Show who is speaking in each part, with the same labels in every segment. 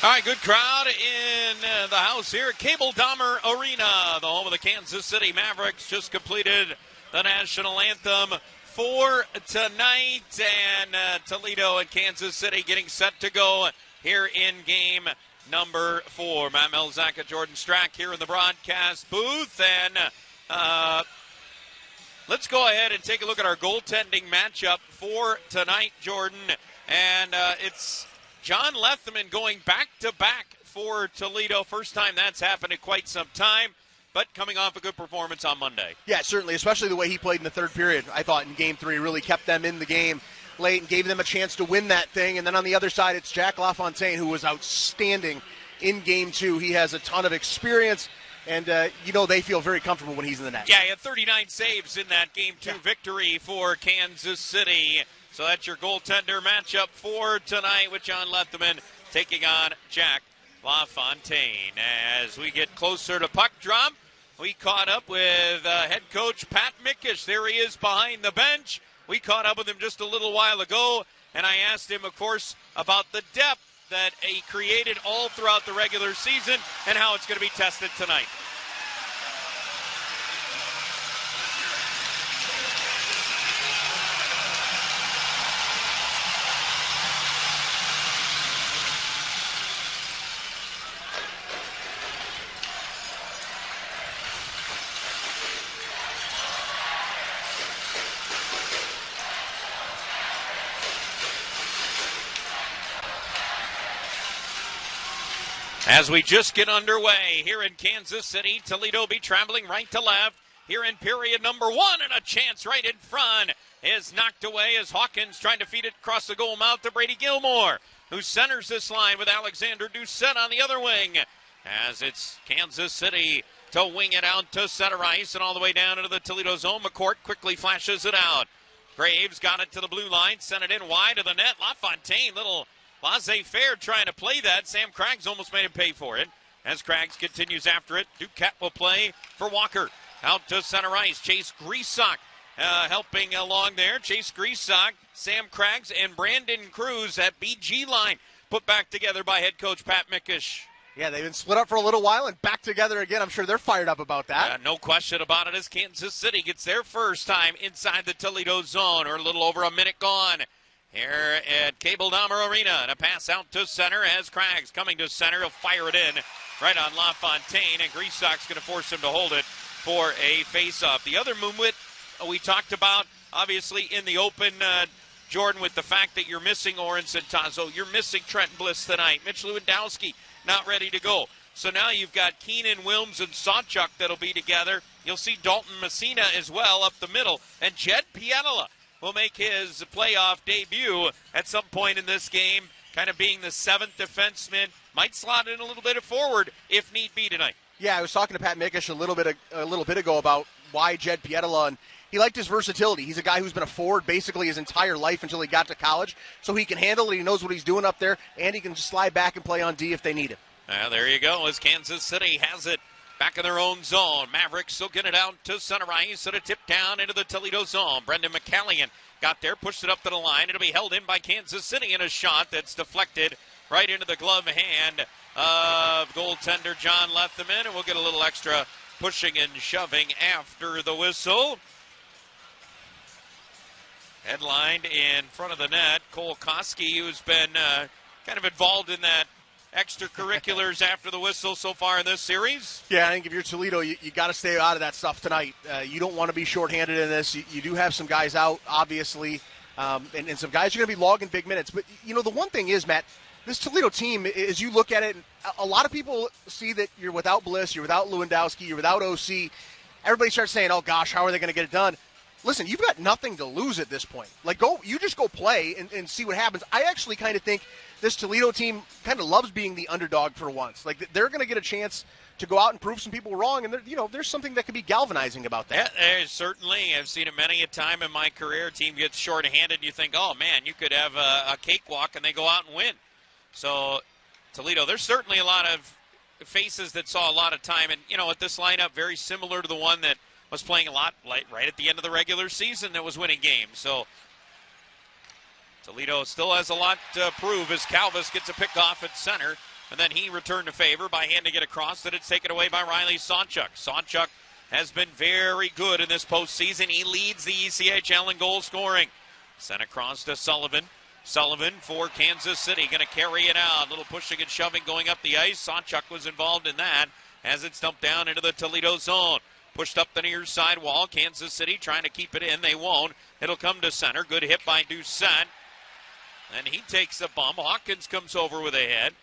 Speaker 1: All right, good crowd in the house here at Cable Dahmer Arena, the home of the Kansas City Mavericks. Just completed the national anthem for tonight, and Toledo and Kansas City getting set to go here in game number 4. Matt Melzaka, Jordan Strack here in the broadcast booth, and let's go ahead and take a look at our goaltending matchup for tonight, Jordan, and it's John Lethman going back-to-back for Toledo. First time that's happened in quite some time, but coming off a good performance on Monday.
Speaker 2: Yeah, certainly, especially the way he played in the third period. I thought in Game 3 really kept them in the game late and gave them a chance to win that thing. And then on the other side, it's Jack LaFontaine, who was outstanding in Game 2. He has a ton of experience, and they feel very comfortable when he's in the net.
Speaker 1: Yeah, he had 39 saves in that Game 2 victory for Kansas City. So that's your goaltender matchup for tonight with John Lethman taking on Jack LaFontaine. As we get closer to puck drop, we caught up with head coach Pat Mickish. There he is behind the bench. We caught up with him just a little while ago, and I asked him, of course, about the depth that he created all throughout the regular season and how it's going to be tested tonight. As we just get underway here in Kansas City, Toledo be traveling right to left here in period number 1, and a chance right in front is knocked away as Hawkins trying to feed it across the goal mouth to Brady Gilmore, who centers this line with Alexander Doucette on the other wing, as it's Kansas City to wing it out to center ice and all the way down into the Toledo zone. McCourt quickly flashes it out. Graves got it to the blue line, sent it in wide of the net. LaFontaine, little laissez-faire trying to play that. Sam Craggs almost made him pay for it. As Craggs continues after it, Duquette will play for Walker. Out to center ice, Chase Greasock helping along there. Chase Greasock, Sam Craggs, and Brandon Cruz at BG line. Put back together by head coach Pat Mickish.
Speaker 2: Yeah, they've been split up for a little while and back together again. I'm sure they're fired up about that.
Speaker 1: No question about it, as Kansas City gets their first time inside the Toledo zone, or a little over a minute gone here at Cable Dahmer Arena. And a pass out to center as Craggs coming to center. He'll fire it in right on LaFontaine, and Greasock's going to force him to hold it for a face-off. The other movement we talked about, obviously, in the open, Jordan, with the fact that you're missing Oren Centazzo, you're missing Trent Bliss tonight. Mitch Lewandowski not ready to go. So now you've got Keenan Wilms and Sawchuk that'll be together. You'll see Dalton Messina as well up the middle, and Jed Pietila will make his playoff debut at some point in this game, kind of being the seventh defenseman. Might slot in a little bit of forward if need be tonight.
Speaker 2: Yeah, I was talking to Pat Mickish a little bit ago about why Jed Pietila, and he liked his versatility. He's a guy who's been a forward basically his entire life until he got to college, so he can handle it. He knows what he's doing up there, and he can just slide back and play on D if they need him.
Speaker 1: There you go, as Kansas City has it back in their own zone. Mavericks still get it out to center ice, and a tip down into the Toledo zone. Brendan McCallion got there, pushed it up to the line. It'll be held in by Kansas City in a shot that's deflected right into the glove hand of goaltender John Lethman, and we'll get a little extra pushing and shoving after the whistle. Headlined in front of the net, Cole Koski, who's been kind of involved in that extracurriculars after the whistle so far in this series.
Speaker 2: Yeah, I think if you're Toledo, you got to stay out of that stuff tonight. You don't want to be shorthanded in this. You do have some guys out, obviously, and some guys are going to be logging big minutes. But, the one thing is, Matt, this Toledo team, as you look at it, a lot of people see that you're without Bliss, you're without Lewandowski, you're without OC. Everybody starts saying, oh, gosh, how are they going to get it done? Listen, you've got nothing to lose at this point. You just go play and see what happens. I actually kind of think this Toledo team kind of loves being the underdog for once. They're going to get a chance to go out and prove some people wrong, and there's something that could be galvanizing about that.
Speaker 1: Yeah, certainly. I've seen it many a time in my career. A team gets shorthanded, and you think, oh, man, you could have a cakewalk, and they go out and win. So, Toledo, there's certainly a lot of faces that saw a lot of time, and, at this lineup, very similar to the one that was playing a lot right at the end of the regular season that was winning games. So Toledo still has a lot to prove as Calvis gets a pick off at center. And then he returned the favor by handing it across, that it's taken away by Riley Sawchuk. Sawchuk has been very good in this postseason. He leads the ECHL in goal scoring. Sent across to Sullivan. Sullivan for Kansas City, going to carry it out. Little pushing and shoving going up the ice. Sawchuk was involved in that as it's dumped down into the Toledo zone. Pushed up the near side wall. Kansas City trying to keep it in. They won't. It'll come to center. Good hit by Doucette. And he takes a bump. Hawkins comes over with a hit.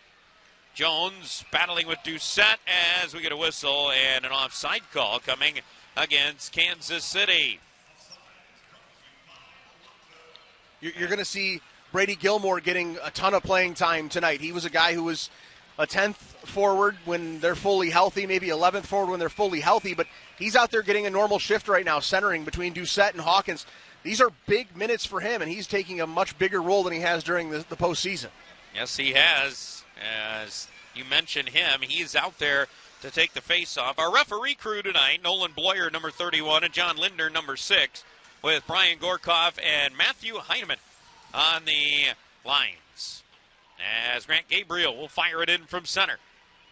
Speaker 1: Jones battling with Doucette as we get a whistle and an offside call coming against Kansas City.
Speaker 2: You're going to see Brady Gilmore getting a ton of playing time tonight. He was a guy who was a 10th forward when they're fully healthy, maybe 11th forward when they're fully healthy, but he's out there getting a normal shift right now, centering between Doucette and Hawkins. These are big minutes for him, and he's taking a much bigger role than he has during the postseason.
Speaker 1: Yes, he has. As you mentioned him, he's out there to take the face-off. Our referee crew tonight, Nolan Boyer, number 31, and John Linder, number 6, with Brian Gorkoff and Matthew Heineman on the lines. As Grant Gabriel will fire it in from center.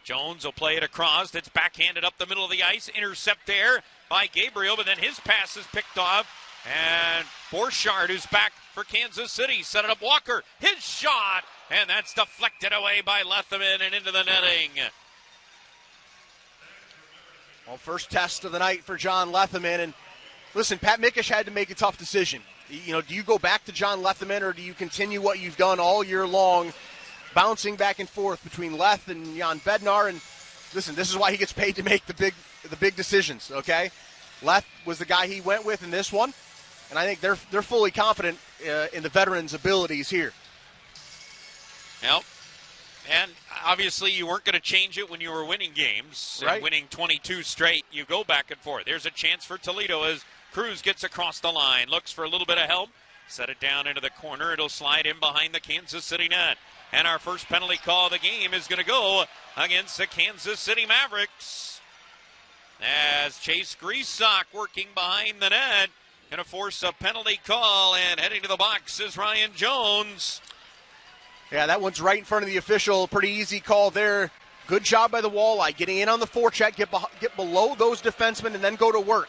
Speaker 1: Jones will play it across. It's backhanded up the middle of the ice. Intercept there by Gabriel, but then his pass is picked off. And Borchardt, who's back for Kansas City, set it up. Walker, his shot, and that's deflected away by Leatherman and into the netting.
Speaker 2: Well, first test of the night for John Leatherman. And listen, Pat Mickish had to make a tough decision. You know, do you go back to John Leatherman, or do you continue what you've done all year long, bouncing back and forth between Leth and Jan Bednar? And listen, this is why he gets paid to make the big decisions, okay? Leth was the guy he went with in this one, and I think they're fully confident in the veterans' abilities here.
Speaker 1: Yep. And obviously you weren't going to change it when you were winning games.
Speaker 2: Right.
Speaker 1: And winning 22 straight, you go back and forth. There's a chance for Toledo as Cruz gets across the line, looks for a little bit of help, set it down into the corner. It'll slide in behind the Kansas City net. And our first penalty call of the game is going to go against the Kansas City Mavericks. As Chase Greasock working behind the net, going to force a penalty call, and heading to the box is Ryan Jones.
Speaker 2: Yeah, that one's right in front of the official. Pretty easy call there. Good job by the Walleye, getting in on the forecheck, get below those defensemen, and then go to work.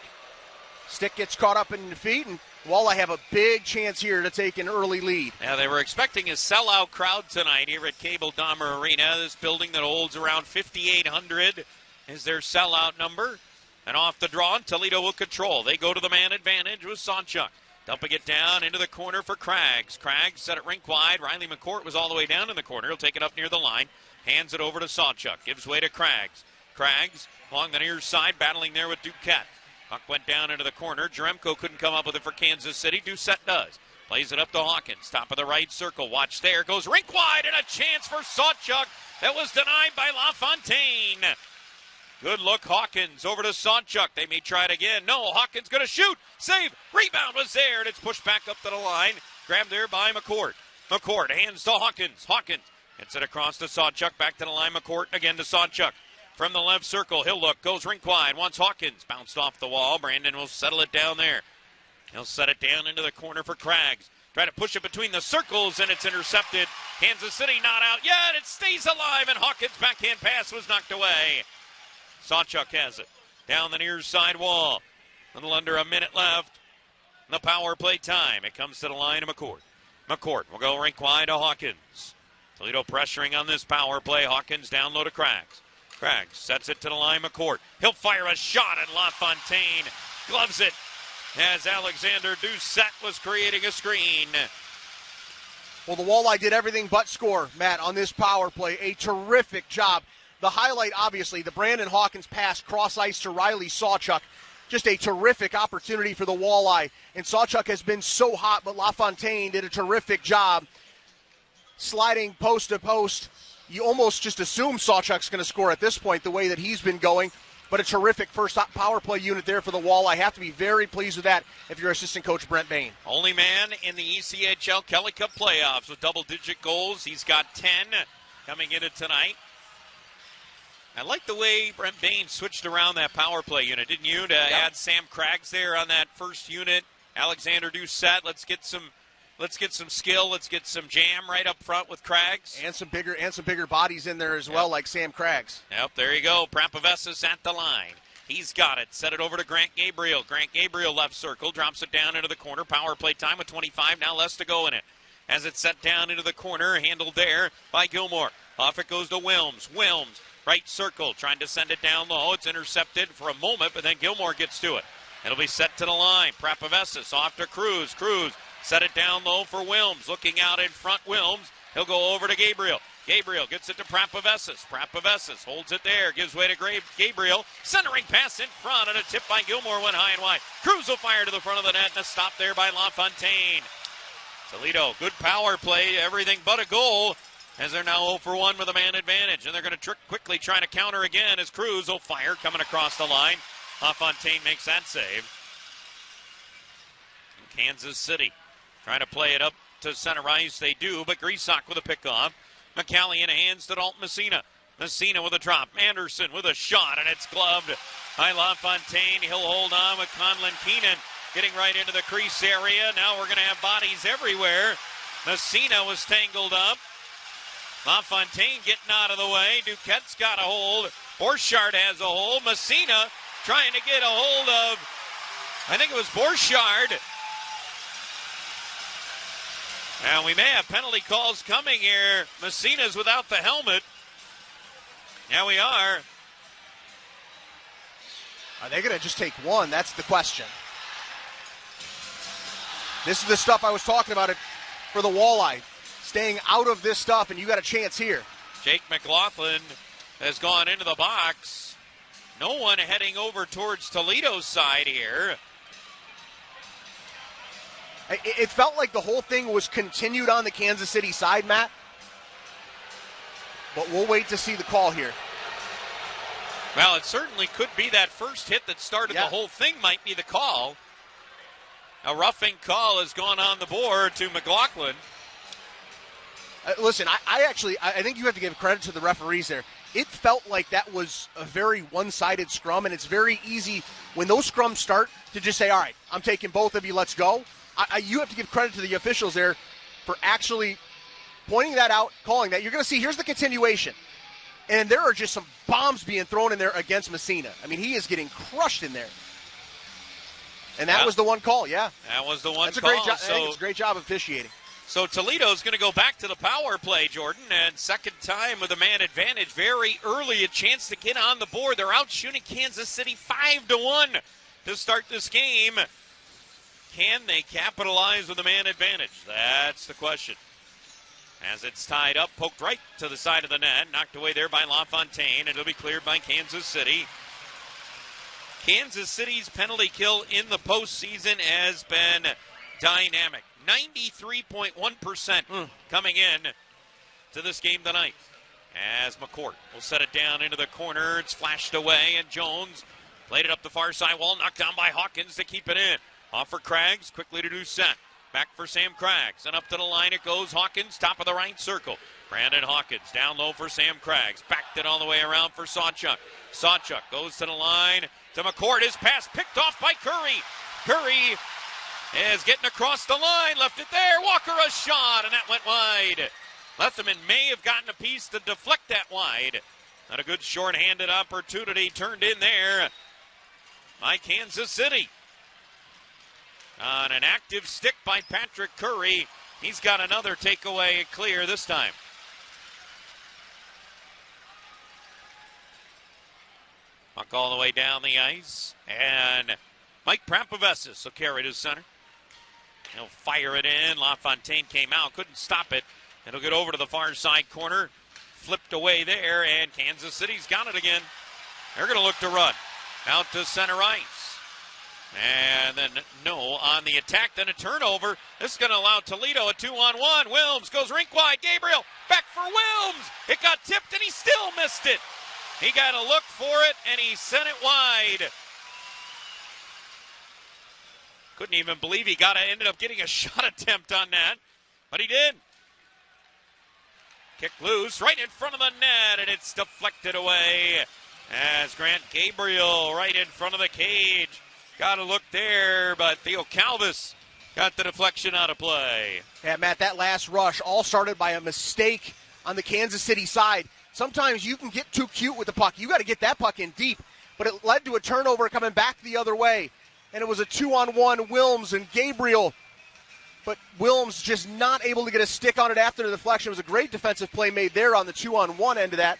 Speaker 2: Stick gets caught up in the feet, and Walleye have a big chance here to take an early lead.
Speaker 1: Yeah, they were expecting a sellout crowd tonight here at Cable Dahmer Arena. This building that holds around 5,800 is their sellout number. And off the draw, Toledo will control. They go to the man advantage with Sawchuk. Dumping it down into the corner for Craggs. Craggs set it rink wide. Riley McCourt was all the way down in the corner. He'll take it up near the line. Hands it over to Sawchuk. Gives way to Craggs. Craggs along the near side, battling there with Duquette. Puck went down into the corner. Jaremko couldn't come up with it for Kansas City. Doucette does. Plays it up to Hawkins. Top of the right circle. Watch there. Goes rink wide, and a chance for Sawchuk. That was denied by LaFontaine. Good look, Hawkins over to Sawchuk. They may try it again. No, Hawkins going to shoot. Save. Rebound was there, and it's pushed back up to the line. Grabbed there by McCourt. McCourt hands to Hawkins. Hawkins hits it across to Sawchuk. Back to the line. McCourt again to Sawchuk. From the left circle, he'll look. Goes rink wide. Wants Hawkins. Bounced off the wall. Brandon will settle it down there. He'll set it down into the corner for Craggs. Try to push it between the circles, and it's intercepted. Kansas City not out yet. It stays alive, and Hawkins' backhand pass was knocked away. Sawchuk has it. Down the near side wall. A little under a minute left. The power play time. It comes to the line of McCourt. McCourt will go rink wide to Hawkins. Toledo pressuring on this power play. Hawkins down low to Craggs. Craggs sets it to the line. McCourt. He'll fire a shot, and LaFontaine gloves it as Alexander Doucette was creating a screen.
Speaker 2: Well, the Walleye did everything but score, Matt, on this power play. A terrific job. The highlight, obviously, the Brandon Hawkins pass cross-ice to Riley Sawchuk. Just a terrific opportunity for the Walleye. And Sawchuk has been so hot, but LaFontaine did a terrific job sliding post to post. You almost just assume Sawchuk's going to score at this point, the way that he's been going. But a terrific first power play unit there for the Walleye. Have to be very pleased with that if you're assistant coach Brent Bain.
Speaker 1: Only man in the ECHL Kelly Cup playoffs with double-digit goals. He's got 10 coming into tonight. I like the way Brent Bain switched around that power play unit, didn't you? To add Sam Craggs there on that first unit. Alexander Doucette, let's get some let's get some skill, let's get some jam right up front with Craggs.
Speaker 2: And some bigger bodies in there as well, like Sam Craggs.
Speaker 1: Yep, there you go. Prapovessis at the line. He's got it. Set it over to Grant Gabriel. Grant Gabriel left circle, drops it down into the corner. Power play time with 25, now less to go in it. As it's set down into the corner, handled there by Gilmore. Off it goes to Wilms. Wilms, right circle, trying to send it down low. It's intercepted for a moment, but then Gilmore gets to it. It'll be set to the line. Prapovessis off to Cruz. Cruz set it down low for Wilms. Looking out in front, Wilms. He'll go over to Gabriel. Gabriel gets it to Prapovessis. Prapovessis holds it there, gives way to Gabriel. Centering pass in front, and a tip by Gilmore went high and wide. Cruz will fire to the front of the net, and a stop there by LaFontaine. Toledo, good power play, everything but a goal, as they're now 0 for 1 with a man advantage. And they're going to quickly try to counter again as Cruz will fire coming across the line. LaFontaine makes that save. And Kansas City trying to play it up to center ice. They do, but Grisak with a pickoff. McCallie in hands to Dalton Messina. Messina with a drop. Anderson with a shot, and it's gloved by LaFontaine. He'll hold on with Conlon Keenan getting right into the crease area. Now we're going to have bodies everywhere. Messina was tangled up. LaFontaine getting out of the way. Duquette's got a hold. Borchardt has a hold. Messina trying to get a hold of, I think it was Borchardt. And we may have penalty calls coming here. Messina's without the helmet. Yeah, we are.
Speaker 2: Are they going to just take one? That's the question. This is the stuff I was talking about it for the Walleye. Staying out of this stuff, and you got a chance here.
Speaker 1: Jake McLaughlin has gone into the box. No one heading over towards Toledo's side here.
Speaker 2: It felt like the whole thing was continued on the Kansas City side, Matt. But we'll wait to see the call here.
Speaker 1: Well, it certainly could be that first hit that started the whole thing might be the call. A roughing call has gone on the board to McLaughlin.
Speaker 2: Listen, I think you have to give credit to the referees there. It felt like that was a very one-sided scrum, and it's very easy when those scrums start to just say, all right, I'm taking both of you, let's go. You have to give credit to the officials there for actually pointing that out, calling that. You're going to see, here's the continuation. And there are just some bombs being thrown in there against Messina. I mean, he is getting crushed in there. And that was the one call, yeah.
Speaker 1: That was the one
Speaker 2: That's
Speaker 1: call.
Speaker 2: A great job. I think it's a great job officiating.
Speaker 1: So Toledo's going to go back to the power play, Jordan, and second time with a man advantage. Very early, a chance to get on the board. They're out shooting Kansas City 5-1 to start this game. Can they capitalize with a man advantage? That's the question. As it's tied up, poked right to the side of the net, knocked away there by LaFontaine. It'll be cleared by Kansas City. Kansas City's penalty kill in the postseason has been dynamic. 93.1% coming in to this game tonight. As McCourt will set it down into the corner. It's flashed away, and Jones played it up the far side wall, knocked down by Hawkins to keep it in. Off for Craggs, quickly to do set. Back for Sam Craggs, and up to the line it goes. Hawkins, top of the right circle. Brandon Hawkins down low for Sam Craggs. Backed it all the way around for Sawchuk. Sawchuk goes to the line to McCourt. His pass picked off by Curry. Curry is getting across the line. Left it there. Walker a shot, and that went wide. Lethemon may have gotten a piece to deflect that wide. Not a good short-handed opportunity turned in there by Kansas City. On an active stick by Patrick Curry. He's got another takeaway clear this time. Puck all the way down the ice. And Mike Prapovessis will carry to center. He'll fire it in. LaFontaine came out, couldn't stop it. It'll get over to the far side corner. Flipped away there, and Kansas City's got it again. They're going to look to run. Out to center ice. And then, no, on the attack, then a turnover. This is going to allow Toledo a 2-on-1. Wilms goes rink wide. Gabriel back for Wilms. It got tipped, and he still missed it. He got a look for it, and he sent it wide. Couldn't even believe he ended up getting a shot attempt on that, but he did. Kick loose right in front of the net, and it's deflected away as Grant Gabriel right in front of the cage. Got a look there, but Theo Calvis Got the deflection out of play.
Speaker 2: Yeah, Matt, that last rush all started by a mistake on the Kansas City side. Sometimes you can get too cute with the puck. You got to get that puck in deep. But it led to a turnover coming back the other way. And it was a 2-on-1, Wilms and Gabriel. But Wilms just not able to get a stick on it after the deflection. It was a great defensive play made there on the 2-on-1 end of that.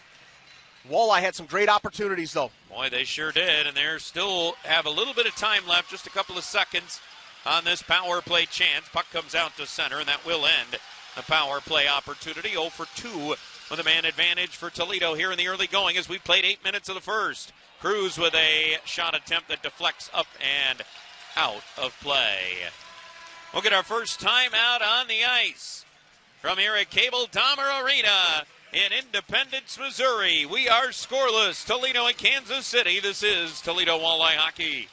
Speaker 2: Walleye had some great opportunities, though.
Speaker 1: Boy, they sure did. And they still have a little bit of time left, just a couple of seconds on this power play chance. Puck comes out to center, and that will end the power play opportunity. 0 for 2 with a man advantage for Toledo here in the early going as we played 8 minutes of the first. Cruz with a shot attempt that deflects up and out of play. We'll get our first time out on the ice from here at Cable Dahmer Arena in Independence, Missouri. We are scoreless. Toledo and Kansas City. This is Toledo Walleye Hockey.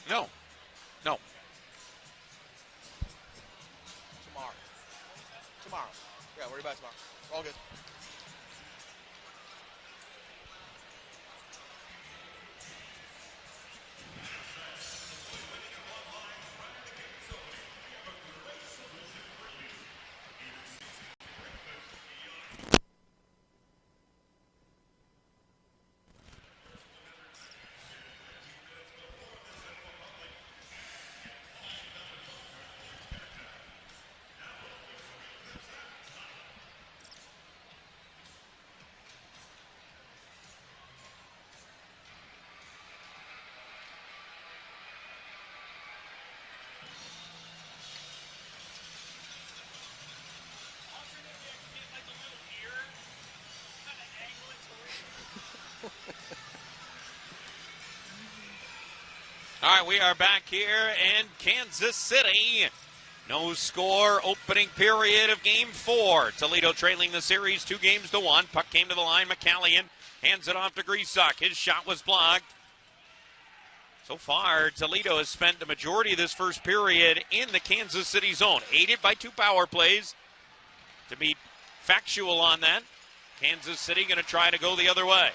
Speaker 1: No.
Speaker 2: Tomorrow. Yeah, worry about it tomorrow. All good.
Speaker 1: All right, we are back here in Kansas City. No score opening period of Game 4. Toledo trailing the series 2-1. Puck came to the line. McCallion hands it off to Griesach. His shot was blocked. So far, Toledo has spent the majority of this first period in the Kansas City zone, aided by 2 power plays. To be factual on that, Kansas City going to try to go the other way.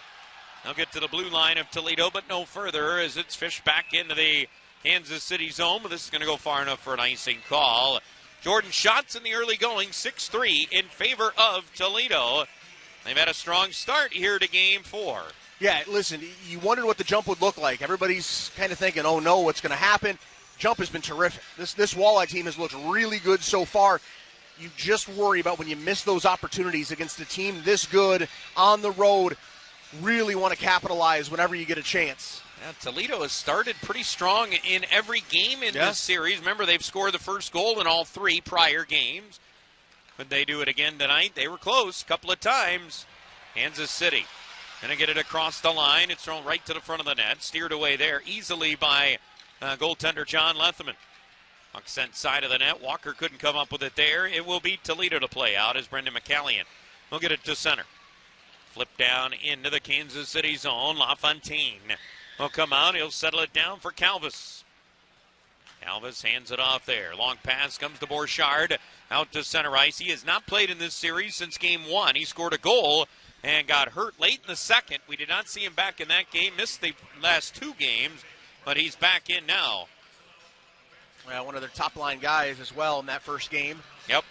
Speaker 1: They'll get to the blue line of Toledo, but no further as it's fished back into the Kansas City zone. But this is going to go far enough for an icing call. Jordan shots in the early going, 6-3 in favor of Toledo. They've had a strong start here to Game 4.
Speaker 2: Yeah, listen, you wondered what the jump would look like. Everybody's kind of thinking, oh no, what's going to happen? Jump has been terrific. This Walleye team has looked really good so far. You just worry about when you miss those opportunities against a team this good on the road. Really want to capitalize whenever you get a chance.
Speaker 1: Yeah, Toledo has started pretty strong in every game in this series. Remember, they've scored the first goal in all 3 prior games. Could they do it again tonight? They were close a couple of times. Kansas City going to get it across the line. It's thrown right to the front of the net. Steered away there easily by goaltender John Letheman. Puck sent side of the net. Walker couldn't come up with it there. It will be Toledo to play out as Brendan McCallion will get it to center. Flip down into the Kansas City zone. LaFontaine will come out. He'll settle it down for Calvis. Calvis hands it off there. Long pass comes to Borchardt out to center ice. He has not played in this series since Game 1. He scored a goal and got hurt late in the second. We did not see him back in that game. Missed the last 2 games, but he's back in now.
Speaker 2: Well, one of their top-line guys as well in that first game.
Speaker 1: Yep.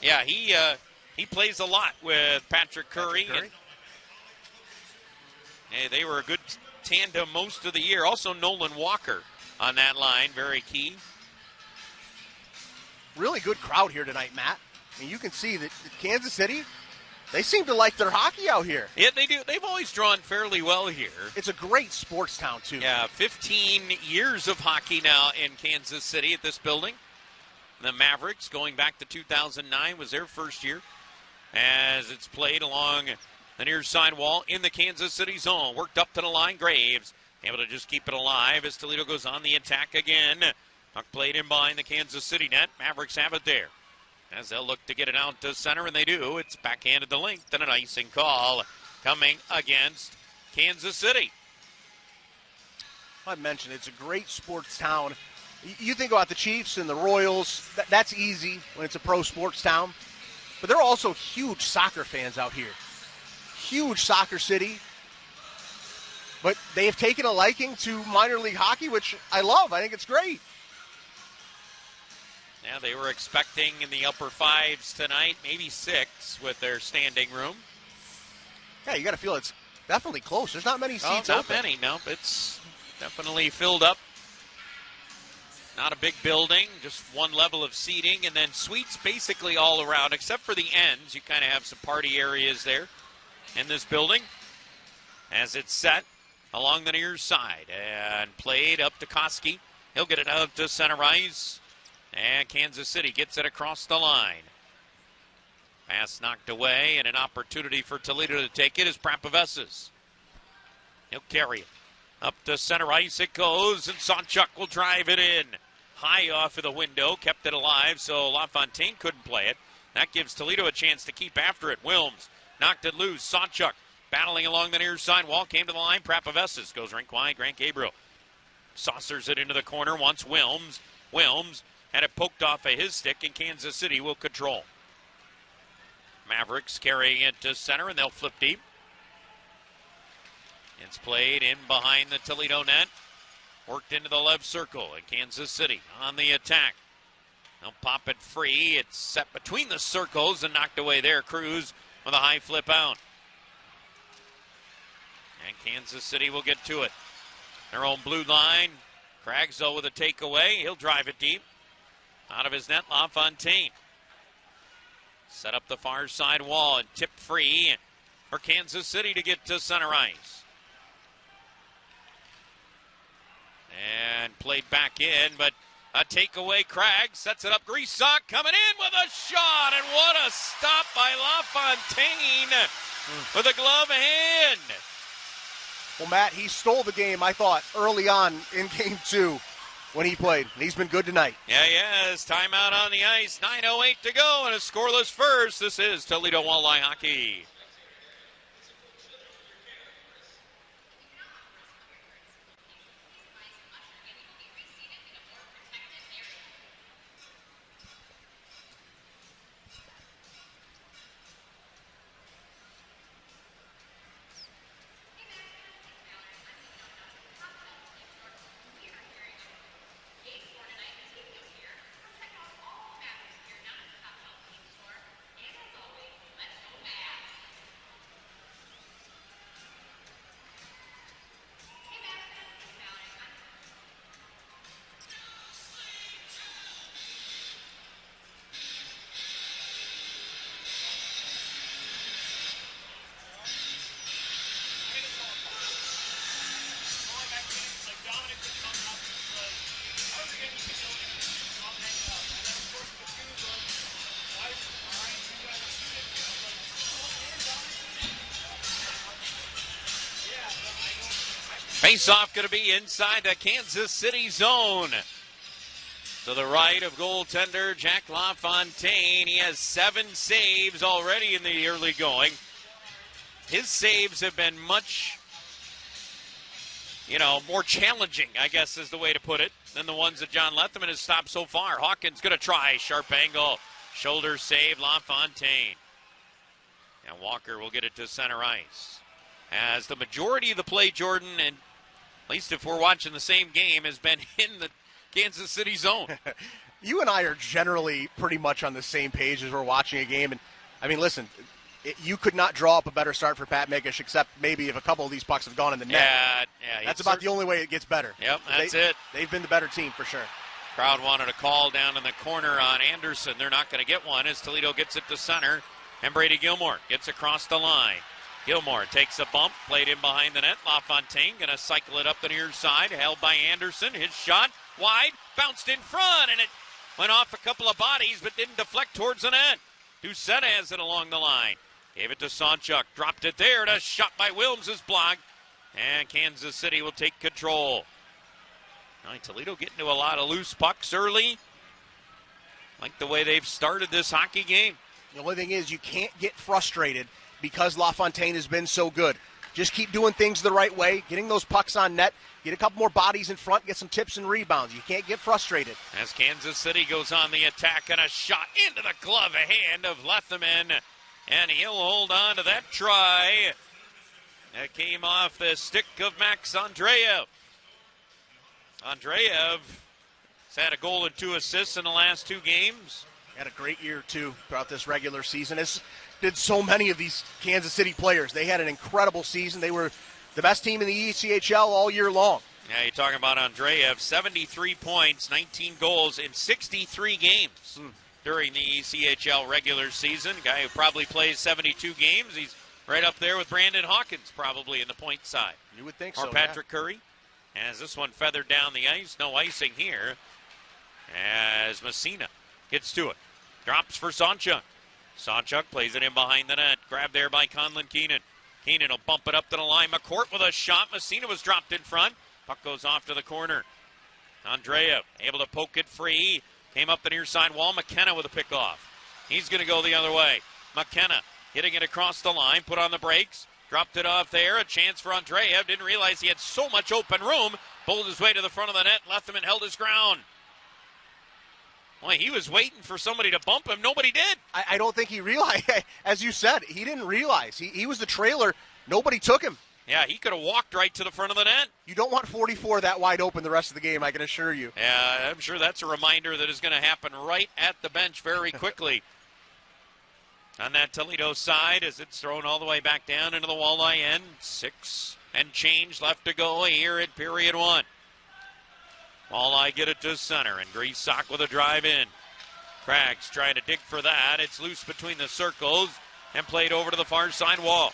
Speaker 1: Yeah, he plays a lot with Patrick Curry. Hey, they were a good tandem most of the year. Also, Nolan Walker on that line, very key.
Speaker 2: Really good crowd here tonight, Matt. I mean, you can see that Kansas City, they seem to like their hockey out here.
Speaker 1: Yeah, they do. They've always drawn fairly well here.
Speaker 2: It's a great sports town, too.
Speaker 1: Yeah, 15 years of hockey now in Kansas City at this building. The Mavericks, going back to 2009, was their first year as it's played along the near side wall in the Kansas City zone. Worked up to the line. Graves able to just keep it alive as Toledo goes on the attack again. Puck played in behind the Kansas City net. Mavericks have it there as they'll look to get it out to center, and they do. It's backhanded the length and an icing call coming against Kansas City.
Speaker 2: I mentioned it's a great sports town. You think about the Chiefs and the Royals. That's easy when it's a pro sports town. but they're also huge soccer fans out here. Huge soccer city. But they have taken a liking to minor league hockey, which I love. I think it's great.
Speaker 1: Yeah, they were expecting in the upper fives tonight, maybe 6 with their standing room.
Speaker 2: Yeah, you got to feel it's definitely close. There's not many seats
Speaker 1: not
Speaker 2: open.
Speaker 1: many. No, it's definitely filled up. Not a big building, just one level of seating, and then suites basically all around, except for the ends. You kind of have some party areas there in this building as it's set along the near side. And played up to Koski. He'll get it out to center ice. And Kansas City gets it across the line. Pass knocked away, and an opportunity for Toledo to take it is Prapavesas. He'll carry it. Up to center ice it goes, and Sonchuk will drive it in. High off of the window, kept it alive, so LaFontaine couldn't play it. That gives Toledo a chance to keep after it. Wilms knocked it loose. Sonchuk battling along the near side wall, came to the line. Prapavesas goes rink wide. Grant Gabriel saucers it into the corner, wants Wilms. Wilms had it poked off of his stick, and Kansas City will control. Mavericks carrying it to center, and they'll flip deep. It's played in behind the Toledo net. Worked into the left circle, and Kansas City on the attack. They'll pop it free. It's set between the circles and knocked away there. Cruz with a high flip out. And Kansas City will get to it. Their own blue line. Cragzo with a takeaway. He'll drive it deep. Out of his net, LaFontaine. Set up the far side wall and tip free for Kansas City to get to center ice. And played back in, but a takeaway. Cragg sets it up. Griessock coming in with a shot, and what a stop by LaFontaine with a glove hand.
Speaker 2: Well, Matt, he stole the game, I thought, early on in Game 2 when he played. He's been good tonight.
Speaker 1: Yeah, he has. Timeout on the ice. 9:08 to go, and a scoreless first. This is Toledo Walleye Hockey. Face-off going to be inside the Kansas City zone. To the right of goaltender Jack LaFontaine. He has 7 saves already in the early going. His saves have been much, more challenging, I guess is the way to put it, than the ones that John Letherman has stopped so far. Hawkins going to try. Sharp angle. Shoulder save, LaFontaine. And Walker will get it to center ice. As the majority of the play, Jordan, and at least if we're watching the same game, has been in the Kansas City zone.
Speaker 2: You and I are generally pretty much on the same page as we're watching a game. And, I mean, listen, you could not draw up a better start for Pat Mikish, except maybe if a couple of these pucks have gone in the net.
Speaker 1: Yeah.
Speaker 2: That's about the only way it gets better.
Speaker 1: Yep, that's it.
Speaker 2: They've been the better team for sure.
Speaker 1: Crowd wanted a call down in the corner on Anderson. They're not going to get one as Toledo gets it to center. And Brady Gilmore gets across the line. Gilmore takes a bump, played in behind the net. LaFontaine going to cycle it up the near side, held by Anderson. His shot wide, bounced in front, and it went off a couple of bodies but didn't deflect towards the net. Doucette has it along the line. Gave it to Sonchuk, dropped it there, and a shot by Wilms is blocked. And Kansas City will take control. All right, Toledo getting to a lot of loose pucks early. Like the way they've started this hockey game.
Speaker 2: The only thing is you can't get frustrated because LaFontaine has been so good. just keep doing things the right way, getting those pucks on net, get a couple more bodies in front, get some tips and rebounds. You can't get frustrated.
Speaker 1: As Kansas City goes on the attack, and a shot into the glove hand of Letherman, and he'll hold on to that try. That came off the stick of Max Andreev. Andreev has had a goal and 2 assists in the last 2 games.
Speaker 2: Had a great year, too, throughout this regular season. As did so many of these Kansas City players. They had an incredible season. They were the best team in the ECHL all year long.
Speaker 1: Yeah, you're talking about Andreev, 73 points, 19 goals in 63 games during the ECHL regular season. Guy who probably plays 72 games. He's right up there with Brandon Hawkins, probably, in the point side.
Speaker 2: You would think so,
Speaker 1: or Patrick Curry. As this one feathered down the ice. No icing here. As Messina gets to it. Drops for Sonchuk. Sonchuk plays it in behind the net. Grabbed there by Conlon Keenan. Keenan will bump it up to the line. McCourt with a shot. Messina was dropped in front. Puck goes off to the corner. Andreev able to poke it free. Came up the near side wall. McKenna with a pick off. He's going to go the other way. McKenna hitting it across the line. Put on the brakes. Dropped it off there. A chance for Andreev. Didn't realize he had so much open room. Pulled his way to the front of the net. Letherman held his ground. Boy, he was waiting for somebody to bump him. Nobody did.
Speaker 2: I don't think he realized. As you said, he didn't realize. He was the trailer. Nobody took him.
Speaker 1: Yeah, he could have walked right to the front of the net.
Speaker 2: You don't want 44 that wide open the rest of the game, I can assure you.
Speaker 1: Yeah, I'm sure that's a reminder that is going to happen right at the bench very quickly. On that Toledo side, as it's thrown all the way back down into the Walleye end. 6 and change left to go here in period 1. Walleye get it to center, and Griesach with a drive in. Craggs trying to dig for that. It's loose between the circles and played over to the far side wall.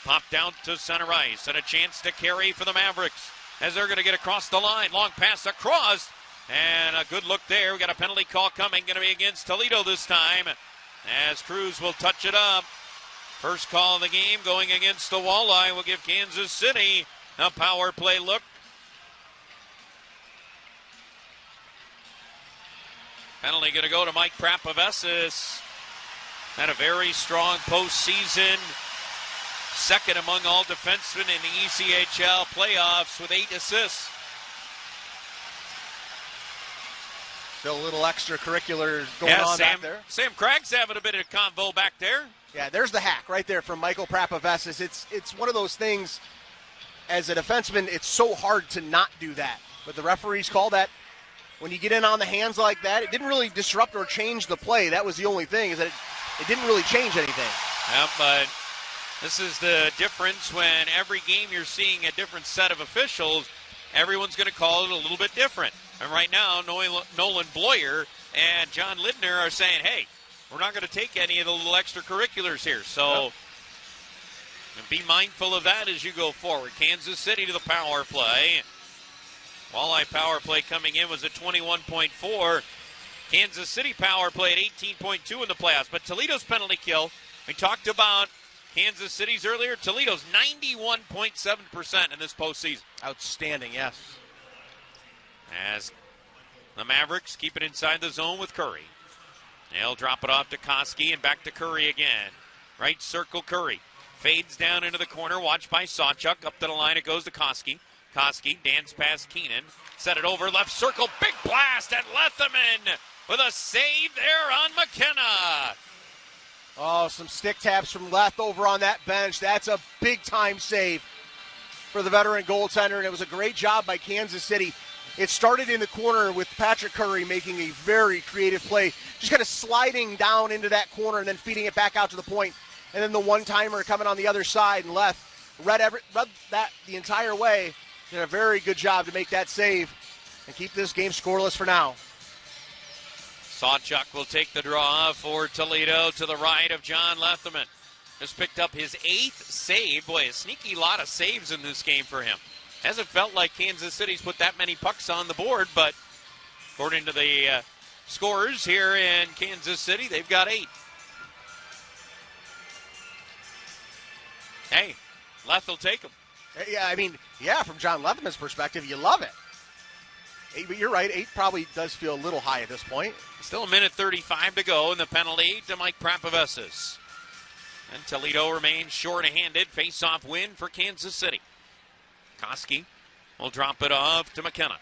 Speaker 1: Popped down to center ice, and a chance to carry for the Mavericks as they're going to get across the line. Long pass across, and a good look there. We got a penalty call coming, going to be against Toledo this time, as Cruz will touch it up. First call of the game going against the Walleye will give Kansas City a power play look. Penalty going to go to Mike Prapavesis. Had a very strong postseason. Second among all defensemen in the ECHL playoffs with 8 assists.
Speaker 2: Still a little extracurricular going on back there.
Speaker 1: Sam Craig's having a bit of convo back there.
Speaker 2: Yeah, there's the hack right there from Michael Prapavesis. It's one of those things, as a defenseman, it's so hard to not do that. But the referees call that. When you get in on the hands like that, it didn't really disrupt or change the play. That was the only thing, is that it didn't really change anything.
Speaker 1: Yeah, but this is the difference when every game you're seeing a different set of officials. Everyone's going to call it a little bit different. And right now, Nolan Bloyer and John Lidner are saying, hey, we're not going to take any of the little extracurriculars here. So be mindful of that as you go forward. Kansas City to the power play. Walleye power play coming in was at 21.4. Kansas City power play at 18.2 in the playoffs. But Toledo's penalty kill, we talked about Kansas City's earlier. Toledo's 91.7% in this postseason.
Speaker 2: Outstanding, yes.
Speaker 1: As the Mavericks keep it inside the zone with Curry. They'll drop it off to Koski and back to Curry again. Right circle Curry. Fades down into the corner, watched by Sawchuk. Up to the line it goes to Koski. Koski dance past Keenan. Set it over left circle. Big blast at Letherman with a save there on McKenna.
Speaker 2: Oh, some stick taps from Leth over on that bench. That's a big-time save for the veteran goaltender, and it was a great job by Kansas City. It started in the corner with Patrick Curry making a very creative play, just kind of sliding down into that corner and then feeding it back out to the point. And then the one-timer coming on the other side, and Leth read that the entire way. Did a very good job to make that save and keep this game scoreless for now.
Speaker 1: Sawchuk will take the draw for Toledo to the right of John Letherman. Just picked up his 8th save. Boy, a sneaky lot of saves in this game for him. Hasn't felt like Kansas City's put that many pucks on the board, but according to the scorers here in Kansas City, they've got 8. Hey, Leth will take them.
Speaker 2: Yeah, I mean, yeah, from John Letherman's perspective, you love it. 8, but you're right, 8 probably does feel a little high at this point.
Speaker 1: Still a minute 35 to go, and the penalty to Mike Prapavesis. And Toledo remains short-handed. Face-off win for Kansas City. Koski will drop it off to McKenna.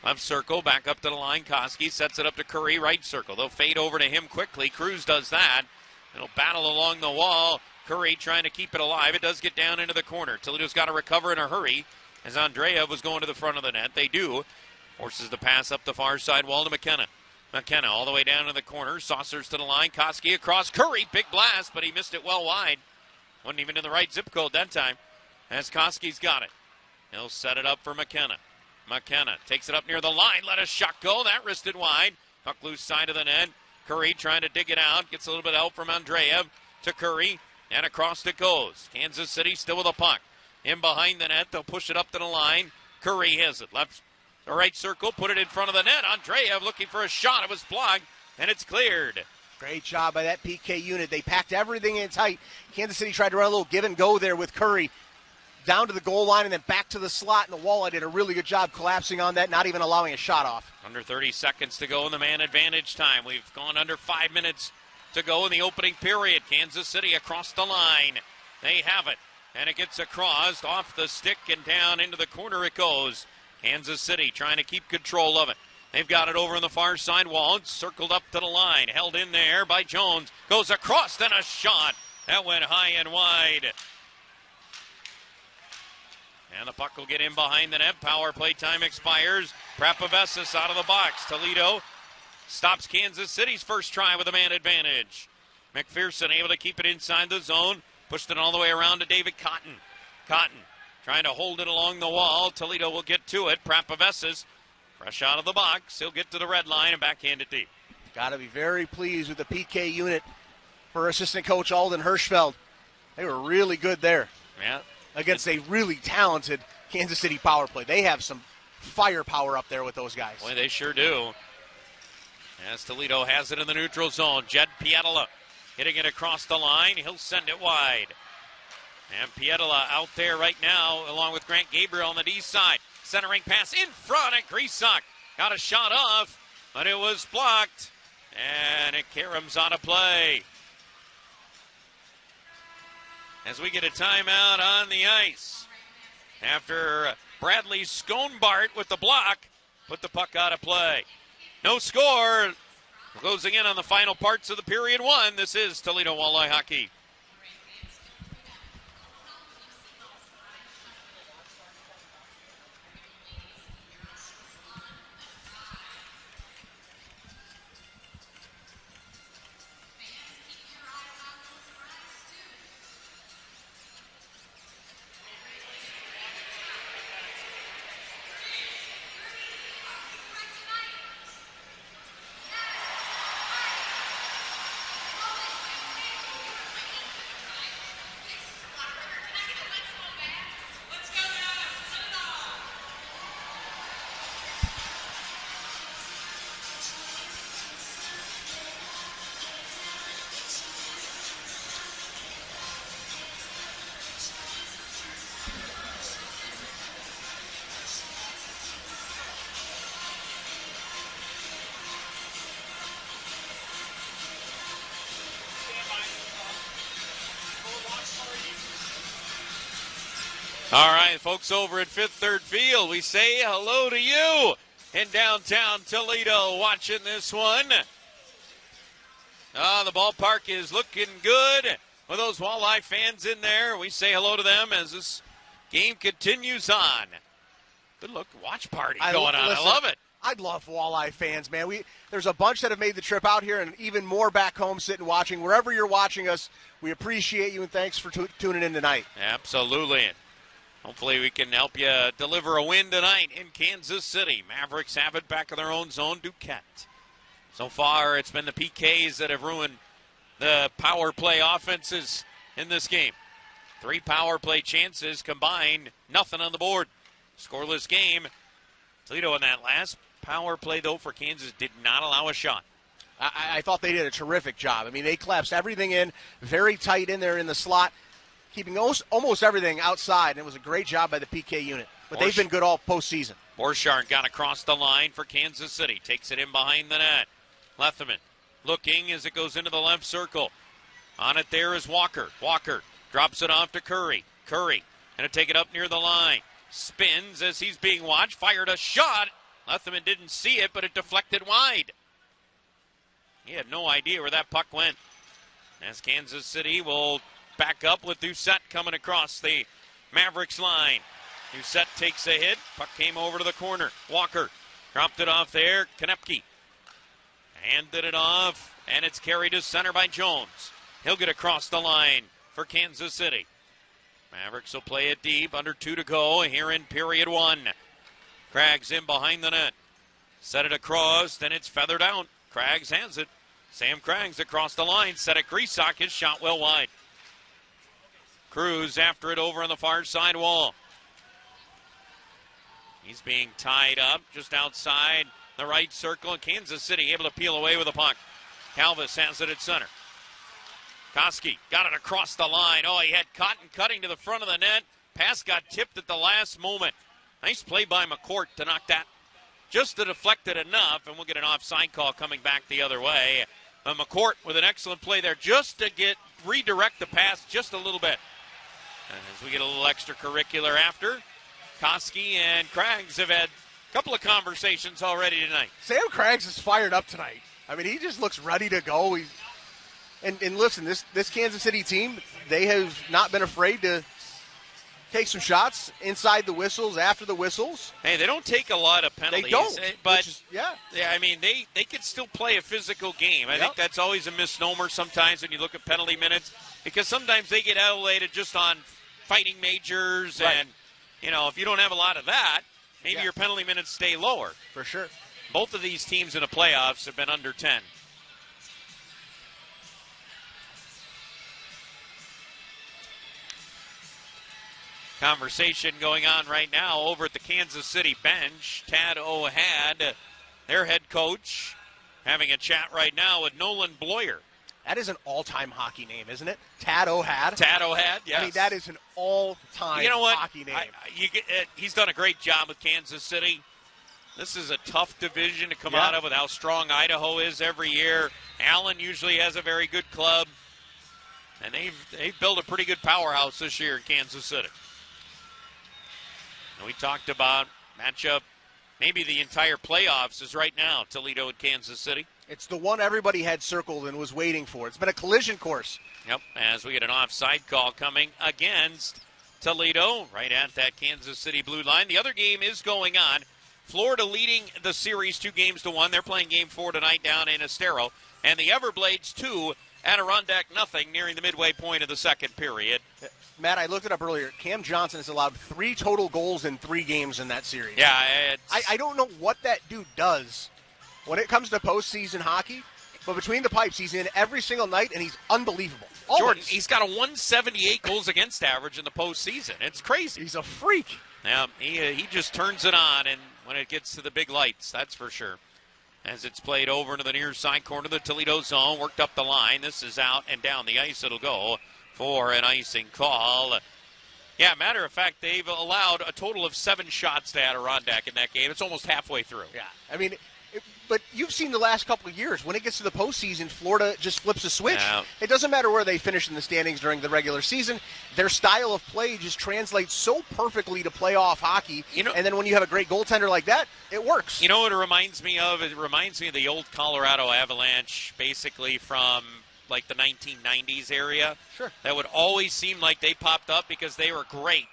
Speaker 1: Left circle, back up to the line. Koski sets it up to Curry, right circle. They'll fade over to him quickly. Cruz does that. It'll battle along the wall. Curry trying to keep it alive. It does get down into the corner. Toledo's got to recover in a hurry as Andreev was going to the front of the net. They do. Forces the pass up the far side wall to McKenna. McKenna all the way down to the corner. Saucers to the line. Koski across. Curry, big blast, but he missed it well wide. Wasn't even in the right zip code that time. As Koski's got it. He'll set it up for McKenna. McKenna takes it up near the line. Let a shot go. That wristed wide. Puck loose side of the net. Curry trying to dig it out. Gets a little bit of help from Andreev to Curry. And across it goes. Kansas City still with a puck. In behind the net. They'll push it up to the line. Curry has it. Left the right circle. Put it in front of the net. Andreev looking for a shot. It was blocked. And it's cleared.
Speaker 2: Great job by that PK unit. They packed everything in tight. Kansas City tried to run a little give and go there with Curry. Down to the goal line and then back to the slot. And the Walleye did a really good job collapsing on that, not even allowing a shot off.
Speaker 1: Under 30 seconds to go in the man advantage time. We've gone under 5 minutes to go in the opening period. Kansas City across the line. They have it. And it gets across, off the stick and down into the corner it goes. Kansas City trying to keep control of it. They've got it over on the far side wall. It's circled up to the line. Held in there by Jones. Goes across, then a shot. That went high and wide. And the puck will get in behind the net. Power play time expires. Prapavesis out of the box. Toledo stops Kansas City's first try with a man advantage. McPherson able to keep it inside the zone. Pushed it all the way around to David Cotton. Cotton trying to hold it along the wall. Toledo will get to it. Prapavesis fresh out of the box. He'll get to the red line and backhand it deep.
Speaker 2: Got to be very pleased with the PK unit for assistant coach Alden Hirschfeld. They were really good there.
Speaker 1: Yeah.
Speaker 2: Against a really talented Kansas City power play. They have some firepower up there with those guys.
Speaker 1: Boy, they sure do. As Toledo has it in the neutral zone. Jed Pietila hitting it across the line. He'll send it wide. And Pietila out there right now along with Grant Gabriel on the D side. Centering pass in front and Grisak got a shot off, but it was blocked. And Karam's out of play. As we get a timeout on the ice. After Bradley Schoenbart with the block, put the puck out of play. No score. Closing in on the final parts of the period one. This is Toledo Walleye Hockey. All right, folks over at Fifth Third Field, we say hello to you in downtown Toledo watching this one. The ballpark is looking good with those Walleye fans in there. We say hello to them as this game continues on. Good look, watch party going on.
Speaker 2: Listen,
Speaker 1: I love it.
Speaker 2: I'd love Walleye fans, man. There's a bunch that have made the trip out here and even more back home sitting watching. Wherever you're watching us, we appreciate you and thanks for tuning in tonight.
Speaker 1: Absolutely. Hopefully we can help you deliver a win tonight in Kansas City. Mavericks have it back in their own zone. Duquette. So far, it's been the PKs that have ruined the power play offenses in this game. 3 power play chances combined, nothing on the board. Scoreless game. Toledo in that last power play, though, for Kansas did not allow a shot.
Speaker 2: I thought they did a terrific job. I mean, they collapsed everything in, very tight in there in the slot, keeping almost everything outside, and it was a great job by the PK unit. But they've been good all postseason.
Speaker 1: Borchardt got across the line for Kansas City. Takes it in behind the net. Letherman looking as it goes into the left circle. On it there is Walker. Walker drops it off to Curry. Curry going to take it up near the line. Spins as he's being watched. Fired a shot. Lethleman didn't see it, but it deflected wide. He had no idea where that puck went. As Kansas City will back up with Doucette coming across the Mavericks line. Doucette takes a hit. Puck came over to the corner. Walker dropped it off there. Konepke handed it off, and it's carried to center by Jones. He'll get across the line for Kansas City. Mavericks will play it deep. Under 2 to go here in period 1. Craggs in behind the net. Set it across, then it's feathered out. Craggs hands it. Sam Craggs across the line. Set it Greasock. His shot well wide. Cruz after it over on the far side wall. He's being tied up just outside the right circle. Kansas City able to peel away with the puck. Calvis has it at center. Koski got it across the line. Oh, he had Cotton cutting to the front of the net. Pass got tipped at the last moment. Nice play by McCourt to knock that just to deflect it enough, and we'll get an offside call coming back the other way. McCourt with an excellent play there just to redirect the pass just a little bit. And as we get a little extracurricular after, Koski and Craggs have had a couple of conversations already tonight.
Speaker 2: Sam Craggs is fired up tonight. I mean, he just looks ready to go. And listen, this Kansas City team, they have not been afraid to take some shots inside the whistles, after the whistles.
Speaker 1: Hey, they don't take a lot of penalties.
Speaker 2: They don't.
Speaker 1: But,
Speaker 2: yeah,
Speaker 1: I mean, they can still play a physical game. I think that's always a misnomer sometimes when you look at penalty minutes, because sometimes they get elevated just on fighting majors. Right. And, if you don't have a lot of that, maybe your penalty minutes stay lower.
Speaker 2: For sure.
Speaker 1: Both of these teams in the playoffs have been under 10. Conversation going on right now over at the Kansas City bench. Tad O'Had, their head coach, having a chat right now with Nolan Bloyer.
Speaker 2: That is an all-time hockey name, isn't it? Tad O'Had.
Speaker 1: Tad O'Had, yes.
Speaker 2: I mean, that is an all-time hockey name.
Speaker 1: He's done a great job with Kansas City. This is a tough division to come out of with how strong Idaho is every year. Allen usually has a very good club. And they've built a pretty good powerhouse this year in Kansas City. And we talked about matchup, maybe the entire playoffs is right now, Toledo and Kansas City.
Speaker 2: It's the one everybody had circled and was waiting for. It's been a collision course.
Speaker 1: Yep, as we get an offside call coming against Toledo, right at that Kansas City blue line. The other game is going on. Florida leading the series 2-1. They're playing game 4 tonight down in Estero. And the Everblades 2, Adirondack nothing, nearing the midway point of the second period.
Speaker 2: Matt, I looked it up earlier. Cam Johnson has allowed 3 total goals in 3 games in that series.
Speaker 1: Yeah,
Speaker 2: I don't know what that dude does when it comes to postseason hockey, but between the pipes, he's in every single night, and he's unbelievable. Always.
Speaker 1: Jordan, he's got a 178 goals against average in the postseason. It's crazy.
Speaker 2: He's a freak.
Speaker 1: Yeah, he just turns it on, and when it gets to the big lights, that's for sure. As it's played over into the near side corner of the Toledo zone, worked up the line. This is out and down the ice. It'll go for an icing call. Yeah, matter of fact, they've allowed a total of 7 shots to Adirondack in that game. It's almost halfway through.
Speaker 2: Yeah, I mean, but you've seen the last couple of years, when it gets to the postseason, Florida just flips a switch. Yeah. It doesn't matter where they finish in the standings during the regular season. Their style of play just translates so perfectly to playoff hockey. And then when you have a great goaltender like that, it works.
Speaker 1: You know what it reminds me of? It reminds me of the old Colorado Avalanche, basically from like the 1990s area.
Speaker 2: Sure.
Speaker 1: That would always seem like they popped up because they were great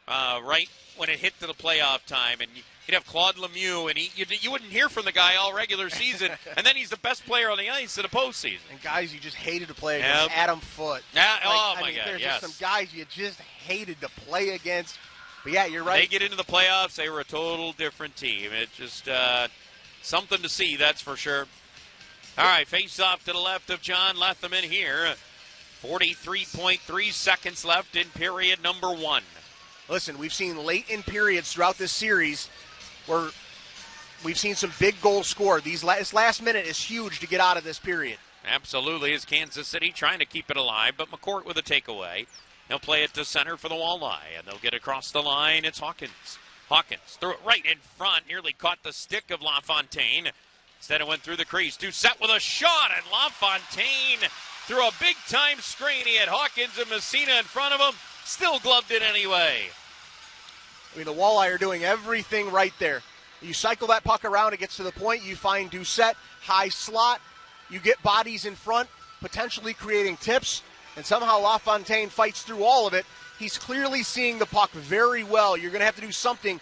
Speaker 1: right when it hit to the playoff time. And you'd have Claude Lemieux, and you wouldn't hear from the guy all regular season, and then he's the best player on the ice in the postseason.
Speaker 2: And guys you just hated to play against, Adam Foote.
Speaker 1: My God,
Speaker 2: there's just some guys you just hated to play against. But, yeah, you're right.
Speaker 1: They get into the playoffs, they were a total different team. It's just something to see, that's for sure. All right, face-off to the left of John Lethleman here. 43.3 seconds left in period number 1.
Speaker 2: Listen, we've seen late in periods throughout this series where we've seen some big goals scored. This last minute is huge to get out of this period.
Speaker 1: Absolutely, is Kansas City trying to keep it alive, but McCourt with a takeaway. He'll play it to center for the Walleye, and they'll get across the line. It's Hawkins. Hawkins threw it right in front, nearly caught the stick of LaFontaine. Instead, it went through the crease. Doucette with a shot, and LaFontaine through a big-time screen. He had Hawkins and Messina in front of him. Still gloved it anyway.
Speaker 2: I mean, the Walleye are doing everything right there. You cycle that puck around, it gets to the point, you find Doucette, high slot, you get bodies in front, potentially creating tips, and somehow LaFontaine fights through all of it. He's clearly seeing the puck very well. You're going to have to do something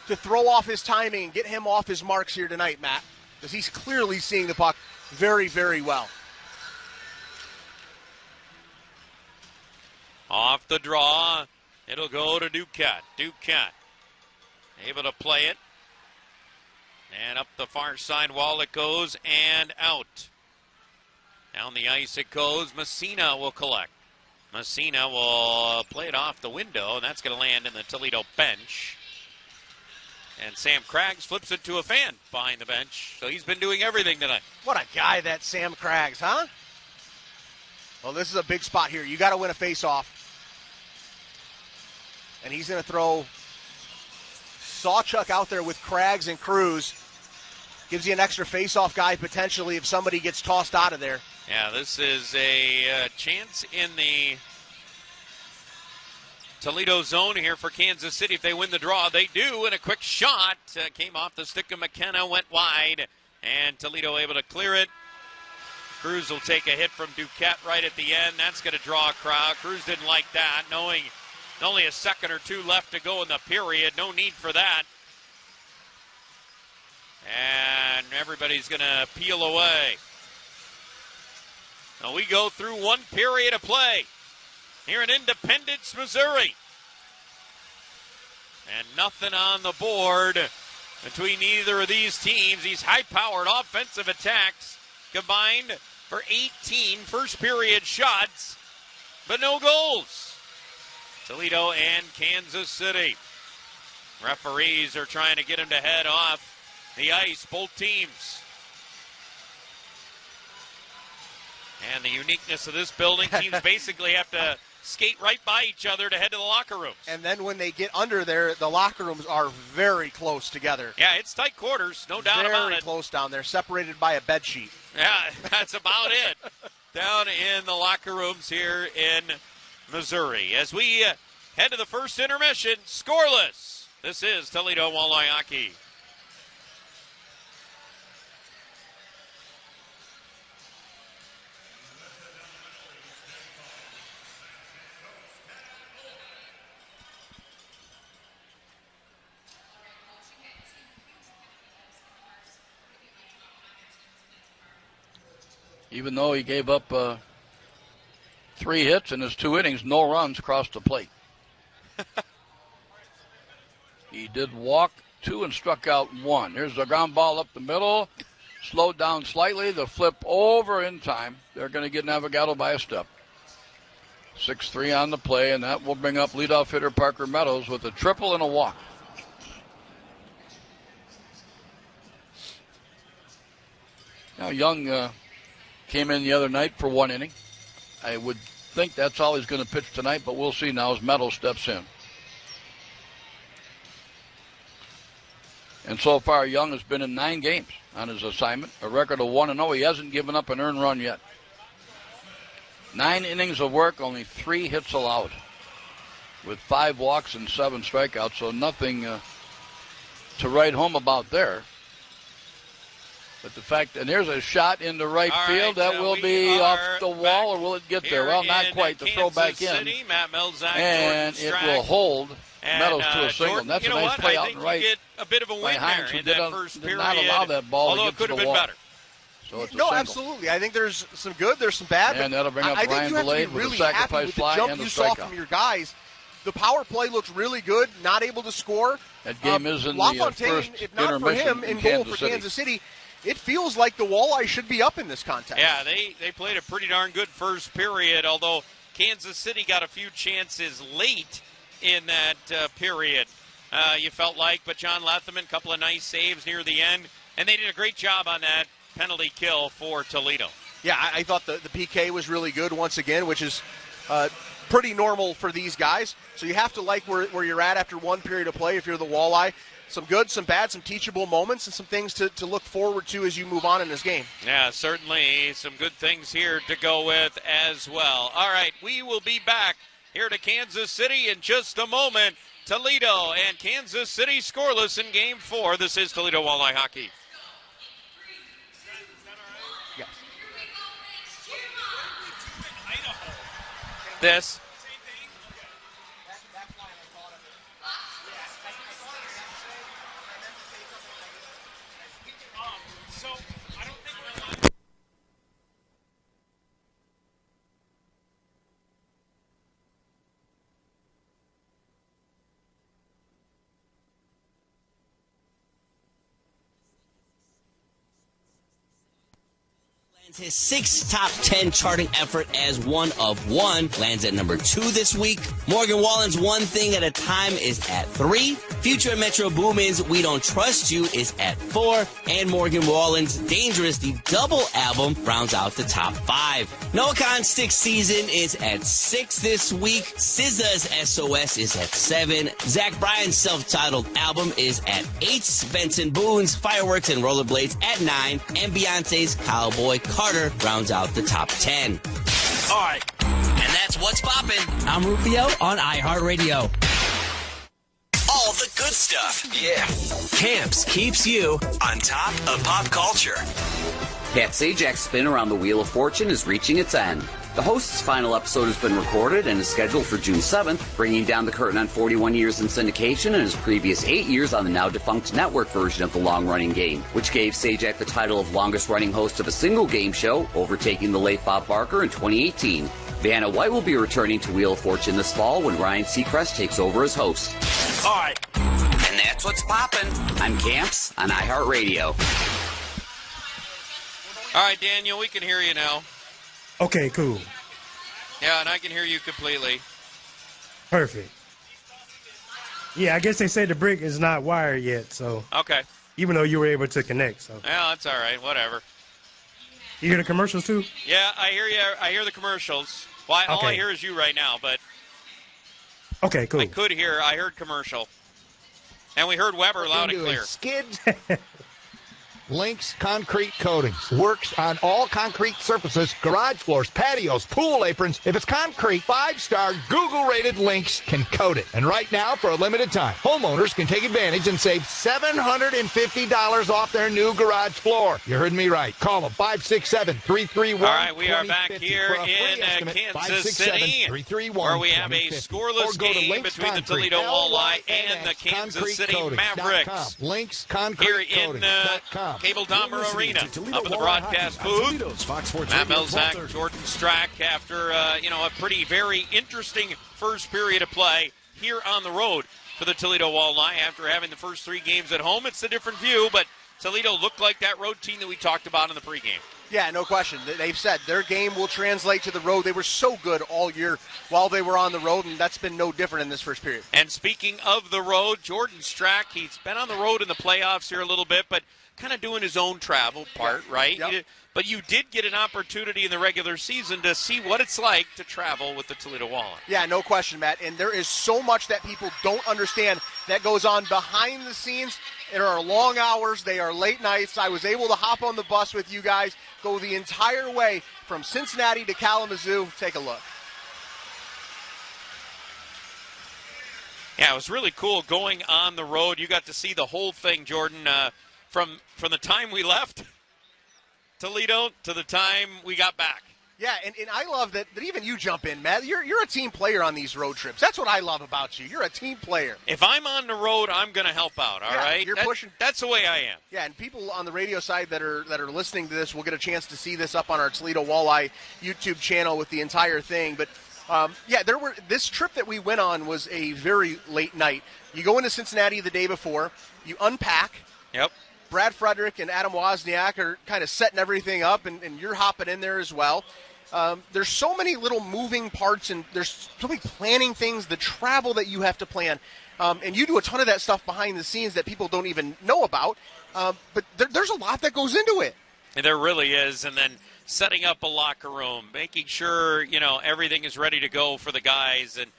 Speaker 2: to throw off his timing and get him off his marks here tonight, Matt, because he's clearly seeing the puck very, very well.
Speaker 1: Off the draw, it'll go to Duquette. Duquette able to play it. And up the far side wall it goes and out. Down the ice it goes. Messina will collect. Messina will play it off the window, and that's going to land in the Toledo bench. And Sam Craggs flips it to a fan behind the bench. So he's been doing everything tonight.
Speaker 2: What a guy that Sam Craggs, huh? Well, this is a big spot here. You got to win a face-off. And he's going to throw Sawchuk out there with Craggs and Cruz. Gives you an extra face-off guy potentially if somebody gets tossed out of there.
Speaker 1: Yeah, this is a chance in the Toledo zone here for Kansas City. If they win the draw, they do. And a quick shot came off the stick of McKenna, went wide. And Toledo able to clear it. Cruz will take a hit from Duquette right at the end. That's going to draw a crowd. Cruz didn't like that, knowing only a second or two left to go in the period. No need for that. And everybody's going to peel away. Now we go through one period of play here in Independence, Missouri. And nothing on the board between either of these teams. These high-powered offensive attacks combined for 18 first-period shots, but no goals. Toledo and Kansas City. Referees are trying to get him to head off the ice, both teams. And the uniqueness of this building, teams basically have to skate right by each other to head to the locker rooms.
Speaker 2: And then when they get under there, the locker rooms are very close together.
Speaker 1: Yeah, it's tight quarters, no doubt about it.
Speaker 2: Very close down there, separated by a bed sheet.
Speaker 1: Yeah, that's about it. Down in the locker rooms here in Missouri. As we head to the first intermission, scoreless. This is Toledo Walleye Hockey.
Speaker 3: Even though he gave up 3 hits in his 2 innings, no runs across the plate. He did walk 2 and struck out 1. Here's the ground ball up the middle. Slowed down slightly. The flip over in time. They're going to get Navigado by a step. 6-3 on the play, and that will bring up leadoff hitter Parker Meadows with a triple and a walk. Now, Young came in the other night for 1 inning. I would think that's all he's going to pitch tonight, but we'll see now as Meadows steps in. And so far, Young has been in 9 games on his assignment, a record of 1-0. He hasn't given up an earned run yet. 9 innings of work, only 3 hits allowed, with 5 walks and 7 strikeouts, so nothing to write home about there. But the fact, and there's a shot into right field that will be off the wall, or will it get there? Well, not quite. The throw back in,
Speaker 1: City, Matt Melzak,
Speaker 3: and it will hold Meadows to a single.
Speaker 1: Jordan,
Speaker 3: that's a nice play out and right.
Speaker 1: Get a bit of a win
Speaker 3: Hines,
Speaker 1: there in that first period.
Speaker 3: Did not allow that ball to get to the wall.
Speaker 1: Better.
Speaker 3: So it's
Speaker 2: no, absolutely. I think there's some good, there's some bad.
Speaker 3: And that'll bring up
Speaker 2: I
Speaker 3: Ryan
Speaker 2: think you have to
Speaker 3: Belay
Speaker 2: be really
Speaker 3: with a sacrifice
Speaker 2: happy
Speaker 3: fly
Speaker 2: with the jump
Speaker 3: and the
Speaker 2: you saw
Speaker 3: strikeout
Speaker 2: from your guys. The power play looks really good. Not able to score.
Speaker 3: That game is in
Speaker 2: LaFontaine,
Speaker 3: the first
Speaker 2: if not
Speaker 3: intermission
Speaker 2: for him, in goal for Kansas City. It feels like the Walleye should be up in this contest.
Speaker 1: Yeah, they played a pretty darn good first period, although Kansas City got a few chances late in that period, you felt like. But John Letherman, a couple of nice saves near the end, and they did a great job on that penalty kill for Toledo.
Speaker 2: Yeah, I thought the PK was really good once again, which is pretty normal for these guys. So you have to like where you're at after one period of play if you're the Walleye. Some good, some bad, some teachable moments, and some things to look forward to as you move on in this game.
Speaker 1: Yeah, certainly some good things here to go with as well. All right, we will be back here to Kansas City in just a moment. Toledo and Kansas City scoreless in Game 4. This is Toledo Walleye Hockey.
Speaker 2: Yes.
Speaker 1: This.
Speaker 4: His sixth top 10 charting effort as one of one lands at number 2 this week. Morgan Wallen's One Thing at a Time is at 3. Future and Metro Boomin's We Don't Trust You is at 4. And Morgan Wallen's Dangerous, the double album, rounds out the top 5. Noah Khan's Sixth Season is at 6 this week. SZA's SOS is at 7. Zach Bryan's self-titled album is at 8. Benson Boone's Fireworks and Rollerblades at 9. And Beyonce's Cowboy Carter rounds out the top 10.
Speaker 5: All right.
Speaker 4: And that's What's Poppin'. I'm Rufio on iHeartRadio.
Speaker 5: All the good stuff. Yeah. Camps keeps you on top of pop culture.
Speaker 6: Pat Sajak's spin around the Wheel of Fortune is reaching its end. The host's final episode has been recorded and is scheduled for June 7th, bringing down the curtain on 41 years in syndication and his previous 8 years on the now-defunct network version of the long-running game, which gave Sajak the title of longest-running host of a single game show, overtaking the late Bob Barker in 2018. Vanna White will be returning to Wheel of Fortune this fall when Ryan Seacrest takes over as host.
Speaker 5: All right.
Speaker 6: And that's What's Poppin'. I'm Camps on iHeartRadio.
Speaker 1: All right, Daniel, we can hear you now.
Speaker 7: Okay, cool.
Speaker 1: Yeah, and I can hear you completely.
Speaker 7: Perfect. Yeah, I guess they say the brick is not wired yet, so.
Speaker 1: Okay.
Speaker 7: Even though you were able to connect, so.
Speaker 1: Yeah, that's all right. Whatever.
Speaker 7: You hear the commercials too?
Speaker 1: Yeah, I hear you. I hear the commercials. Well, all I hear is you right now, but.
Speaker 7: Okay, cool.
Speaker 1: I heard commercial. And we heard Weber loud and clear.
Speaker 8: Skids. Lynx Concrete Coatings works on all concrete surfaces, garage floors, patios, pool aprons. If it's concrete, 5-star Google-rated Lynx can coat it. And right now, for a limited time, homeowners can take advantage and save $750 off their new garage floor. You heard me right. Call them 567-331-2050.
Speaker 1: All right, we are back here in Kansas City, where we have a scoreless game between the Toledo Walleye and the Kansas City Mavericks.
Speaker 8: Lynx
Speaker 1: Here in Cable Dahmer Arena, up in the broadcast booth. Matt Melzak, Jordan Strack, after a pretty very interesting first period of play here on the road for the Toledo Walleye. After having the first 3 games at home, it's a different view, but Toledo looked like that road team that we talked about in the pregame.
Speaker 2: Yeah, no question. They've said their game will translate to the road. They were so good all year while they were on the road, and that's been no different in this first period.
Speaker 1: And speaking of the road, Jordan Strack, he's been on the road in the playoffs here a little bit, but kind of doing his own travel part, right?
Speaker 2: Yep.
Speaker 1: But you did get an opportunity in the regular season to see what it's like to travel with the Toledo Walleye.
Speaker 2: Yeah, no question, Matt. And there is so much that people don't understand that goes on behind the scenes. There are long hours. They are late nights. I was able to hop on the bus with you guys, go the entire way from Cincinnati to Kalamazoo. Take a look.
Speaker 1: Yeah, it was really cool going on the road. You got to see the whole thing, Jordan, from the time we left Toledo to the time we got back.
Speaker 2: Yeah, and I love that even you jump in, Matt. You're a team player on these road trips. That's what I love about you. You're a team player.
Speaker 1: If I'm on the road, I'm going to help out, all right?
Speaker 2: You're pushing.
Speaker 1: That's the way I am.
Speaker 2: Yeah, and people on the radio side that are listening to this will get a chance to see this up on our Toledo Walleye YouTube channel with the entire thing. But, this trip that we went on was a very late night. You go into Cincinnati the day before. You unpack.
Speaker 1: Yep.
Speaker 2: Brad Frederick and Adam Wozniak are kind of setting everything up, and you're hopping in there as well. There's so many little moving parts, and there's so many planning things, the travel that you have to plan. And you do a ton of that stuff behind the scenes that people don't even know about. But there's a lot that goes into it.
Speaker 1: And there really is. And then setting up a locker room, making sure, everything is ready to go for the guys. And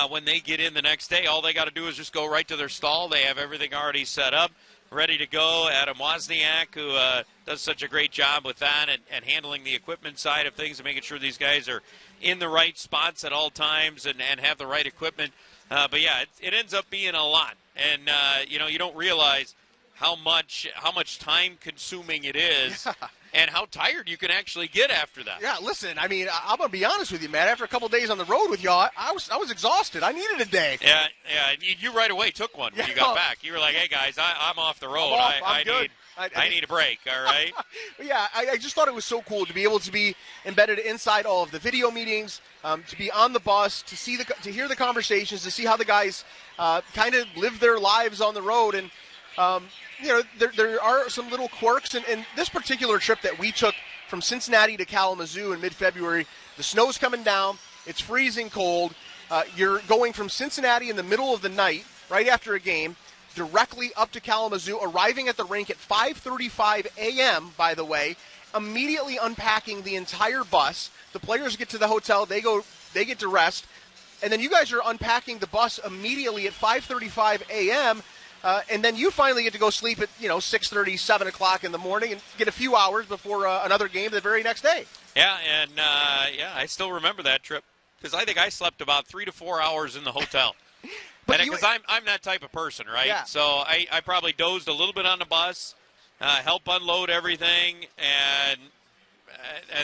Speaker 1: when they get in the next day, all they got to do is just go right to their stall. They have everything already set up, ready to go. Adam Wozniak, who does such a great job with that and handling the equipment side of things and making sure these guys are in the right spots at all times and have the right equipment. But yeah, it ends up being a lot. And, you don't realize how much time consuming it is. Yeah. And how tired you can actually get after that.
Speaker 2: Yeah, listen, I mean, I'm going to be honest with you, man. After a couple of days on the road with y'all, I was exhausted. I needed a day.
Speaker 1: Yeah. You right away took one when you got back. You were like, hey, guys, I'm off the road. I need a break, all right?
Speaker 2: Yeah, I just thought it was so cool to be able to be embedded inside all of the video meetings, to be on the bus, to hear the conversations, to see how the guys kind of live their lives on the road. And, there are some little quirks. And this particular trip that we took from Cincinnati to Kalamazoo in mid-February, the snow's coming down. It's freezing cold. You're going from Cincinnati in the middle of the night, right after a game, directly up to Kalamazoo, arriving at the rink at 5:35 a.m., by the way, immediately unpacking the entire bus. The players get to the hotel. They get to rest. And then you guys are unpacking the bus immediately at 5:35 a.m., and then you finally get to go sleep at 6:30, 7 o'clock in the morning, and get a few hours before another game the very next day.
Speaker 1: Yeah, and I still remember that trip because I think I slept about 3 to 4 hours in the hotel. Because I'm that type of person, right?
Speaker 2: Yeah.
Speaker 1: So I probably dozed a little bit on the bus, help unload everything, and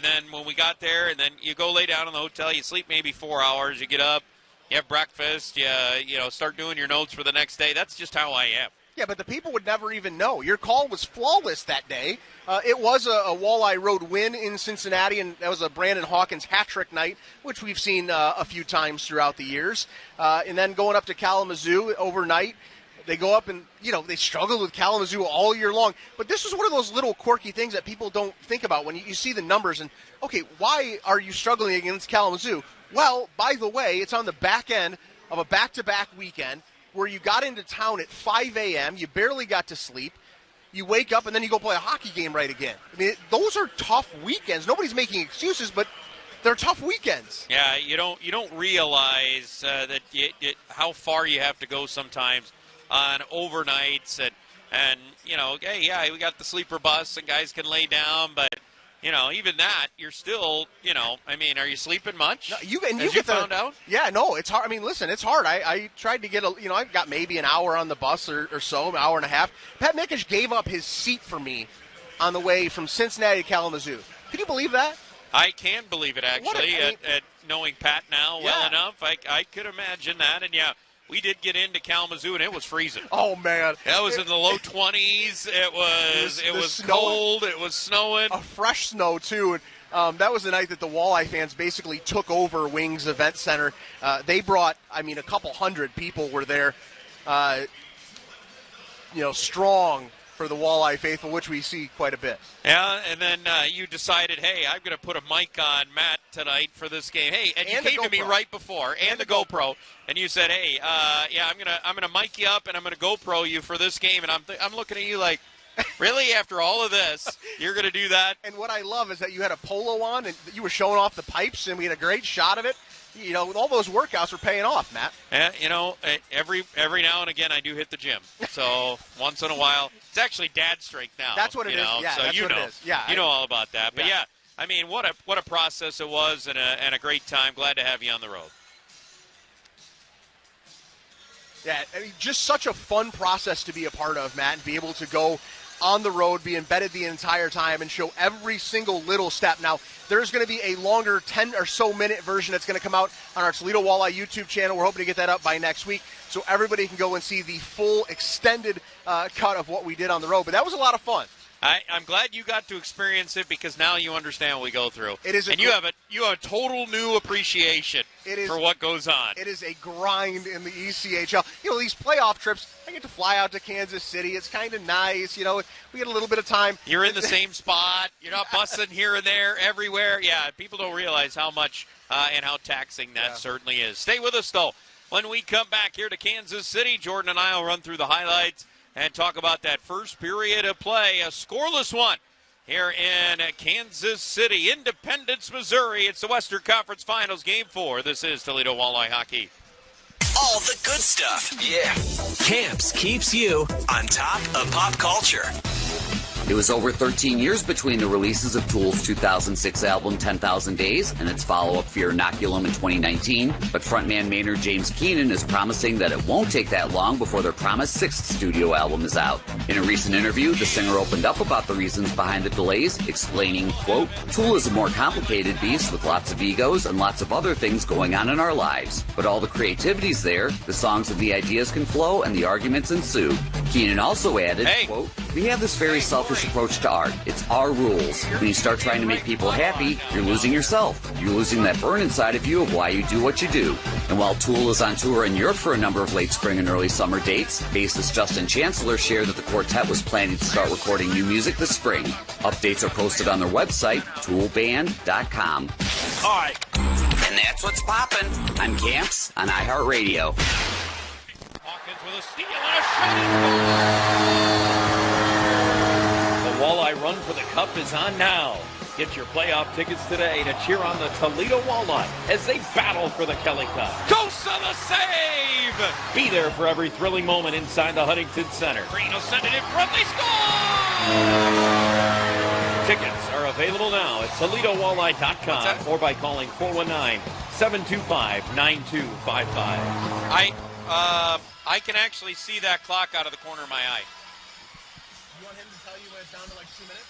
Speaker 1: then when we got there, and then you go lay down in the hotel, you sleep maybe 4 hours, you get up. You have breakfast, you start doing your notes for the next day. That's just how I am.
Speaker 2: Yeah, but the people would never even know. Your call was flawless that day. It was a Walleye Road win in Cincinnati, and that was a Brandon Hawkins hat-trick night, which we've seen a few times throughout the years. And then going up to Kalamazoo overnight, they go up and, they struggled with Kalamazoo all year long. But this was one of those little quirky things that people don't think about when you see the numbers. And, okay, why are you struggling against Kalamazoo? Well, by the way, it's on the back end of a back-to-back weekend where you got into town at 5 a.m., you barely got to sleep, you wake up, and then you go play a hockey game right again. I mean, those are tough weekends. Nobody's making excuses, but they're tough weekends.
Speaker 1: Yeah, you don't realize that how far you have to go sometimes on overnights, and hey, yeah, we got the sleeper bus and guys can lay down, but even that, you're still, are you sleeping much?
Speaker 2: No, you
Speaker 1: found out?
Speaker 2: Yeah, no, it's hard. I mean, listen, it's hard. I tried to get I've got maybe an hour on the bus or so, an hour and a half. Pat Mikic gave up his seat for me on the way from Cincinnati to Kalamazoo. Can you believe that?
Speaker 1: I can believe it, actually, at knowing Pat now well enough. I could imagine that, and yeah. We did get into Kalamazoo, and it was freezing.
Speaker 2: Oh, man.
Speaker 1: That was in the low 20s. It was cold. It was snowing.
Speaker 2: A fresh snow, too. And that was the night that the Walleye fans basically took over Wings Event Center. They brought, a couple hundred people were there, strong for the Walleye faithful, which we see quite a bit.
Speaker 1: Yeah, and then you decided, hey, I'm going to put a mic on Matt tonight for this game. Hey, and you came to me right before, and the GoPro, and you said, hey, I'm gonna mic you up, and I'm going to GoPro you for this game, and I'm looking at you like, really? After all of this, you're going to do that?
Speaker 2: And what I love is that you had a polo on, and you were showing off the pipes, and we had a great shot of it. All those workouts are paying off, Matt.
Speaker 1: Every now and again I do hit the gym. So once in a while, it's actually dad strength now.
Speaker 2: That's what it is. Yeah,
Speaker 1: so
Speaker 2: that's what it is. Yeah,
Speaker 1: you know all about that. But yeah, what a process it was, and a great time. Glad to have you on the road.
Speaker 2: Yeah, just such a fun process to be a part of, Matt, and be able to go on the road, be embedded the entire time, and show every single little step. Now, there's going to be a longer 10 or so minute version that's going to come out on our Toledo Walleye YouTube channel. We're hoping to get that up by next week so everybody can go and see the full extended cut of what we did on the road. But that was a lot of fun.
Speaker 1: I'm glad you got to experience it because now you understand what we go through.
Speaker 2: It is,
Speaker 1: and you have a total new appreciation for what goes on.
Speaker 2: It is a grind in the ECHL. These playoff trips, I get to fly out to Kansas City. It's kind of nice. We get a little bit of time.
Speaker 1: You're in the same spot. You're not bussing here and there, everywhere. Yeah, people don't realize how much and how taxing that certainly is. Stay with us, though. When we come back here to Kansas City, Jordan and I will run through the highlights and talk about that first period of play, a scoreless one here in Kansas City, Independence, Missouri. It's the Western Conference Finals, Game 4. This is Toledo Walleye Hockey.
Speaker 5: All the good stuff. Yeah. Camps keeps you on top of pop culture.
Speaker 6: It was over 13 years between the releases of Tool's 2006 album 10,000 Days and its follow-up Fear Inoculum in 2019, but frontman Maynard James Keenan is promising that it won't take that long before their promised sixth studio album is out. In a recent interview, the singer opened up about the reasons behind the delays, explaining, quote, Tool is a more complicated beast with lots of egos and lots of other things going on in our lives. But all the creativity's there, the songs and the ideas can flow, and the arguments ensue. Keenan also added, quote, we have this very selfish approach to art. It's our rules. When you start trying to make people happy, you're losing yourself. You're losing that burn inside of you of why you do what you do. And while Tool is on tour in Europe for a number of late spring and early summer dates, bassist Justin Chancellor shared that the quartet was planning to start recording new music this spring. Updates are posted on their website, toolband.com.
Speaker 5: All right.
Speaker 6: And that's what's poppin'. I'm Camps on iHeartRadio.
Speaker 1: Hawkins with a steal and a shot. The Walleye Run for the Cup is on now. Get your playoff tickets today to cheer on the Toledo Walleye as they battle for the Kelly Cup. Kosa the save! Be there for every thrilling moment inside the Huntington Center. Green will send it in front. They score! Tickets are available now at ToledoWalleye.com or by calling 419-725-9255. I can actually see that clock out of the corner of my eye.
Speaker 2: You want him to tell you when it's down to like 2 minutes?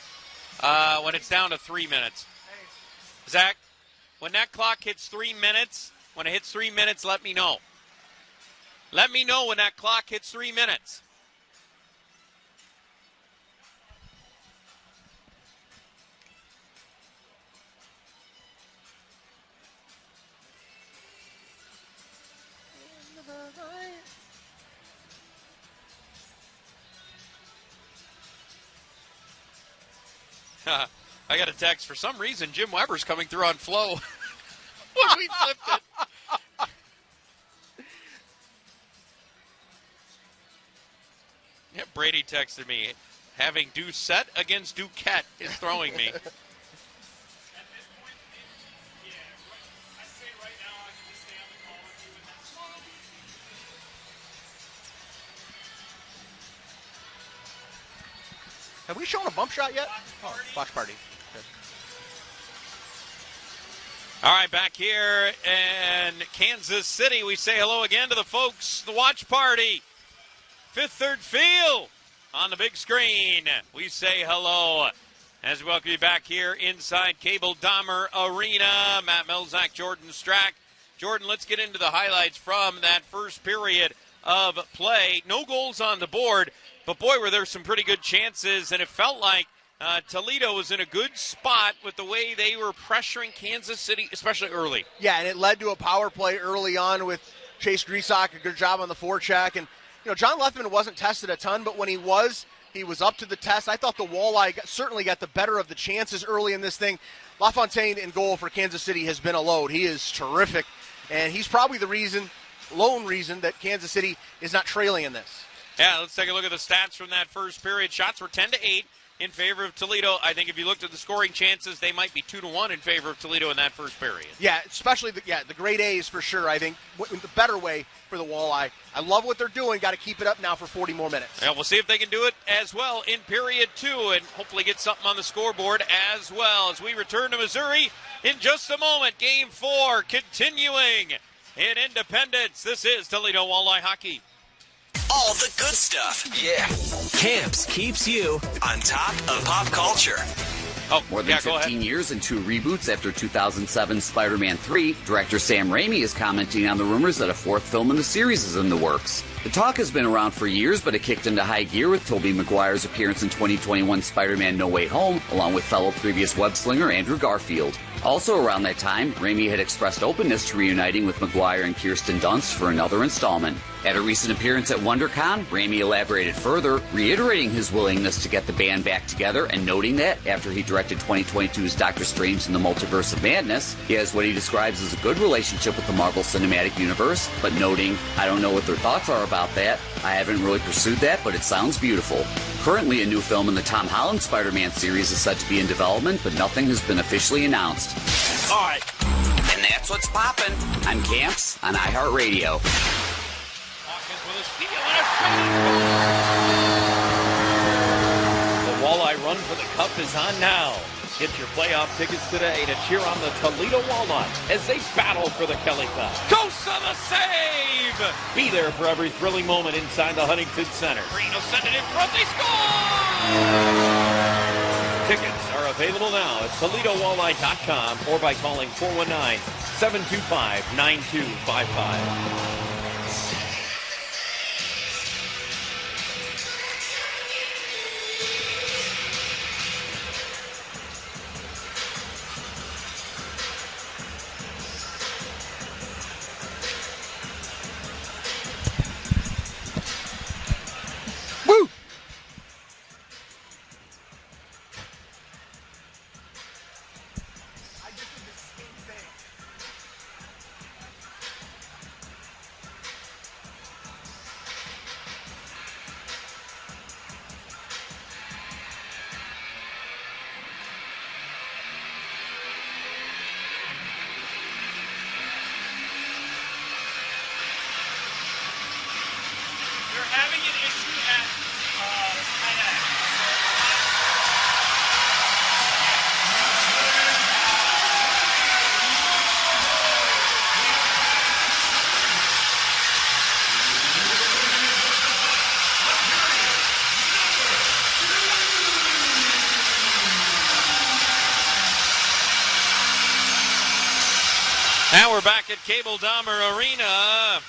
Speaker 1: When it's down to 3 minutes. Zach, when that clock hits 3 minutes, when it hits 3 minutes, let me know. Let me know when that clock hits 3 minutes. I got a text. For some reason, Jim Weber's coming through on Flo when we flipped it. Yeah, Brady texted me. Having Doucette against Duquette is throwing me.
Speaker 2: Have we shown a bump shot yet? Watch party. Good.
Speaker 1: All right, back here in Kansas City, we say hello again to the folks, the watch party. Fifth Third Field on the big screen. We say hello as we welcome you back here inside Cable Dahmer Arena. Matt Melzak, Jordan Strack. Jordan, let's get into the highlights from that first period of play. No goals on the board. But, boy, were there some pretty good chances, and it felt like Toledo was in a good spot with the way they were pressuring Kansas City, especially early.
Speaker 2: Yeah, and it led to a power play early on with Chase Grisak, a good job on the forecheck. And, you know, John Lethman wasn't tested a ton, but when he was up to the test. I thought the Walleye certainly got the better of the chances early in this thing. LaFontaine in goal for Kansas City has been a load. He is terrific, and he's probably the lone reason that Kansas City is not trailing in this.
Speaker 1: Yeah, let's take a look at the stats from that first period. Shots were 10-8 in favor of Toledo. I think if you looked at the scoring chances, they might be 2-1 in favor of Toledo in that first period.
Speaker 2: Yeah, especially the grade A's for sure. I think the better way for the Walleye. I love what they're doing. Got to keep it up now for 40 more minutes.
Speaker 1: Yeah, we'll see if they can do it as well in period 2 and hopefully get something on the scoreboard as well as we return to Missouri in just a moment. Game 4 continuing in Independence. This is Toledo Walleye Hockey.
Speaker 5: All the good stuff. Yeah. Camps keeps you on top of pop culture.
Speaker 6: More than 15 years and 2 reboots after 2007 Spider-Man 3, director Sam Raimi is commenting on the rumors that a 4th film in the series is in the works. The talk has been around for years, but it kicked into high gear with Tobey Maguire's appearance in 2021 Spider-Man No Way Home, along with fellow previous web-slinger Andrew Garfield. Also around that time, Raimi had expressed openness to reuniting with Maguire and Kirsten Dunst for another installment. At a recent appearance at WonderCon, Raimi elaborated further, reiterating his willingness to get the band back together and noting that, after he directed 2022's Doctor Strange in the Multiverse of Madness, he has what he describes as a good relationship with the Marvel Cinematic Universe, but noting, I don't know what their thoughts are about that. I haven't really pursued that, but it sounds beautiful. Currently, a new film in the Tom Holland Spider-Man series is said to be in development, but nothing has been officially announced.
Speaker 5: All right.
Speaker 6: And that's what's poppin' on Camps on iHeartRadio.
Speaker 1: Hawkins with a steal and a shot. The Walleye run for the cup is on now. Get your playoff tickets today to cheer on the Toledo Walleye as they battle for the Kelly Cup. Kosa the save! Be there for every thrilling moment inside the Huntington Center. Green will send it in front. They score! Tickets are available now at ToledoWalleye.com or by calling 419-725-9255. Now we're back at Cable Dahmer Arena.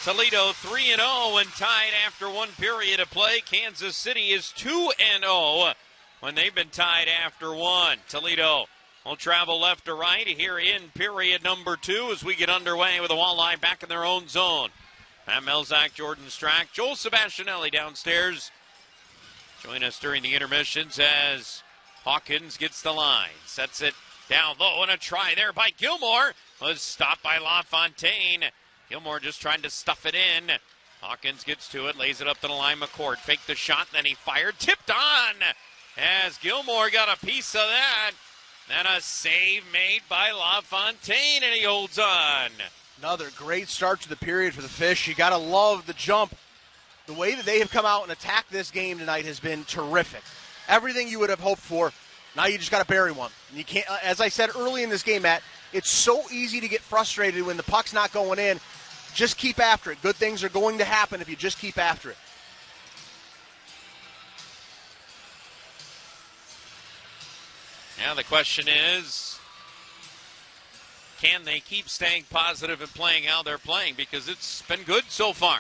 Speaker 1: Toledo 3-0 when tied after one period of play. Kansas City is 2-0 when they've been tied after one. Toledo will travel left to right here in period number 2 as we get underway with the Walleye back in their own zone. Matt Melzak, Jordan Strack, Joel Sebastianelli downstairs. Join us during the intermissions as Hawkins gets the line. Sets it down low, and a try there by Gilmore was stopped by LaFontaine. Gilmore just trying to stuff it in. Hawkins gets to it, lays it up to the line. McCord faked the shot, then he fired. Tipped on as Gilmore got a piece of that. Then a save made by LaFontaine, and he holds on.
Speaker 2: Another great start to the period for the Fish. You got to love the jump. The way that they have come out and attacked this game tonight has been terrific. Everything you would have hoped for. Now you just got to bury one. And you can't, as I said early in this game, Matt, it's so easy to get frustrated when the puck's not going in. Just keep after it. Good things are going to happen if you just keep after it.
Speaker 1: Now the question is, can they keep staying positive and playing how they're playing? Because it's been good so far.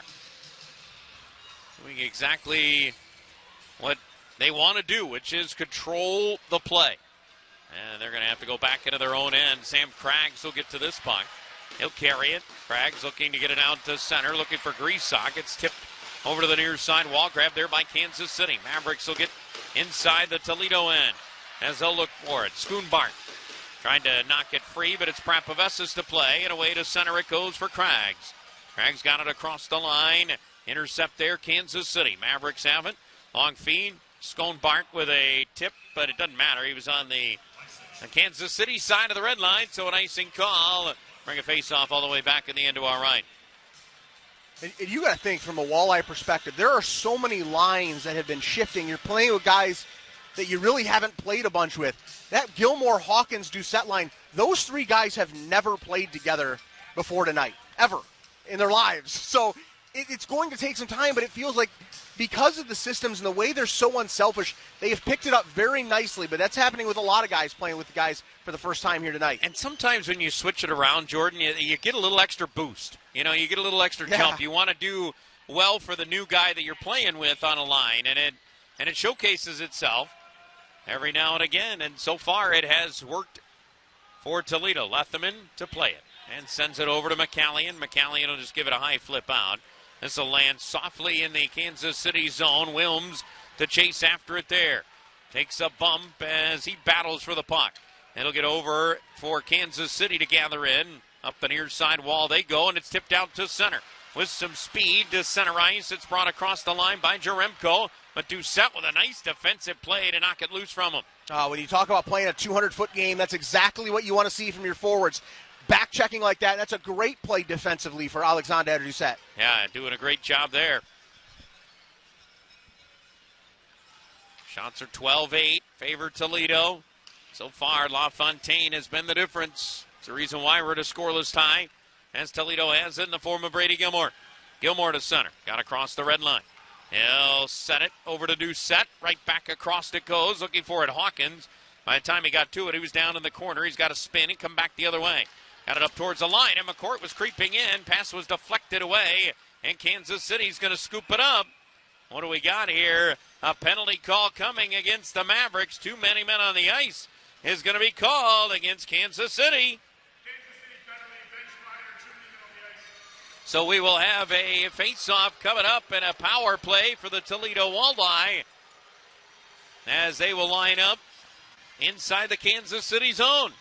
Speaker 1: Doing exactly what they want to do, which is control the play. And they're going to have to go back into their own end. Sam Craggs will get to this puck. He'll carry it. Craggs looking to get it out to center, looking for Greasock. It's tipped over to the near side wall. Grabbed there by Kansas City. Mavericks will get inside the Toledo end as they'll look for it. Schoonbart trying to knock it free, but it's Prapovessis to play, and away to center it goes for Craggs. Craggs got it across the line. Intercept there, Kansas City. Mavericks have it. Long feed. Schoonbart with a tip, but it doesn't matter. He was on the Kansas City side of the red line, so an icing call. Bring a face-off all the way back in the end to our right.
Speaker 2: And you got to think from a Walleye perspective, there are so many lines that have been shifting. You're playing with guys that you really haven't played a bunch with. That Gilmore-Hawkins-Doucette line, those three guys have never played together before tonight, ever, in their lives. So it's going to take some time, but it feels like because of the systems and the way they're so unselfish, they have picked it up very nicely. But that's happening with a lot of guys playing with the guys for the first time here tonight.
Speaker 1: And sometimes when you switch it around, Jordan, you get a little extra boost. You know, you get a little extra jump. You want to do well for the new guy that you're playing with on a line, and it showcases itself every now and again. And so far, it has worked for Toledo. Leatherman to play it and sends it over to McCallion. McCallion will just give it a high flip out. This will land softly in the Kansas City zone. Wilms to chase after it there. Takes a bump as he battles for the puck. It'll get over for Kansas City to gather in. Up the near side wall they go, and it's tipped out to center. with some speed to center ice. It's brought across the line by Jaremko, but Doucette with a nice defensive play to knock it loose from him.
Speaker 2: When you talk about playing a 200-foot game, that's exactly what you want to see from your forwards. Back checking like that, that's a great play defensively for Alexander Doucette.
Speaker 1: Yeah, doing a great job there. Shots are 12-8, favor Toledo. So far, LaFontaine has been the difference. It's the reason why we're at a scoreless tie, as Toledo has it in the form of Brady Gilmore. Gilmore to center, got across the red line. He'll set it over to Doucette. Right back across it goes, looking for it, Hawkins. By the time he got to it, he was down in the corner. He's got to spin and come back the other way. Got it up towards the line, and McCourt was creeping in. Pass was deflected away, and Kansas City's going to scoop it up. What do we got here? A penalty call coming against the Mavericks. Too many men on the ice is going to be called against Kansas City. So we will have a face-off coming up and a power play for the Toledo Walleye as they will line up inside the Kansas City zone.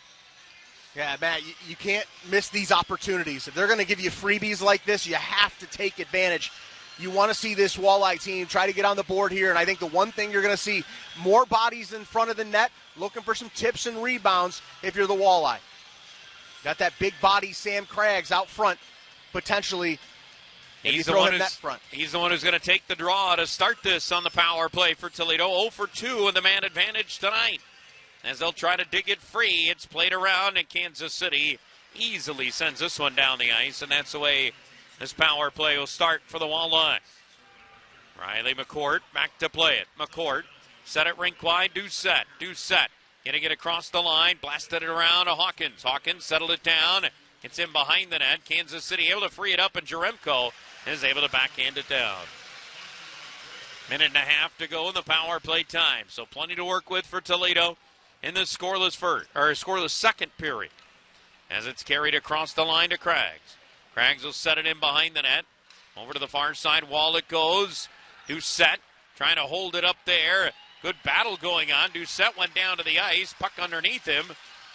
Speaker 2: Yeah, Matt, you can't miss these opportunities. If they're going to give you freebies like this, you have to take advantage. You want to see this Walleye team try to get on the board here, and I think the one thing you're going to see, more bodies in front of the net, looking for some tips and rebounds if you're the Walleye. Got that big body Sam Craggs out front, potentially.
Speaker 1: He's the one who's going to take the draw to start this on the power play for Toledo. 0 for 2 in the man advantage tonight. As they'll try to dig it free, it's played around, and Kansas City easily sends this one down the ice, and that's the way this power play will start for the Walleye. Riley McCourt back to play it. McCourt set it rink wide. Doucette going to get across the line, blasted it around to Hawkins. Hawkins settled it down. It's in behind the net. Kansas City able to free it up, and Jaremko is able to backhand it down. Minute and a half to go in the power play time, so plenty to work with for Toledo in the scoreless second period. As it's carried across the line to Craggs. Craggs will set it in behind the net. Over to the far side wall it goes. Doucette trying to hold it up there. Good battle going on. Doucette went down to the ice. Puck underneath him.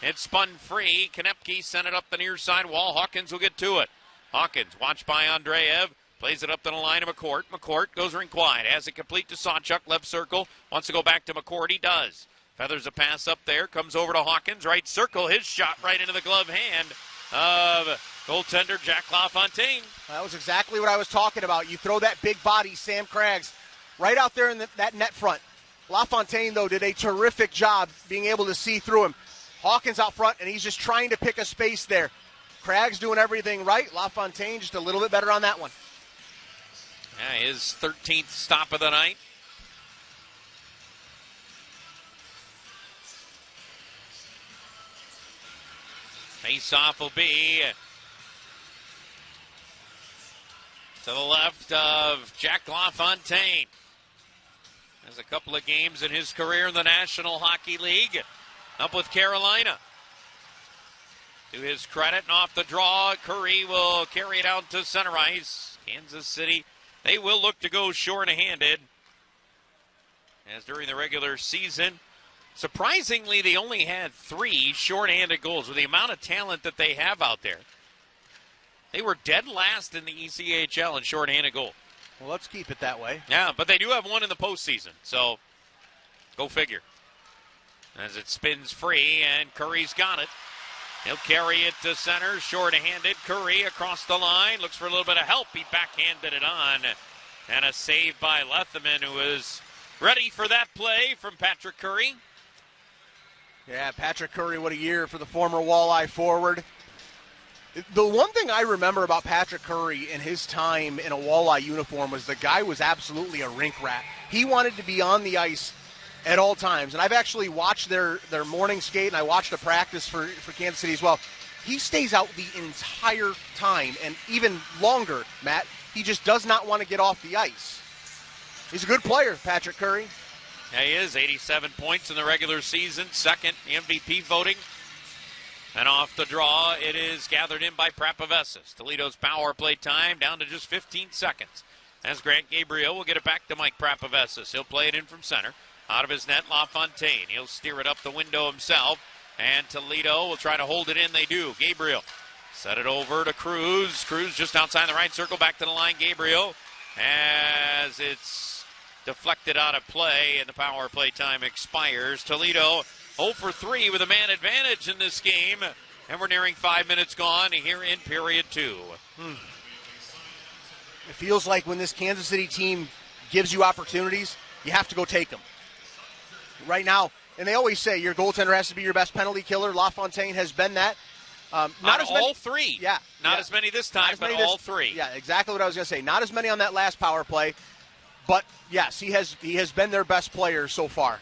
Speaker 1: It spun free. Konepke sent it up the near side wall. Hawkins will get to it. Hawkins, watched by Andreev. Plays it up to the line of McCourt. McCourt goes rink wide. Has it complete to Sawchuk. Left circle. Wants to go back to McCourt. He does. Feathers a pass up there. Comes over to Hawkins. Right circle. His shot right into the glove hand of goaltender Jack LaFontaine.
Speaker 2: That was exactly what I was talking about. You throw that big body, Sam Craggs, right out there in that net front. LaFontaine, though, did a terrific job being able to see through him. Hawkins out front, and he's just trying to pick a space there. Craggs doing everything right. LaFontaine just a little bit better on that one.
Speaker 1: Yeah, his 13th stop of the night. Face-off will be to the left of Jack LaFontaine. Has a couple of games in his career in the National Hockey League. Up with Carolina. To his credit, and off the draw, Curry will carry it out to center ice. Kansas City, they will look to go short-handed. As during the regular season, surprisingly, they only had 3 short-handed goals. With the amount of talent that they have out there, they were dead last in the ECHL in short-handed goal.
Speaker 2: Well, let's keep it that way.
Speaker 1: Yeah, but they do have one in the postseason, so go figure. As it spins free, and Curry's got it. He'll carry it to center, short-handed. Curry across the line, looks for a little bit of help. He backhanded it on, and a save by Leatherman, who was ready for that play from Patrick Curry.
Speaker 2: Yeah, Patrick Curry, what a year for the former Walleye forward. The one thing I remember about Patrick Curry in his time in a Walleye uniform was the guy was absolutely a rink rat. He wanted to be on the ice at all times. And I've actually watched their morning skate, and I watched a practice for Kansas City as well. He stays out the entire time, and even longer, Matt. He just does not want to get off the ice. He's a good player, Patrick Curry.
Speaker 1: Yeah, he is. 87 points in the regular season, second MVP voting. And off the draw, it is gathered in by Prapavessis. Toledo's power play time down to just 15 seconds. As Grant Gabriel will get it back to Mike Prapavessis. He'll play it in from center. Out of his net, LaFontaine. He'll steer it up the window himself. And Toledo will try to hold it in. They do. Gabriel Set it over to Cruz. Cruz just outside the right circle, back to the line. Gabriel, as it's deflected out of play, and the power play time expires. Toledo 0 for 3 with a man advantage in this game, and we're nearing 5 minutes gone here in period 2.
Speaker 2: It feels like when this Kansas City team gives you opportunities, you have to go take them. Right now, and they always say your goaltender has to be your best penalty killer. LaFontaine has been that.
Speaker 1: Not as all three.
Speaker 2: Yeah.
Speaker 1: Not as many this time, but all three.
Speaker 2: Yeah, exactly what I was going to say. Not as many on that last power play, but yes, he has been their best player so far.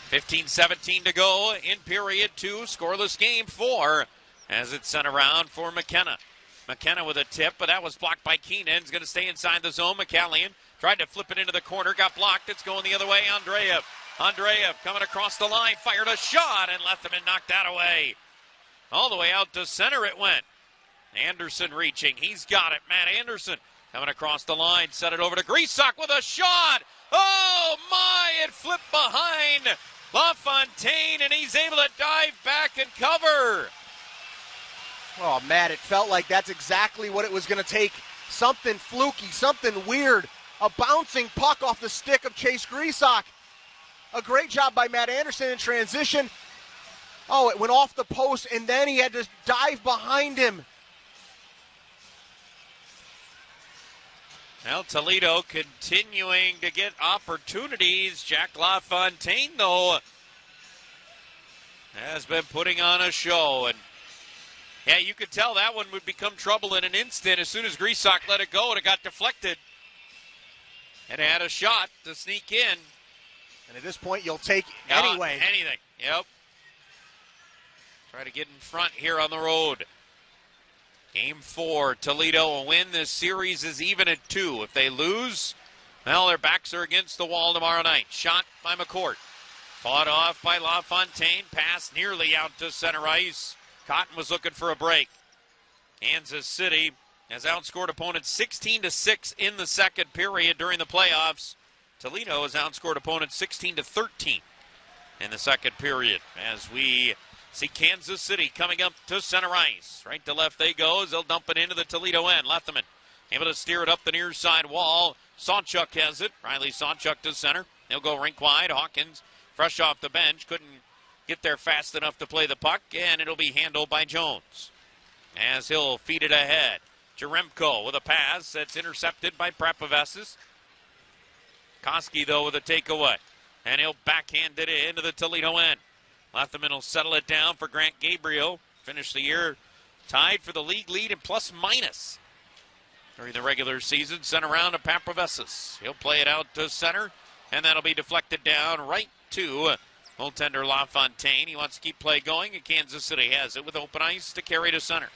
Speaker 1: 15-17 to go in period 2. Scoreless game 4 as it's sent around for McKenna. McKenna with a tip, but that was blocked by Keenan. He's going to stay inside the zone. McCallion tried to flip it into the corner, got blocked. It's going the other way. Andreev coming across the line, fired a shot and left him and knocked that away. All the way out to center it went. Anderson reaching. He's got it. Matt Anderson coming across the line. Set it over to Grisak with a shot. Oh, my. It flipped behind LaFontaine, and he's able to dive back and cover.
Speaker 2: Oh, Matt, it felt like that's exactly what it was going to take. Something fluky, something weird. A bouncing puck off the stick of Chase Grisak. A great job by Matt Anderson in transition. Oh, it went off the post, and then he had to dive behind him.
Speaker 1: Well, Toledo continuing to get opportunities. Jack LaFontaine, though, has been putting on a show. And, yeah, you could tell that one would become trouble in an instant. As soon as Grisak let it go, and it got deflected. And it had a shot to sneak in.
Speaker 2: And at this point, you'll take anyway.
Speaker 1: Anything, yep. Try to get in front here on the road. Game 4, Toledo will win. This series is even at 2. If they lose, well, their backs are against the wall tomorrow night. Shot by McCourt. Fought off by LaFontaine. Pass nearly out to center ice. Cotton was looking for a break. Kansas City has outscored opponents 16-6 in the second period during the playoffs. Toledo has outscored opponents 16-13 in the second period as we see Kansas City coming up to center ice. Right to left they go as they'll dump it into the Toledo end. Leatherman able to steer it up the near side wall. Sawchuk has it. Riley Sawchuk to center. He'll go rink wide. Hawkins, fresh off the bench, couldn't get there fast enough to play the puck, and it'll be handled by Jones as he'll feed it ahead. Jaremko with a pass that's intercepted by Prapavesis. Koski, though, with a takeaway. And he'll backhand it into the Toledo end. Leatherman will settle it down for Grant Gabriel. Finish the year tied for the league lead in plus minus during the regular season. Sent around to Prapavesis. He'll play it out to center, and that'll be deflected down right to goaltender LaFontaine. He wants to keep play going, and Kansas City has it with open ice to carry to center.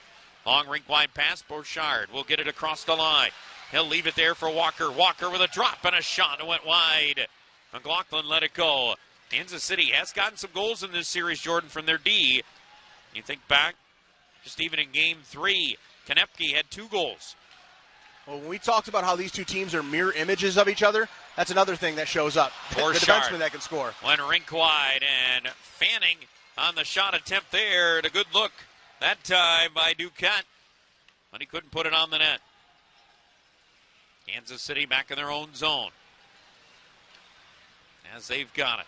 Speaker 1: Long rink-wide pass. Bouchard will get it across the line. He'll leave it there for Walker. Walker with a drop and a shot. It went wide. McLaughlin let it go. Kansas City has gotten some goals in this series, Jordan, from their D. You think back, just even in Game 3, Konepke had 2 goals.
Speaker 2: Well, when we talked about how these two teams are mirror images of each other, that's another thing that shows up. The defenseman that can score.
Speaker 1: Went rink wide, and Fanning on the shot attempt there. A good look that time by Duquette, but he couldn't put it on the net. Kansas City back in their own zone as they've got it.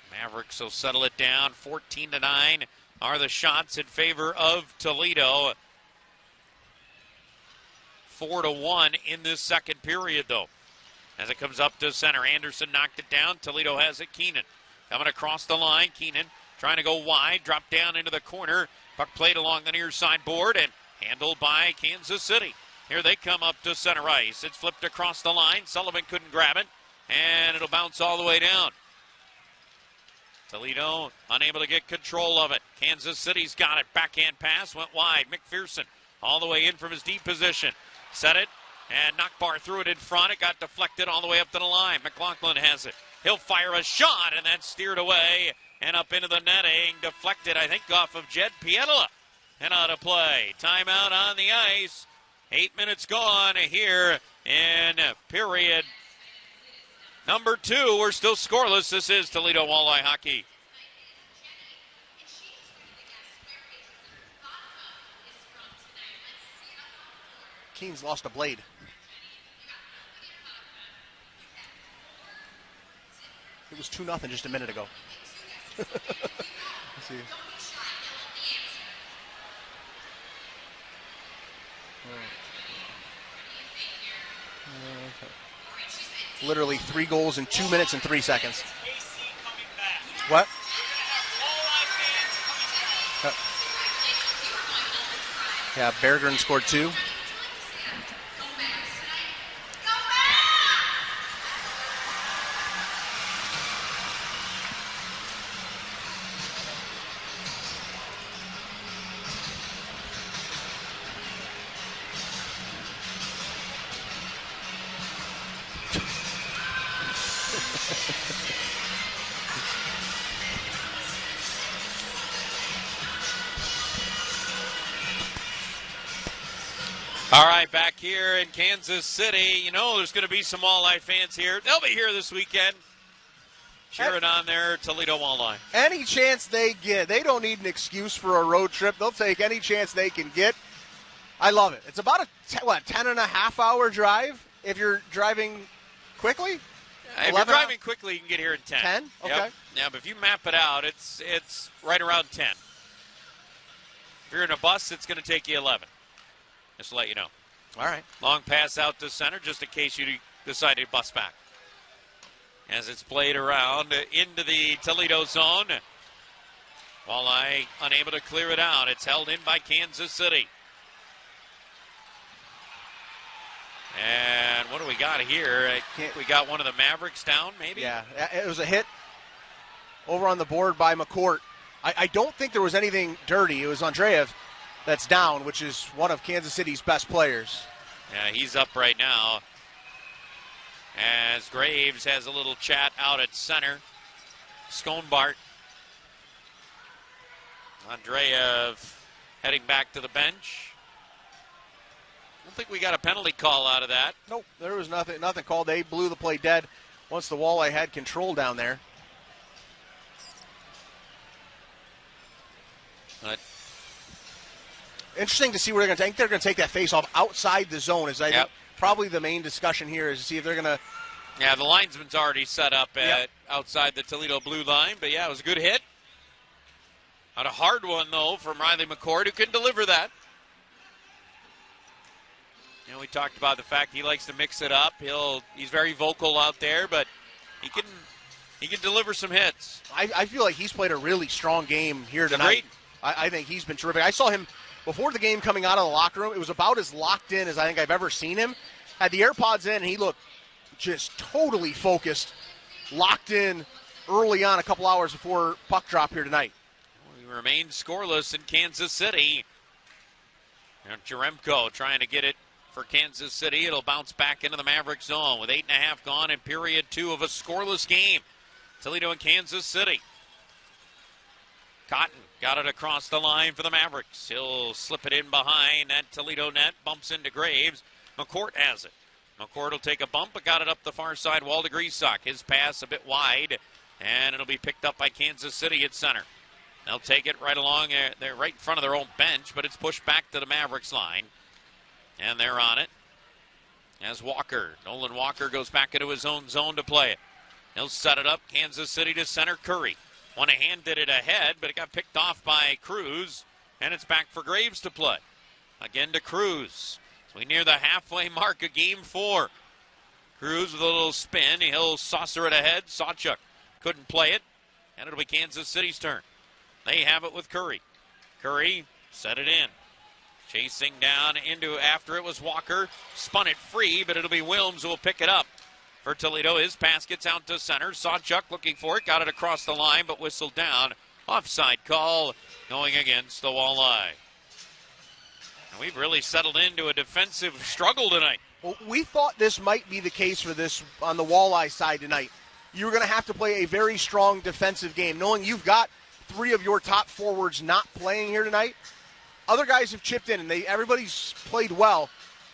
Speaker 1: Mavericks will settle it down. 14-9 are the shots in favor of Toledo. 4-1 in this second period, though. As it comes up to center, Anderson knocked it down. Toledo has it. Keenan coming across the line. Keenan trying to go wide, drop down into the corner. Puck played along the near side board and handled by Kansas City. Here they come up to center ice. It's flipped across the line. Sullivan couldn't grab it, and it'll bounce all the way down. Toledo unable to get control of it. Kansas City's got it. Backhand pass went wide. McPherson all the way in from his deep position. Set it, and Nockbar threw it in front. It got deflected all the way up to the line. McLaughlin has it. He'll fire a shot, and that's steered away and up into the netting. Deflected, I think, off of Jed Pietila. And out of play. Timeout on the ice. 8 minutes gone here in period number 2. We're still scoreless. This is Toledo Walleye Hockey.
Speaker 2: Keane's lost a blade. It was 2-0 just a minute ago. Let's see. Literally 3 goals in 2 minutes and 3 seconds. What? Yeah, Berggren scored 2.
Speaker 1: All right, back here in Kansas City, you know there's going to be some Walleye fans here. They'll be here this weekend cheering on their Toledo Walleye.
Speaker 2: Any chance they get. They don't need an excuse for a road trip. They'll take any chance they can get. I love it. It's about a 10.5-hour drive if you're driving quickly?
Speaker 1: If you're driving quickly, you can get here in 10.
Speaker 2: 10? Okay.
Speaker 1: Yep. Yeah, but if you map it out, it's right around 10. If you're in a bus, it's going to take you 11. Just to let you know.
Speaker 2: All right.
Speaker 1: Long pass out to center just in case you decide to bus back. As it's played around into the Toledo zone. Walleye unable to clear it out. It's held in by Kansas City. And what do we got here? We got one of the Mavericks down, maybe?
Speaker 2: Yeah, it was a hit over on the board by McCourt. I don't think there was anything dirty. It was Andreev that's down, which is one of Kansas City's best players.
Speaker 1: Yeah, he's up right now. As Graves has a little chat out at center. Skonbart. Andreev heading back to the bench. I don't think we got a penalty call out of that.
Speaker 2: Nope, there was nothing called. They blew the play dead once the Walleye had control down there.
Speaker 1: But
Speaker 2: interesting to see where they're going to take. I think they're going to take that face off outside the zone. Is I think probably the main discussion here is to see if they're going to.
Speaker 1: Yeah, the linesman's already set up outside the Toledo blue line. But yeah, it was a good hit. Not a hard one though from Riley McCord, who can deliver that. You know, we talked about the fact he likes to mix it up. He's very vocal out there, but he can deliver some hits.
Speaker 2: I feel like he's played a really strong game here tonight. I think he's been terrific. I saw him before the game coming out of the locker room. It was about as locked in as I think I've ever seen him. Had the AirPods in, and he looked just totally focused, locked in early on a couple hours before puck drop here tonight.
Speaker 1: We remain scoreless in Kansas City. And Jaremko trying to get it for Kansas City. It'll bounce back into the Maverick zone with 8.5 gone in period 2 of a scoreless game. Toledo and Kansas City. Cotton got it across the line for the Mavericks. He'll slip it in behind that Toledo net. Bumps into Graves. McCourt has it. McCourt will take a bump, but got it up the far side wall to Griesach. His pass a bit wide, and it'll be picked up by Kansas City at center. They'll take it right along. They're right in front of their own bench, but it's pushed back to the Mavericks line. And they're on it. As Nolan Walker goes back into his own zone to play it. He'll set it up. Kansas City to center. Curry. One-handed it ahead, but it got picked off by Cruz. And it's back for Graves to play. Again to Cruz. So we near the halfway mark of game 4. Cruz with a little spin. He'll saucer it ahead. Sawchuk couldn't play it. And it'll be Kansas City's turn. They have it with Curry. Curry set it in. Chasing down into after it was Walker. Spun it free, but it'll be Wilms who will pick it up for Toledo. His pass gets out to center. Sawchuk looking for it. Got it across the line, but whistled down. Offside call going against the Walleye. And we've really settled into a defensive struggle tonight.
Speaker 2: Well, we thought this might be the case for this on the Walleye side tonight. You're going to have to play a very strong defensive game, knowing you've got 3 of your top forwards not playing here tonight. Other guys have chipped in, and everybody's played well.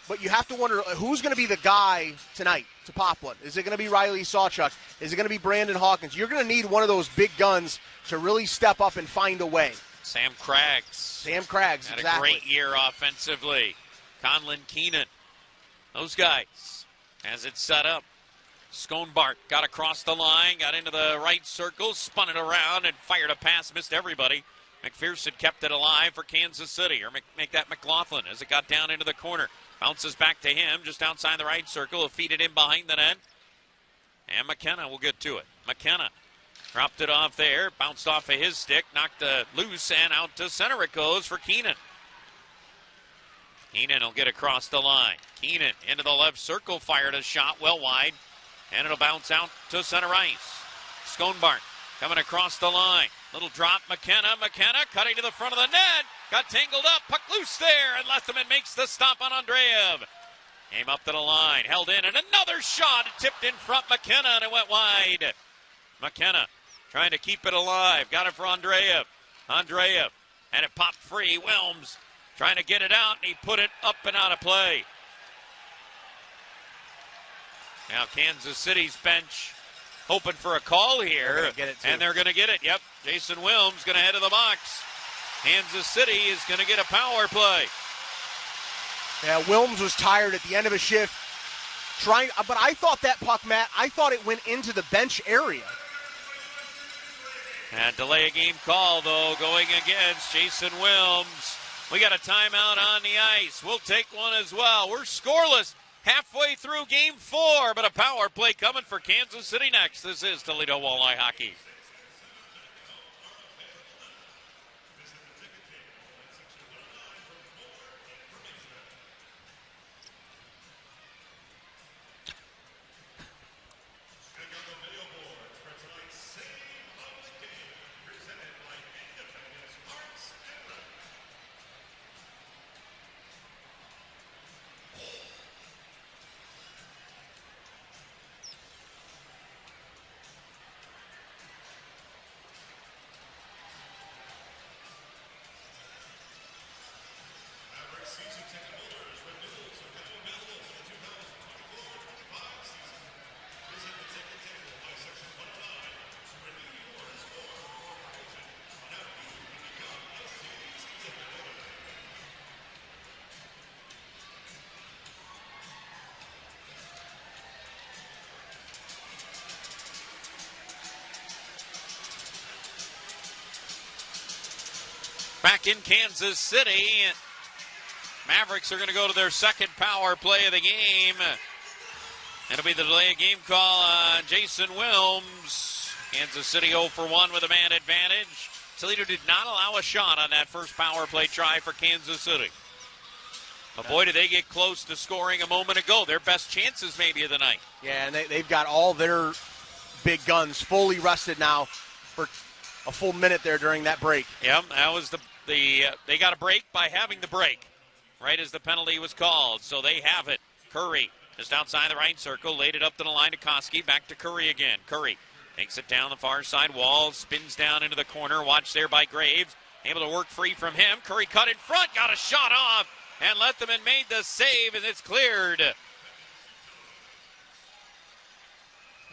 Speaker 2: but you have to wonder who's going to be the guy tonight to pop one. Is it going to be Riley Sawchuk? Is it going to be Brandon Hawkins? You're going to need one of those big guns to really step up and find a way.
Speaker 1: Sam Craggs.
Speaker 2: Had
Speaker 1: a great year offensively. Conlon Keenan. Those guys. As it's set up. Schoenbart got across the line, got into the right circle, spun it around, and fired a pass, missed everybody. McPherson kept it alive for Kansas City, or make that McLaughlin as it got down into the corner. Bounces back to him just outside the right circle. He'll feed it in behind the net. And McKenna will get to it. McKenna dropped it off there, bounced off of his stick, knocked it loose, and out to center it goes for Keenan. Keenan will get across the line. Keenan into the left circle, fired a shot well wide. And it'll bounce out to center ice. Schoenbart coming across the line. Little drop, McKenna cutting to the front of the net. Got tangled up, puck loose there, and Leatherman makes the stop on Andreev. Came up to the line, held in, and another shot tipped in front McKenna, and it went wide. McKenna trying to keep it alive. Got it for Andreev. Andreev had it popped free. Wilms trying to get it out, and he put it up and out of play. Now Kansas City's bench hoping for a call here, and they're going to get it. Yep, Jason Wilms going to head to the box. Kansas City is going to get a power play.
Speaker 2: Yeah, Wilms was tired at the end of a shift, but I thought that puck, Matt, I thought it went into the bench area.
Speaker 1: And delay a game call, though, going against Jason Wilms. We got a timeout on the ice. We'll take one as well. We're scoreless. Halfway through game 4, but a power play coming for Kansas City next. This is Toledo Walleye Hockey. Back in Kansas City, Mavericks are going to go to their second power play of the game. It'll be the delay of game call on Jason Wilms. Kansas City 0 for 1 with a man advantage. Toledo did not allow a shot on that first power play try for Kansas City. But boy, did they get close to scoring a moment ago. Their best chances maybe of the night.
Speaker 2: Yeah, and they've got all their big guns fully rested now for a full minute there during that break.
Speaker 1: Yeah, that was they got a break by having the break, right as the penalty was called. So they have it. Curry just outside the right circle, laid it up to the line to Koski, back to Curry again. Curry takes it down the far side wall, spins down into the corner, watched there by Graves, able to work free from him. Curry cut in front, got a shot off, and Leatherman made the save, and it's cleared.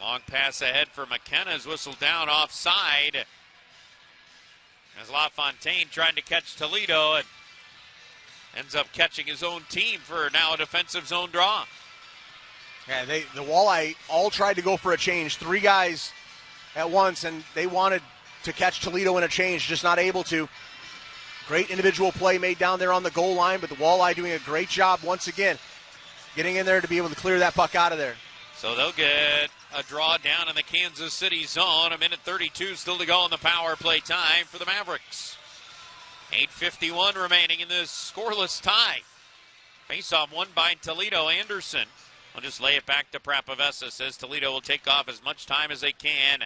Speaker 1: Long pass ahead for McKenna's whistled down offside. As LaFontaine tried to catch Toledo and ends up catching his own team for now a defensive zone draw.
Speaker 2: Yeah, the Walleye all tried to go for a change. 3 guys at once, and they wanted to catch Toledo in a change, just not able to. Great individual play made down there on the goal line, but the Walleye doing a great job once again, getting in there to be able to clear that puck out of there.
Speaker 1: So they'll get a draw down in the Kansas City zone. A minute 32 still to go in the power play time for the Mavericks. 8:51 remaining in this scoreless tie. Face-off won by Toledo. Anderson will just lay it back to Prapavessis as Toledo will take off as much time as they can.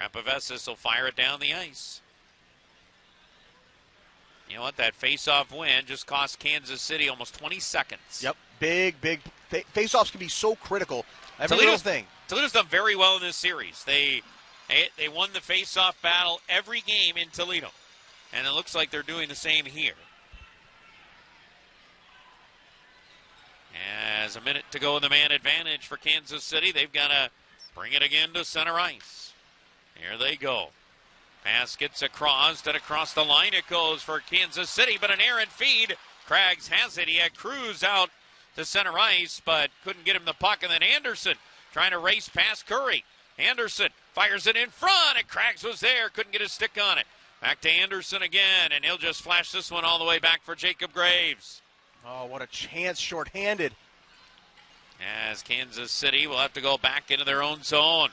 Speaker 1: Prapavessis will fire it down the ice. You know what? That face-off win just cost Kansas City almost 20 seconds.
Speaker 2: Yep. Big face-offs can be so critical. Every little thing.
Speaker 1: Toledo's done very well in this series. They won the face-off battle every game in Toledo. And it looks like they're doing the same here. As a minute to go in the man advantage for Kansas City, they've got to bring it again to center ice. Here they go. Pass gets across, and across the line it goes for Kansas City, but an errant feed. Craggs has it. He had Cruz out to center ice, but couldn't get him the puck, and then Anderson trying to race past Curry. Anderson fires it in front, and Craggs was there, couldn't get his stick on it. Back to Anderson again, and he'll just flash this one all the way back for Jacob Graves.
Speaker 2: Oh, what a chance, shorthanded.
Speaker 1: As Kansas City will have to go back into their own zone.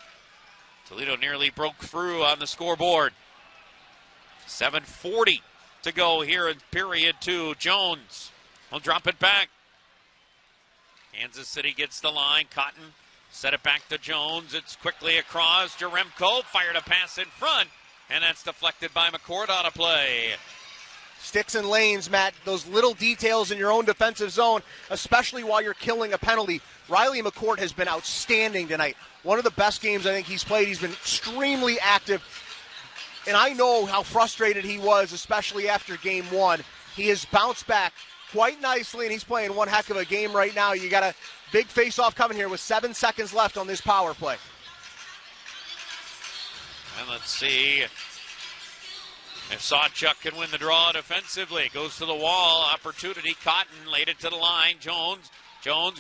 Speaker 1: Toledo nearly broke through on the scoreboard. 7:40 to go here in period 2. Jones will drop it back. Kansas City gets the line. Cotton set it back to Jones. It's quickly across. Jaremko fired a pass in front, and that's deflected by McCourt on a play.
Speaker 2: Sticks and lanes, Matt, those little details in your own defensive zone, especially while you're killing a penalty. Riley McCourt has been outstanding tonight. One of the best games I think he's played. He's been extremely active, and I know how frustrated he was, especially after game 1. He has bounced back quite nicely, and he's playing one heck of a game right now. You got a big face-off coming here with 7 seconds left on this power play.
Speaker 1: And let's see if Sawchuk can win the draw defensively. Goes to the wall. Opportunity. Cotton laid it to the line. Jones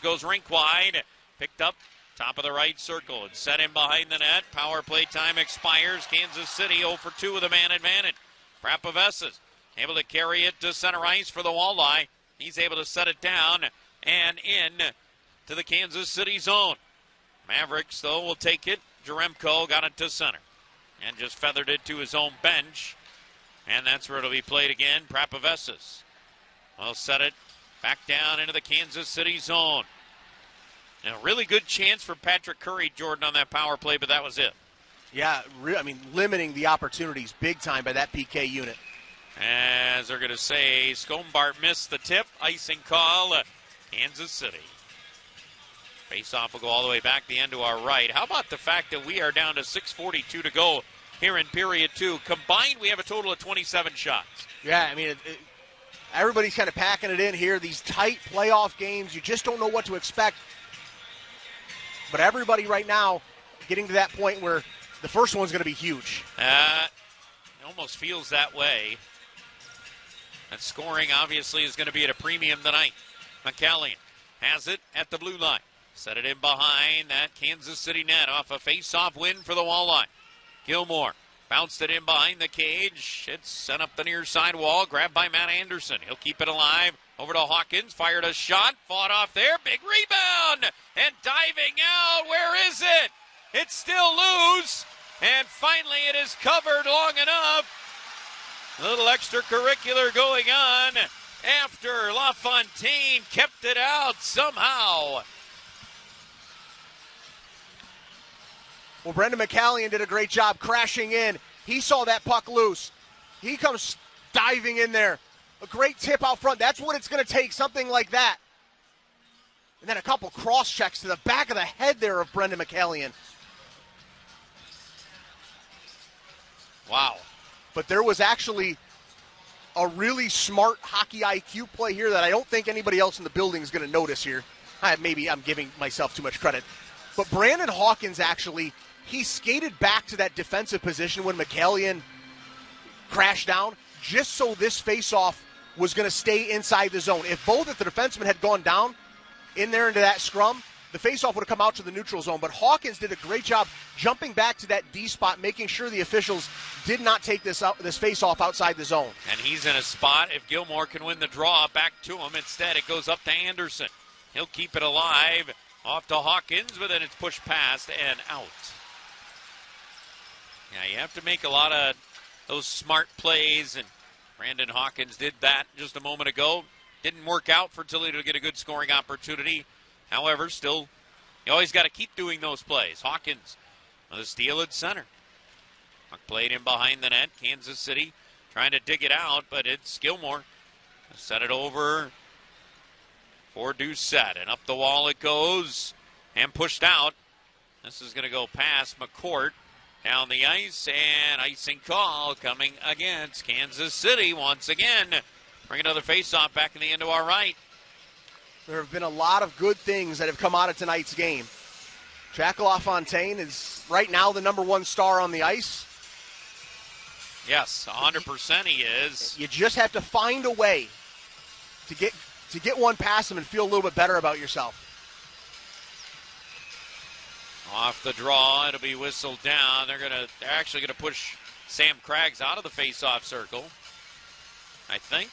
Speaker 1: goes rink wide. Picked up top of the right circle and set him behind the net. Power play time expires. Kansas City 0 for 2 with a man advantage. Prapovesas able to carry it to center ice for the Walleye. He's able to set it down and in to the Kansas City zone. Mavericks, though, will take it. Jaremko got it to center and just feathered it to his own bench. And that's where it'll be played again. Prapovesas will set it back down into the Kansas City zone. And a really good chance for Patrick Curry, Jordan, on that power play, but that was it.
Speaker 2: Yeah, limiting the opportunities big time by that PK unit.
Speaker 1: As they're going to say, Skombart missed the tip. Icing call, Kansas City. Face-off will go all the way back the end to our right. How about the fact that we are down to 6:42 to go here in period 2? Combined, we have a total of 27 shots.
Speaker 2: Yeah, everybody's kind of packing it in here. These tight playoff games, you just don't know what to expect. But everybody right now getting to that point where the first one's going to be huge.
Speaker 1: It almost feels that way. That scoring obviously is going to be at a premium tonight. McCallion has it at the blue line. Set it in behind that Kansas City net off a face-off win for the Walleye. Gilmore bounced it in behind the cage. It's sent up the near side wall, grabbed by Matt Anderson. He'll keep it alive. Over to Hawkins, fired a shot, fought off there, big rebound, and diving out, where is it? It's still loose, and finally it is covered long enough. A little extracurricular going on after LaFontaine kept it out somehow.
Speaker 2: Well, Brendan McCallion did a great job crashing in. He saw that puck loose. He comes diving in there. A great tip out front. That's what it's going to take, something like that. And then a couple cross checks to the back of the head there of Brendan McCallion.
Speaker 1: Wow.
Speaker 2: But there was actually a really smart hockey IQ play here that I don't think anybody else in the building is going to notice here. Maybe I'm giving myself too much credit. But Brandon Hawkins actually, he skated back to that defensive position when McCallion crashed down, just so this faceoff was going to stay inside the zone. If both of the defensemen had gone down in there into that scrum, the faceoff would have come out to the neutral zone. But Hawkins did a great job jumping back to that D spot, making sure the officials did not take this faceoff outside the zone.
Speaker 1: And he's in a spot, if Gilmore can win the draw, back to him. Instead, it goes up to Anderson. He'll keep it alive. Off to Hawkins, but then it's pushed past and out. Yeah, you have to make a lot of those smart plays, and Brandon Hawkins did that just a moment ago. Didn't work out for Toledo to get a good scoring opportunity. However, still, you always got to keep doing those plays. Hawkins with a steal at center. Puck played in behind the net. Kansas City trying to dig it out, but it's Gilmore. Set it over for Doucette, and up the wall it goes and pushed out. This is going to go past McCourt. Down the ice, and icing call coming against Kansas City once again. Bring another faceoff back in the end to our right.
Speaker 2: There have been a lot of good things that have come out of tonight's game. Jack LaFontaine is right now the number one star on the ice.
Speaker 1: Yes, 100% he is.
Speaker 2: You just have to find a way to get one past him and feel a little bit better about yourself.
Speaker 1: Off the draw, it'll be whistled down. They're actually gonna push Sam Craggs out of the face-off circle, I think.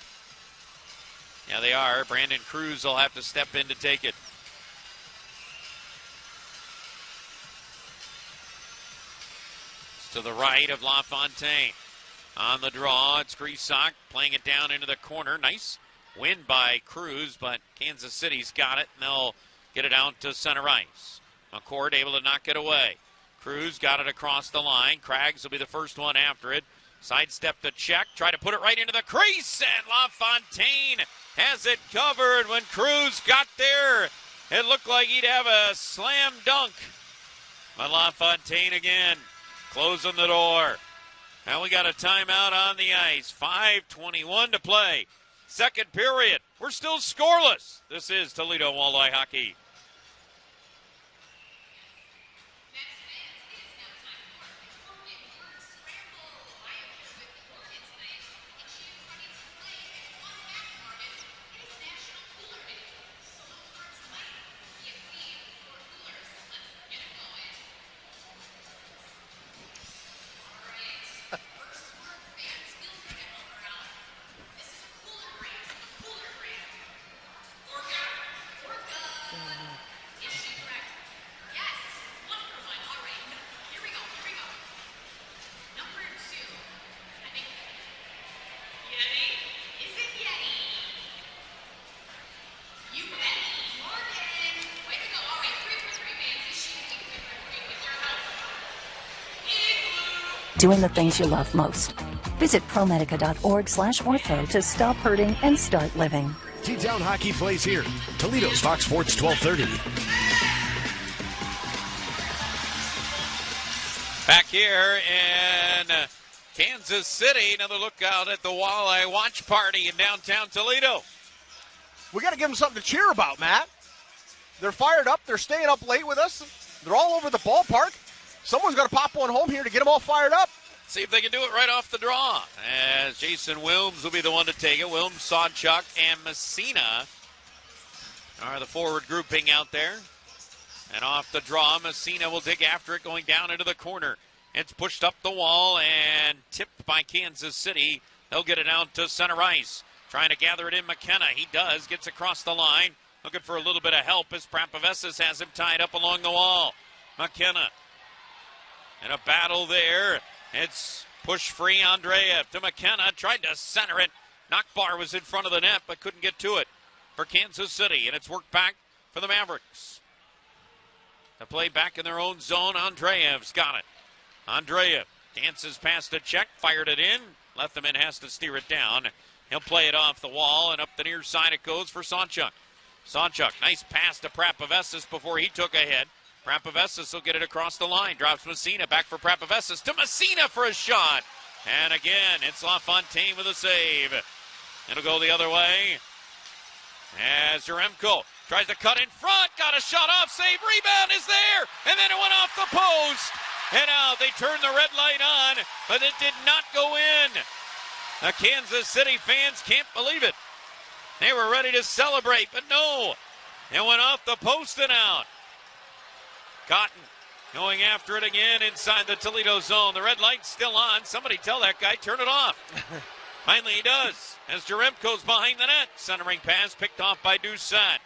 Speaker 1: Yeah, they are. Brandon Cruz will have to step in to take it. It's to the right of LaFontaine. On the draw, it's Grisak playing it down into the corner. Nice win by Cruz, but Kansas City's got it, and they'll get it out to center ice. McCord able to knock it away. Cruz got it across the line. Craggs will be the first one after it. Sidestep to check, try to put it right into the crease, and LaFontaine has it covered. When Cruz got there, it looked like he'd have a slam dunk. But LaFontaine again, closing the door. Now we got a timeout on the ice. 5:21 to play. Second period. We're still scoreless. This is Toledo Walleye Hockey.
Speaker 9: Doing the things you love most. Visit ProMedica.org/ortho to stop hurting and start living.
Speaker 10: T-Town Hockey plays here. Toledo's Fox Sports 1230.
Speaker 1: Back here in Kansas City, another look out at the Walleye Watch Party in downtown Toledo.
Speaker 2: We got to give them something to cheer about, Matt. They're fired up. They're staying up late with us. They're all over the ballpark. Someone's got to pop one home here to get them all fired up.
Speaker 1: See if they can do it right off the draw. As Jason Wilms will be the one to take it. Wilms, Sawchuk, and Messina are the forward grouping out there. And off the draw, Messina will dig after it, going down into the corner. It's pushed up the wall and tipped by Kansas City. They'll get it out to center ice. Trying to gather it in McKenna. He does. Gets across the line. Looking for a little bit of help as Prapavesis has him tied up along the wall. McKenna. In a battle there. It's push free. Andreev to McKenna. Tried to center it. Knockbar was in front of the net, but couldn't get to it for Kansas City. And it's worked back for the Mavericks. To play back in their own zone. Andreev's got it. Andreev dances past a check. Fired it in. Leatherman has to steer it down. He'll play it off the wall, and up the near side it goes for Sawchuk. Sawchuk, nice pass to Prapavesis before he took a hit. Prapavesis will get it across the line. Drops Messina back for Prapavesis to Messina for a shot. And again, it's LaFontaine with a save. It'll go the other way. As Jaremko tries to cut in front. Got a shot off. Save. Rebound is there. And then it went off the post. And out. They turned the red light on, but it did not go in. The Kansas City fans can't believe it. They were ready to celebrate, but no. It went off the post and out. Cotton going after it again inside the Toledo zone. The red light's still on. Somebody tell that guy, turn it off. Finally he does. As Jaremko's behind the net. Centering pass picked off by Doucette.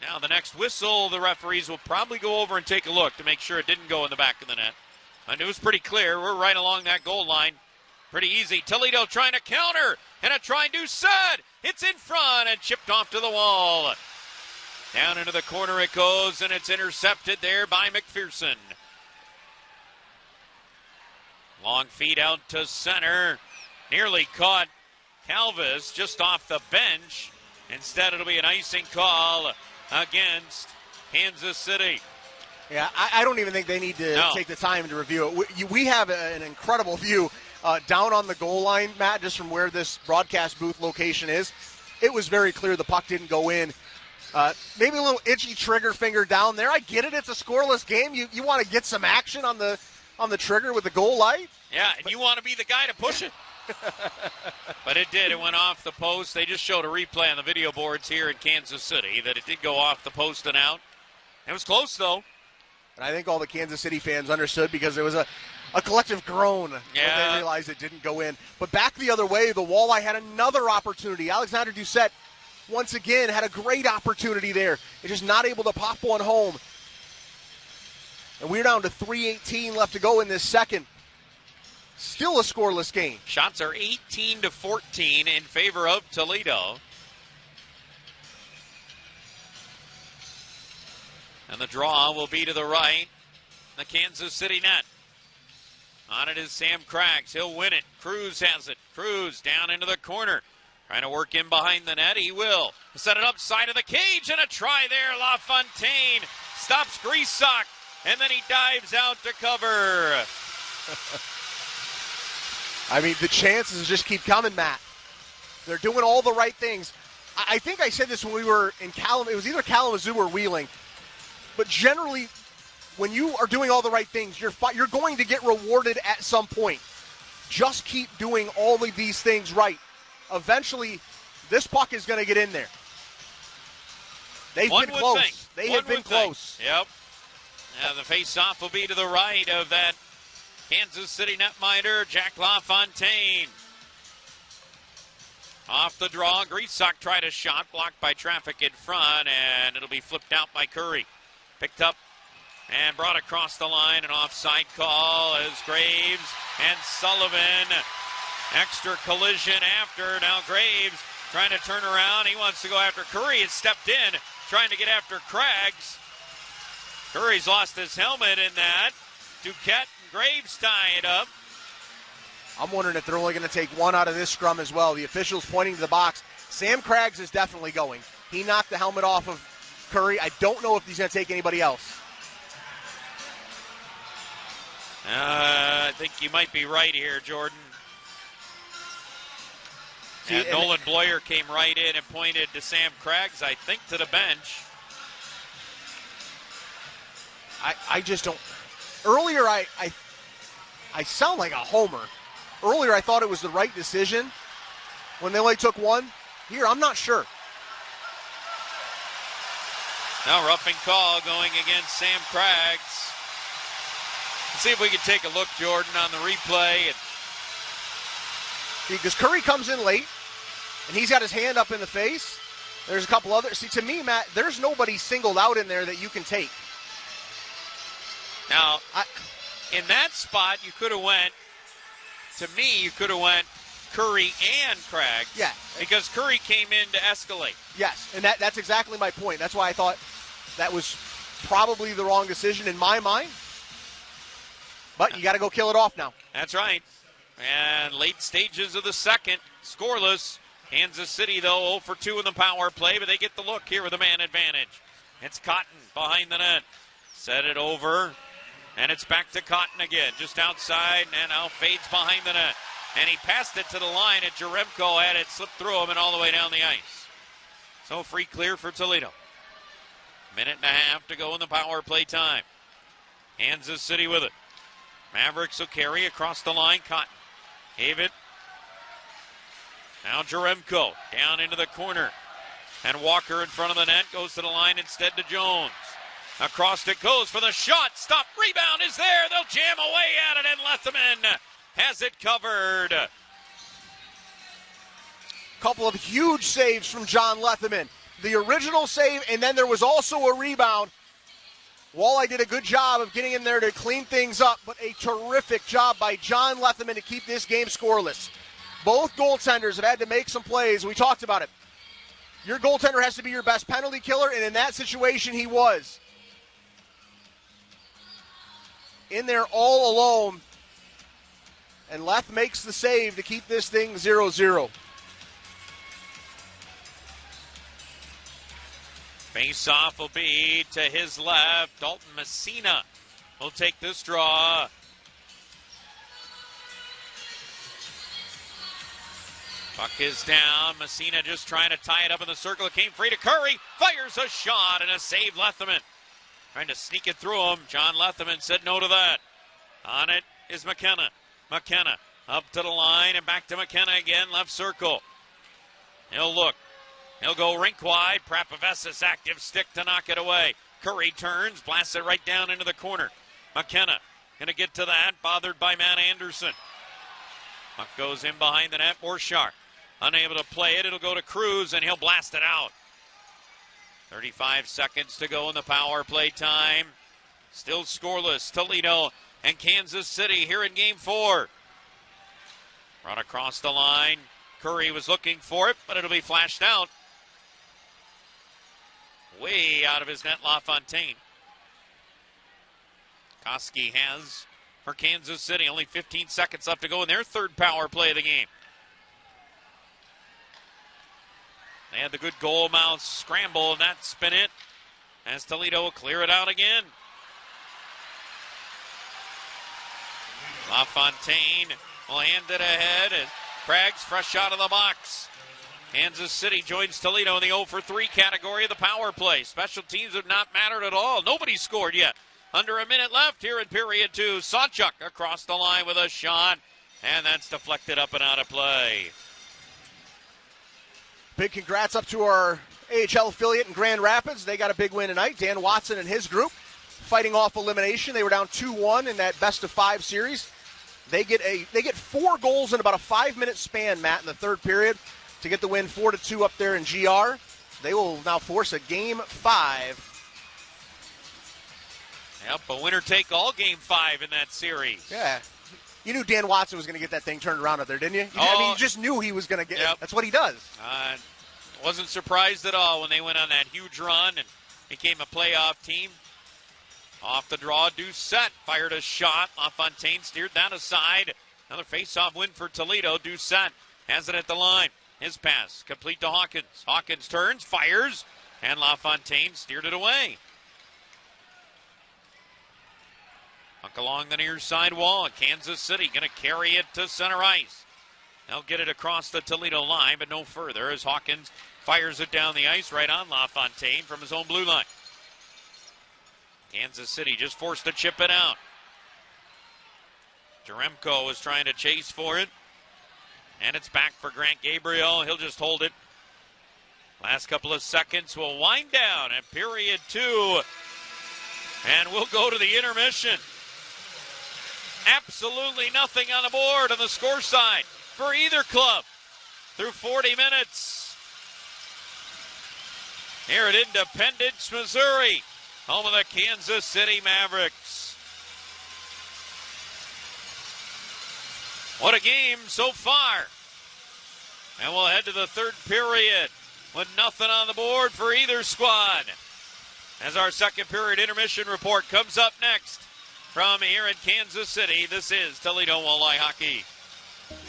Speaker 1: Now the next whistle, the referees will probably go over and take a look to make sure it didn't go in the back of the net. And it was pretty clear. We're right along that goal line. Pretty easy. Toledo trying to counter. And a try Doucette. It's in front and chipped off to the wall. Down into the corner it goes, and it's intercepted there by McPherson. Long feed out to center. Nearly caught Calvis just off the bench. Instead, it'll be an icing call against Kansas City.
Speaker 2: Yeah, I don't even think they need to take the time to review it. We have an incredible view down on the goal line, Matt, just from where this broadcast booth location is. it was very clear the puck didn't go in. Maybe a little itchy trigger finger down there. I get it. It's a scoreless game. You want to get some action on the trigger with the goal light.
Speaker 1: Yeah, and you want to be the guy to push it. But it did. It went off the post. They just showed a replay on the video boards here in Kansas City that it did go off the post and out. It was close, though.
Speaker 2: And I think all the Kansas City fans understood because there was a collective groan when they realized it didn't go in. But back the other way, the Walleye had another opportunity. Alexander Doucette, once again, had a great opportunity there. They're just not able to pop one home. And we're down to 3:18 left to go in this second. Still a scoreless game.
Speaker 1: Shots are 18-14 in favor of Toledo. And the draw will be to the right, the Kansas City net. On it is Sam Craggs. He'll win it. Cruz has it. Cruz down into the corner. Trying to work in behind the net. He will. Set it up side of the cage and a try there. LaFontaine stops Greasock. And then he dives out to cover.
Speaker 2: I mean, the chances just keep coming, Matt. They're doing all the right things. I think I said this when we were in It was either Kalamazoo or Wheeling. But generally, when you are doing all the right things, you're going to get rewarded at some point. Just keep doing all of these things right. Eventually, this puck is going to get in there. They've been close. They have been close.
Speaker 1: Yep. Now the face-off will be to the right of that Kansas City netminder, Jack LaFontaine. Off the draw, Greasock tried a shot, blocked by traffic in front, and it'll be flipped out by Curry. Picked up and brought across the line. An offside call as Graves and Sullivan. Extra collision after. Now Graves trying to turn around. He wants to go after Curry. Has stepped in, trying to get after Craggs. Curry's lost his helmet in that. Duquette and Graves tie it up.
Speaker 2: I'm wondering if they're only going to take one out of this scrum as well. The officials pointing to the box. Sam Craggs is definitely going. He knocked the helmet off of Curry. I don't know if he's going to take anybody else.
Speaker 1: I think you might be right here, Jordan. And Nolan Bloyer came right in and pointed to Sam Craggs, I think, to the bench.
Speaker 2: I just don't. Earlier, I sound like a homer. Earlier, I thought it was the right decision when they only took one. Here, I'm not sure.
Speaker 1: Now roughing call going against Sam Craggs. Let's see if we can take a look, Jordan, on the replay.
Speaker 2: Because Curry comes in late, and he's got his hand up in the face. There's a couple others. See, to me, Matt, there's nobody singled out in there that you can take.
Speaker 1: Now, in that spot, you could have went, to me, you could have went Curry and Craggs.
Speaker 2: Yeah.
Speaker 1: Because Curry came in to escalate.
Speaker 2: Yes, and that's exactly my point. That's why I thought that was probably the wrong decision in my mind. But you got to go kill it off now.
Speaker 1: That's right. And late stages of the second, scoreless. Kansas City, though, 0 for 2 in the power play, but they get the look here with a man advantage. It's Cotton behind the net. Set it over, and it's back to Cotton again, just outside, and now fades behind the net. And he passed it to the line, and Jaremko had it slip through him and all the way down the ice. So free clear for Toledo. Minute and a half to go in the power play time. Kansas City with it. Mavericks will carry across the line. Cotton gave it. Now Jaremko down into the corner. And Walker in front of the net goes to the line instead to Jones. Across it goes for the shot. Stop. Rebound is there. They'll jam away at it, and Letheman has it covered.
Speaker 2: Couple of huge saves from John Letheman. The original save, and then there was also a rebound. Walleye did a good job of getting in there to clean things up, but a terrific job by John Letheman to keep this game scoreless. Both goaltenders have had to make some plays. We talked about it. Your goaltender has to be your best penalty killer, and in that situation, he was. In there all alone, and Leth makes the save to keep this thing 0-0.
Speaker 1: Face-off will be to his left. Dalton Messina will take this draw. Puck is down. Messina just trying to tie it up in the circle. It came free to Curry. Fires a shot and a save, Leatherman. Trying to sneak it through him. John Leatherman said no to that. On it is McKenna. McKenna up to the line and back to McKenna again. Left circle. He'll look. He'll go rink wide. Prapavessis active stick to knock it away. Curry turns, blasts it right down into the corner. McKenna going to get to that. Bothered by Matt Anderson. Puck goes in behind the net. Borchardt unable to play it. It'll go to Cruz, and he'll blast it out. 35 seconds to go in the power play time. Still scoreless. Toledo and Kansas City here in Game 4. Run across the line. Curry was looking for it, but it'll be flashed out. Way out of his net, LaFontaine. Koski has for Kansas City. Only 15 seconds left to go in their third power play of the game. They had the good goal mouth scramble, and that spin it as Toledo will clear it out again. LaFontaine will hand it ahead as Craig's fresh out of the box. Kansas City joins Toledo in the 0 for 3 category of the power play. Special teams have not mattered at all. Nobody scored yet. Under a minute left here in period 2. Sawchuk across the line with a shot, and that's deflected up and out of play.
Speaker 2: Big congrats up to our AHL affiliate in Grand Rapids. They got a big win tonight. Dan Watson and his group fighting off elimination. They were down 2-1 in that best-of-5 series. They get 4 goals in about a 5-minute span, Matt, in the third period to get the win 4-2 up there in GR. They will now force a Game 5.
Speaker 1: Yep, a winner-take-all Game 5 in that series.
Speaker 2: Yeah. You knew Dan Watson was going to get that thing turned around up there, didn't you? I mean, you just knew he was going to get it. That's what he does.
Speaker 1: Wasn't surprised at all when they went on that huge run and became a playoff team. Off the draw, Doucette fired a shot. LaFontaine steered that aside. Another face-off win for Toledo. Doucette has it at the line. His pass complete to Hawkins. Hawkins turns, fires, and LaFontaine steered it away. Puck along the near side wall. Kansas City going to carry it to center ice. They'll get it across the Toledo line, but no further as Hawkins fires it down the ice right on LaFontaine from his own blue line. Kansas City just forced to chip it out. Jaremko is trying to chase for it. And it's back for Grant Gabriel. He'll just hold it. Last couple of seconds will wind down at period 2. And we'll go to the intermission. Absolutely nothing on the board on the score side for either club through 40 minutes. Here at Independence, Missouri, home of the Kansas City Mavericks. What a game so far. And we'll head to the third period with nothing on the board for either squad. As our second period intermission report comes up next from here in Kansas City, this is Toledo Walleye Hockey.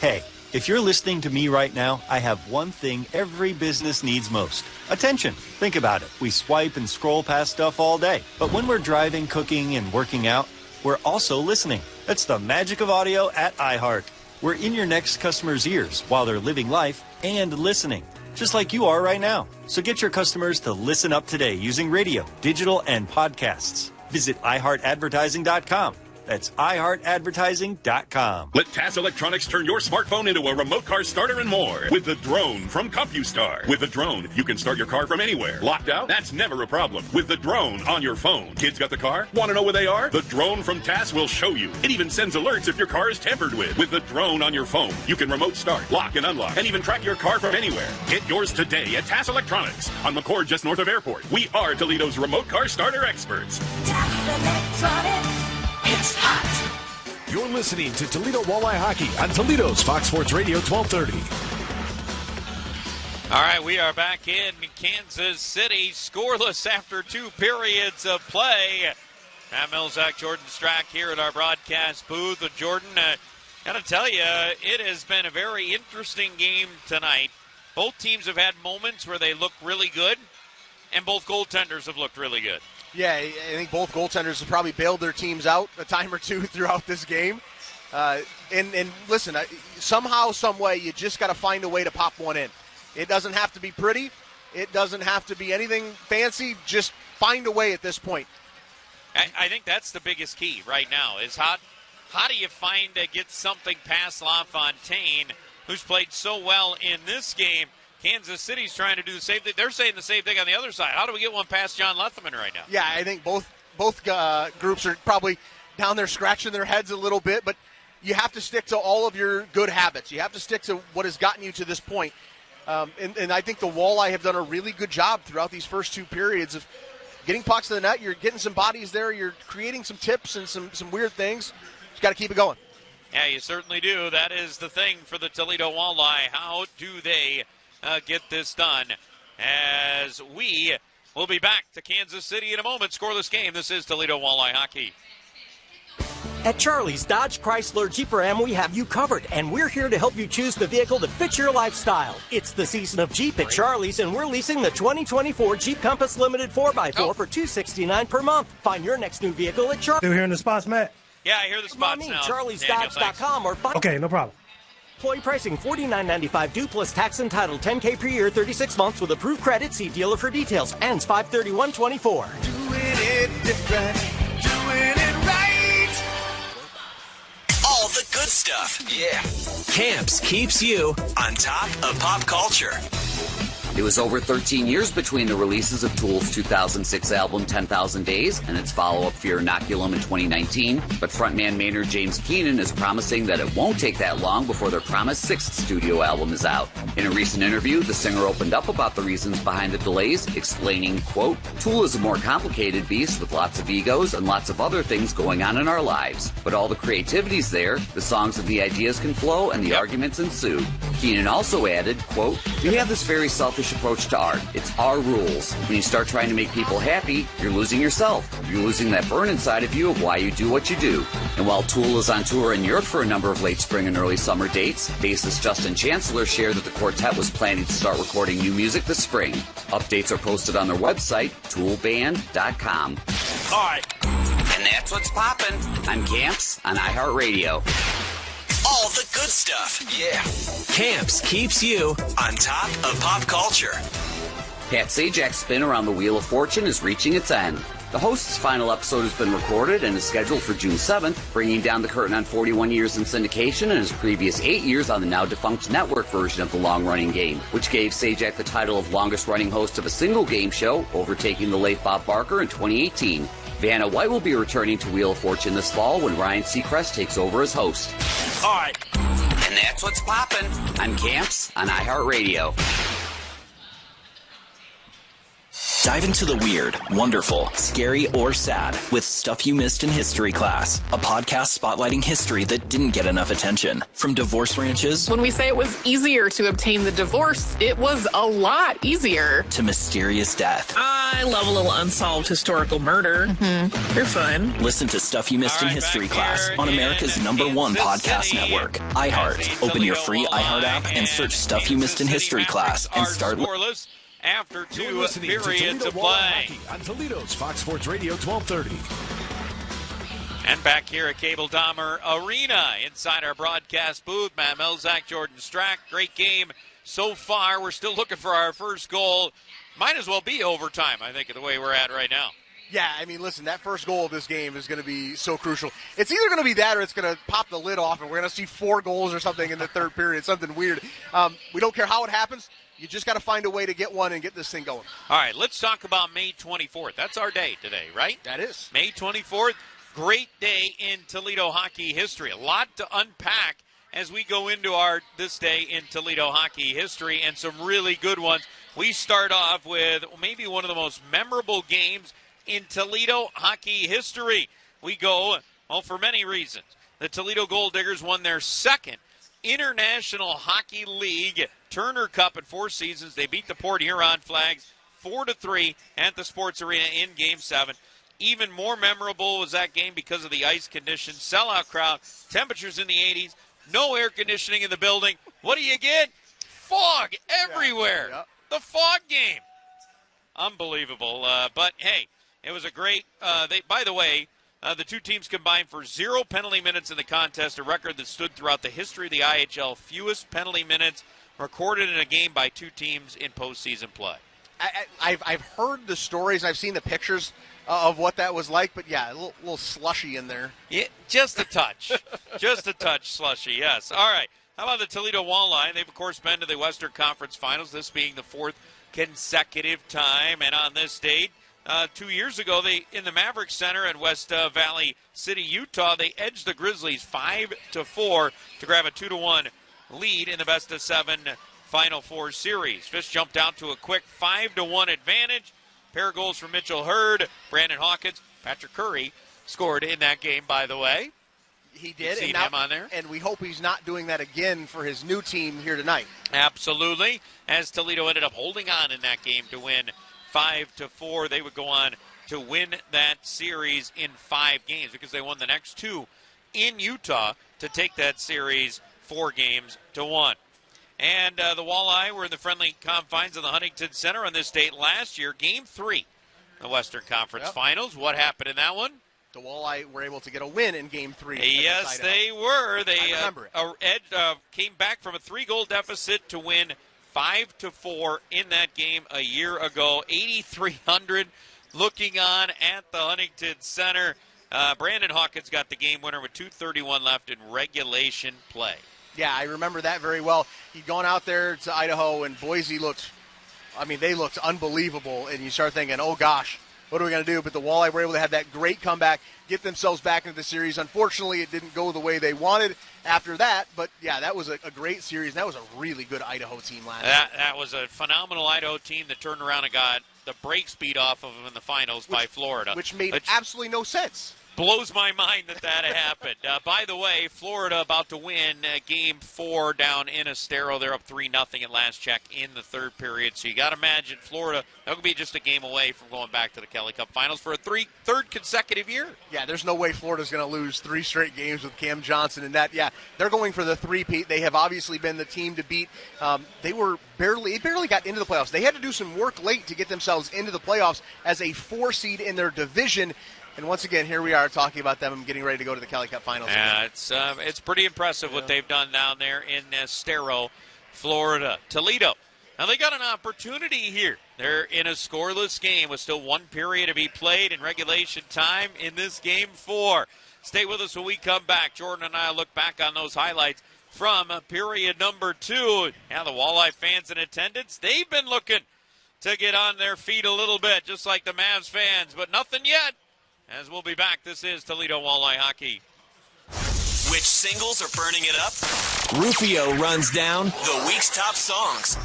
Speaker 11: Hey, if you're listening to me right now, I have one thing every business needs most. Attention. Think about it. We swipe and scroll past stuff all day. But when we're driving, cooking, and working out, we're also listening. That's the magic of audio at iHeart. We're in your next customer's ears while they're living life and listening, just like you are right now. So get your customers to listen up today using radio, digital, and podcasts. Visit iHeartAdvertising.com. That's iHeartAdvertising.com.
Speaker 12: Let TAS Electronics turn your smartphone into a remote car starter and more with the drone from CompuStar. With the drone, you can start your car from anywhere. Locked out? That's never a problem. With the drone on your phone. Kids got the car? Want to know where they are? The drone from TAS will show you. It even sends alerts if your car is tampered with. With the drone on your phone, you can remote start, lock and unlock, and even track your car from anywhere. Get yours today at TAS Electronics on McCord just north of Airport. We are Toledo's remote car starter experts.
Speaker 5: TAS Electronics. It's hot.
Speaker 10: You're listening to Toledo Walleye Hockey on Toledo's Fox Sports Radio 1230.
Speaker 1: All right, we are back in Kansas City, scoreless after 2 periods of play. Matt Milzak, Jordan Strack here at our broadcast booth. Jordan, got to tell you, it has been a very interesting game tonight. Both teams have had moments where they look really good, and both goaltenders have looked really good.
Speaker 2: Yeah, I think both goaltenders have probably bailed their teams out a time or two throughout this game. And listen, somehow, some way, you just got to find a way to pop one in. It doesn't have to be pretty. It doesn't have to be anything fancy. Just find a way at this point.
Speaker 1: I think that's the biggest key right now is how do you get something past LaFontaine, who's played so well in this game. Kansas City's trying to do the same thing. They're saying the same thing on the other side. How do we get one past John Letherman right now?
Speaker 2: Yeah, I think both groups are probably down there scratching their heads a little bit, but you have to stick to all of your good habits. You have to stick to what has gotten you to this point. And I think the Walleye have done a really good job throughout these first two periods of getting pucks to the net. You're getting some bodies there. You're creating some tips and some weird things. Just got to keep it going.
Speaker 1: Yeah, you certainly do. That is the thing for the Toledo Walleye. How do they get this done? As we will be back to Kansas City in a moment. Scoreless game. This is Toledo Walleye Hockey.
Speaker 13: At Charlie's Dodge Chrysler Jeep Ram, we have you covered, and we're here to help you choose the vehicle that fits your lifestyle. It's the season of Jeep at Charlie's, and we're leasing the 2024 Jeep Compass Limited 4x4 for $269 per month. Find your next new vehicle at Charlie's.
Speaker 7: Still hearing the spots, Matt?
Speaker 1: Yeah, I hear the spots now.
Speaker 13: CharliesDodge.com or find.
Speaker 7: Okay, no problem.
Speaker 13: Employee pricing $49.95 due plus tax and title, $10K per year, 36 months with approved credit. See dealer for details. Ends 5/31/24.
Speaker 14: Doing it different, doing it right. All the good stuff. Yeah. Camps keeps you on top of pop culture.
Speaker 6: It was over 13 years between the releases of Tool's 2006 album 10,000 Days and its follow-up Fear Inoculum in 2019, but frontman Maynard James Keenan is promising that it won't take that long before their promised sixth studio album is out. In a recent interview, the singer opened up about the reasons behind the delays, explaining, quote, Tool is a more complicated beast with lots of egos and lots of other things going on in our lives. But all the creativity's there, the songs and the ideas can flow, and the arguments ensue. Keenan also added, quote, we have this very selfish approach to art. It's our rules. When you start trying to make people happy, you're losing yourself. You're losing that burn inside of you of why you do what you do. And while Tool is on tour in Europe for a number of late spring and early summer dates, bassist Justin Chancellor shared that the quartet was planning to start recording new music this spring. Updates are posted on their website, toolband.com.
Speaker 14: All right.
Speaker 6: And that's what's poppin'. I'm Camps on iHeartRadio.
Speaker 14: All the good stuff. Yeah. Camps keeps you on top of pop culture.
Speaker 6: Pat Sajak's spin around the Wheel of Fortune is reaching its end. The host's final episode has been recorded and is scheduled for June 7th, bringing down the curtain on 41 years in syndication and his previous 8 years on the now-defunct network version of the long-running game, which gave Sajak the title of longest-running host of a single game show, overtaking the late Bob Barker in 2018. Vanna White will be returning to Wheel of Fortune this fall when Ryan Seacrest takes over as host.
Speaker 14: All right.
Speaker 6: And that's what's poppin'. I'm Camps on iHeartRadio.
Speaker 5: Dive into the weird, wonderful, scary, or sad with Stuff You Missed in History Class, a podcast spotlighting history that didn't get enough attention. From divorce ranches...
Speaker 15: When we say it was easier to obtain the divorce, it was a lot easier.
Speaker 5: ...to mysterious death.
Speaker 15: I love a little unsolved historical murder. Mm-hmm. They're fun.
Speaker 5: Listen to Stuff You Missed in History Class on America's #1 podcast network, iHeart. Open your free iHeart app and search Stuff You Missed in History Class and start...
Speaker 1: After two periods of play.
Speaker 10: On Toledo's Fox Sports Radio 1230.
Speaker 1: And back here at Cable Dahmer Arena inside our broadcast booth, Matt Melzak, Jordan Strack. Great game so far. We're still looking for our first goal. Might as well be overtime, I think, the way we're at right now.
Speaker 2: Yeah, I mean, listen, that first goal of this game is going to be so crucial. It's either going to be that or it's going to pop the lid off and we're going to see 4 goals or something in the third period, something weird. We don't care how it happens. You just got to find a way to get one and get this thing going.
Speaker 1: All right, let's talk about May 24th. That's our day today, right?
Speaker 2: That is.
Speaker 1: May 24th, great day in Toledo hockey history. A lot to unpack as we go into this day in Toledo hockey history and some really good ones. We start off with maybe one of the most memorable games in Toledo hockey history. We go, well, for many reasons. The Toledo Gold Diggers won their second International Hockey League Turner Cup in 4 seasons. They beat the Port Huron Flags 4-3 at the Sports Arena in Game 7. Even more memorable was that game because of the ice conditions. Sellout crowd, temperatures in the 80s, no air conditioning in the building. What do you get? Fog everywhere.
Speaker 2: Yeah.
Speaker 1: The fog game. Unbelievable. But, hey, it was a great by the way, The two teams combined for 0 penalty minutes in the contest, a record that stood throughout the history of the IHL. Fewest penalty minutes recorded in a game by two teams in postseason play.
Speaker 2: I've heard the stories. I've seen the pictures of what that was like, but yeah, a little slushy in there.
Speaker 1: Yeah, just a touch. Just a touch slushy, yes. All right. How about the Toledo Walleye? They've, of course, been to the Western Conference Finals, this being the 4th consecutive time. And on this date, 2 years ago, in the Mavericks Center at West Valley City, Utah, they edged the Grizzlies 5-4 to grab a 2-1 lead in the best-of-7 Final Four series. Fish jumped out to a quick 5-1 advantage. Pair of goals from Mitchell Hurd, Brandon Hawkins, Patrick Curry scored in that game, by the way.
Speaker 2: He did.
Speaker 1: You've seen him on there.
Speaker 2: And we hope he's not doing that again for his new team here tonight.
Speaker 1: Absolutely. As Toledo ended up holding on in that game to win 5-4, they would go on to win that series in 5 games because they won the next 2 in Utah to take that series 4-1. And the Walleye were in the friendly confines of the Huntington Center on this date last year. Game 3, the Western Conference Finals. What happened in that one?
Speaker 2: The Walleye were able to get a win in Game 3.
Speaker 1: Yes, they were. They
Speaker 2: remember
Speaker 1: came back from a 3-goal deficit to win 5-4 in that game a year ago. 8,300 looking on at the Huntington Center. Brandon Hawkins got the game winner with 2:31 left in regulation play.
Speaker 2: Yeah, I remember that very well. He'd gone out there to Idaho, and Boise looked unbelievable. And you start thinking, oh, gosh, what are we going to do? But the Walleye were able to have that great comeback, get themselves back into the series. Unfortunately, it didn't go the way they wanted after that. But, yeah, that was a great series. And that was a really good Idaho team last year.
Speaker 1: That was a phenomenal Idaho team that turned around and got the brakes beat off of them in the finals by Florida.
Speaker 2: Which made absolutely no sense.
Speaker 1: Blows my mind that happened. By the way, Florida about to win Game 4 down in Estero. They're up 3-0 at last check in the third period. So you got to imagine Florida, that could be just a game away from going back to the Kelly Cup Finals for a third consecutive year.
Speaker 2: Yeah, there's no way Florida's going to lose 3 straight games with Cam Johnson and that. Yeah, they're going for the three-peat. They have obviously been the team to beat. They barely got into the playoffs. They had to do some work late to get themselves into the playoffs as a 4 seed in their division. And once again, here we are talking about them getting ready to go to the Kelly Cup Finals.
Speaker 1: Yeah, it's pretty impressive what they've done down there in Estero, Florida. Toledo. Now, they got an opportunity here. They're in a scoreless game with still 1 period to be played in regulation time in this Game 4. Stay with us when we come back. Jordan and I will look back on those highlights from period number 2. Now, the Walleye fans in attendance, they've been looking to get on their feet a little bit, just like the Mavs fans, but nothing yet. As we'll be back, this is Toledo Walleye Hockey.
Speaker 14: Which singles are burning it up?
Speaker 4: Rufio runs down
Speaker 14: The week's top songs.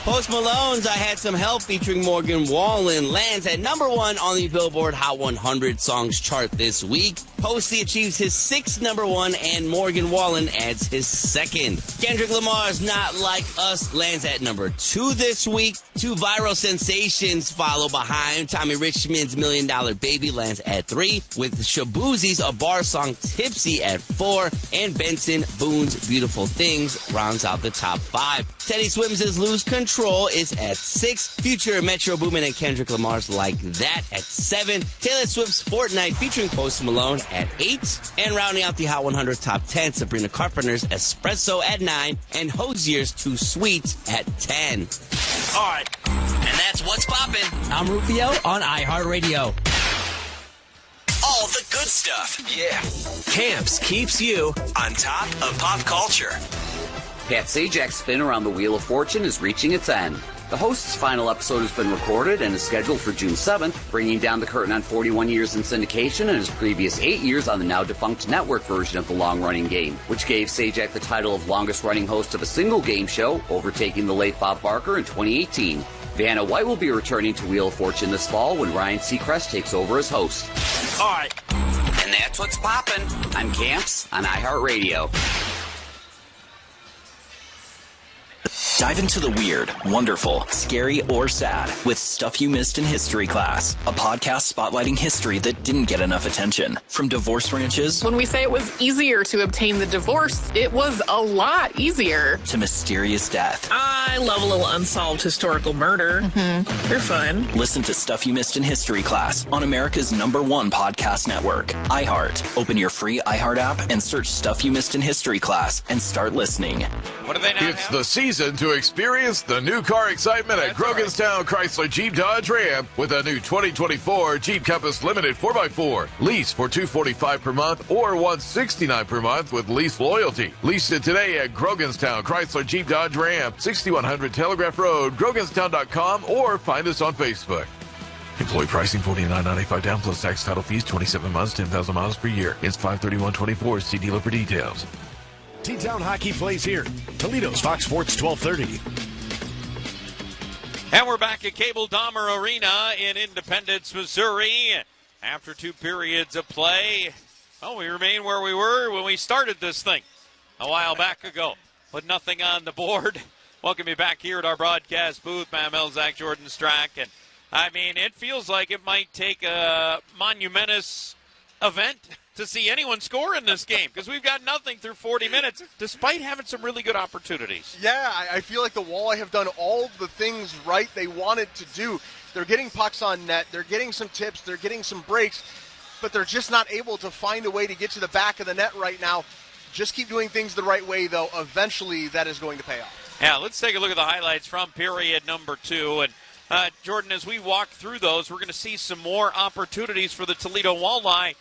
Speaker 4: Post Malone's I Had Some Help featuring Morgan Wallen lands at number 1 on the Billboard Hot 100 Songs chart this week. Posty achieves his 6th number 1 and Morgan Wallen adds his 2nd. Kendrick Lamar's Not Like Us lands at number 2 this week. 2 viral sensations follow behind. Tommy Richmond's $1 Million Baby lands at 3, with Shabuzi's A Bar Song Tipsy at 4, and Benson Boone's Beautiful Things rounds out the top 5. Teddy Swims' Lose Control is at 6. Future Metro Boomin and Kendrick Lamar's Like That at 7. Taylor Swift's Fortnite featuring Post Malone at 8. And rounding out the Hot 100 top 10, Sabrina Carpenter's Espresso at 9, and Hosier's Too Sweet at 10.
Speaker 14: All right, and that's What's Poppin'.
Speaker 16: I'm Rufio on iHeartRadio.
Speaker 14: All the good stuff. Yeah. Camps keeps you on top of pop culture.
Speaker 6: Pat Sajak's spin around the Wheel of Fortune is reaching its end. The host's final episode has been recorded and is scheduled for June 7th, bringing down the curtain on 41 years in syndication and his previous 8 years on the now-defunct network version of the long-running game, which gave Sajak the title of longest-running host of a single game show, overtaking the late Bob Barker in 2018. Vanna White will be returning to Wheel of Fortune this fall when Ryan Seacrest takes over as host.
Speaker 14: All right.
Speaker 6: And that's what's poppin'. I'm Camps on iHeartRadio.
Speaker 5: Dive into the weird, wonderful, scary, or sad with Stuff You Missed in History Class, a podcast spotlighting history that didn't get enough attention. From divorce ranches,
Speaker 15: When we say it was easier to obtain the divorce, it was a lot easier.
Speaker 5: to mysterious death.
Speaker 17: I love a little unsolved historical murder. They're fun.
Speaker 5: Listen to Stuff You Missed in History Class on America's #1 podcast network, iHeart. Open your free iHeart app and search Stuff You Missed in History Class and start listening.
Speaker 1: What do they now
Speaker 18: It's the season to experience the new car excitement at Groganstown Chrysler Jeep Dodge Ram with a new 2024 Jeep Compass Limited 4x4. Lease for $245 per month or $169 per month with lease loyalty. Lease it today at Groganstown Chrysler Jeep Dodge Ram, 6100 Telegraph Road, Groganstown.com, or find us on Facebook. Employee pricing $49.95 down plus tax title fees, 27 months, 10,000 miles per year. It's 531.24. See dealer for details.
Speaker 10: T-Town Hockey plays here. Toledo's Fox Sports 1230.
Speaker 1: And we're back at Cable Dahmer Arena in Independence, Missouri. After 2 periods of play, we remain where we were when we started this thing a while back ago. With nothing on the board. Welcome you back here at our broadcast booth. Matt Melzak, Jordan Strack. And I mean, it feels like it might take a monumentous event to see anyone score in this game because we've got nothing through 40 minutes despite having some really good opportunities.
Speaker 2: Yeah, I feel like the Walleye have done all the things right they wanted to do. They're getting pucks on net. They're getting some tips. They're getting some breaks, but they're just not able to find a way to get to the back of the net right now. Just keep doing things the right way, though. Eventually, that is going to pay off.
Speaker 1: Yeah, let's take a look at the highlights from period number 2. And, Jordan, as we walk through those, we're going to see some more opportunities for the Toledo Walleye.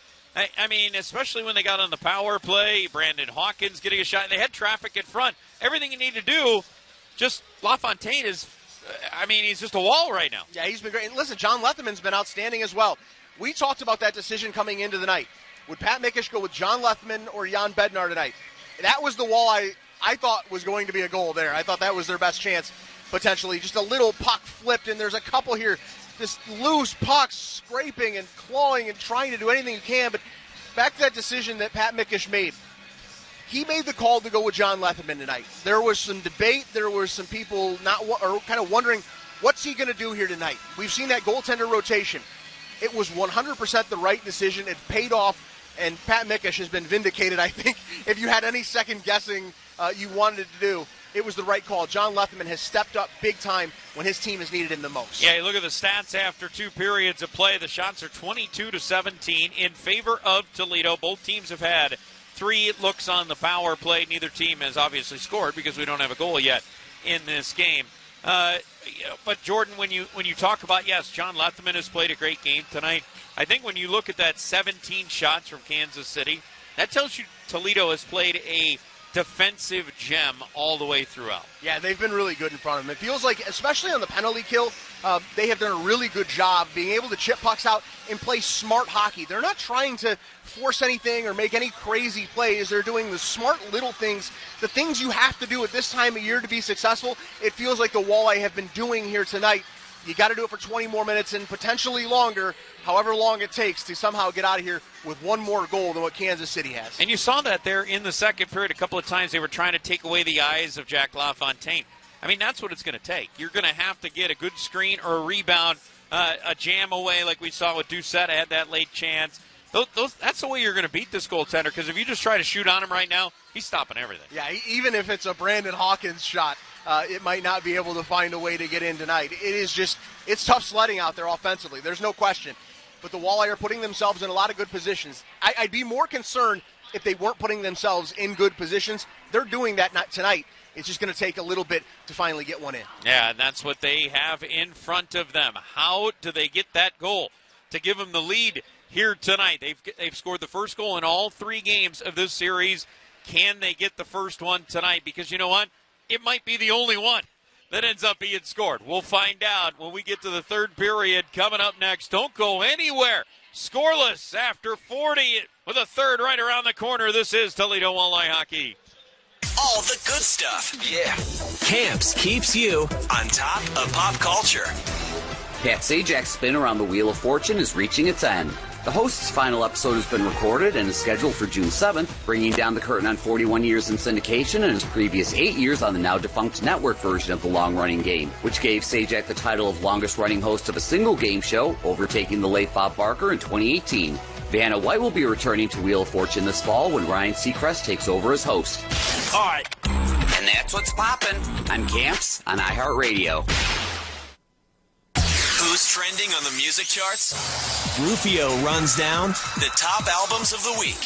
Speaker 1: I mean, especially when they got on the power play, Brandon Hawkins getting a shot. They had traffic in front. Everything you need to do, just LaFontaine is, he's just a wall right now.
Speaker 2: Yeah, he's been great. And listen, John Lethemann's been outstanding as well. We talked about that decision coming into the night. Would Pat Mickish go with John Lethemann or Jan Bednar tonight? That was the Walleye I thought was going to be a goal there. I thought that was their best chance, potentially. Just a little puck flipped, and there's a couple here. Just loose pucks, scraping and clawing and trying to do anything you can. But back to that decision that Pat Mickish made. He made the call to go with John Lethemann tonight. There was some debate. There were some people kind of wondering, what's he going to do here tonight? We've seen that goaltender rotation. It was 100% the right decision. It paid off, and Pat Mickish has been vindicated, I think. If you had any second guessing you wanted to do, it was the right call. John Lethemann has stepped up big time when his team has needed him the most.
Speaker 1: Yeah, you look at the stats after 2 periods of play. The shots are 22-17 in favor of Toledo. Both teams have had 3 looks on the power play. Neither team has obviously scored because we don't have a goal yet in this game. But Jordan, when you talk about, yes, John Lethemann has played a great game tonight. I think when you look at that 17 shots from Kansas City, that tells you Toledo has played a defensive gem all the way throughout.
Speaker 2: Yeah, they've been really good in front of them. It feels like, especially on the penalty kill, they have done a really good job being able to chip pucks out and play smart hockey. They're not trying to force anything or make any crazy plays. They're doing the smart little things, the things you have to do at this time of year to be successful. It feels like the Walleye have been doing here tonight. You got to do it for 20 more minutes and potentially longer, however long it takes to somehow get out of here with one more goal than what Kansas City has.
Speaker 1: And you saw that there in the second period a couple of times. They were trying to take away the eyes of Jack LaFontaine. I mean, that's what it's going to take. You're going to have to get a good screen or a rebound, a jam away like we saw with Doucette. Had that late chance. That's the way you're going to beat this goaltender, because if you just try to shoot on him right now, he's stopping everything.
Speaker 2: Yeah, even if it's a Brandon Hawkins shot, it might not be able to find a way to get in tonight. It's tough sledding out there offensively. There's no question. But the Walleye are putting themselves in a lot of good positions. I'd be more concerned if they weren't putting themselves in good positions. They're doing that not tonight. It's just going to take a little bit to finally get one in.
Speaker 1: Yeah, and that's what they have in front of them. How do they get that goal to give them the lead here tonight? They've scored the first goal in all 3 games of this series. Can they get the first one tonight? Because you know what? It might be the only one that ends up being scored. We'll find out when we get to the third period coming up next. Don't go anywhere. Scoreless after 40 with a third right around the corner. This is Toledo Walleye Hockey.
Speaker 14: All the good stuff. Yeah. Camps keeps you on top of pop culture.
Speaker 6: Pat Sajak's spin around the Wheel of Fortune is reaching its end. The host's final episode has been recorded and is scheduled for June 7th, bringing down the curtain on 41 years in syndication and his previous 8 years on the now-defunct network version of the long-running game, which gave Sajak the title of longest-running host of a single game show, overtaking the late Bob Barker in 2018. Vanna White will be returning to Wheel of Fortune this fall when Ryan Seacrest takes over as host.
Speaker 14: All right.
Speaker 6: And that's what's poppin'. I'm Camps on iHeartRadio.
Speaker 14: Who's trending on the music charts?
Speaker 16: Rufio runs down
Speaker 14: the top albums of the week.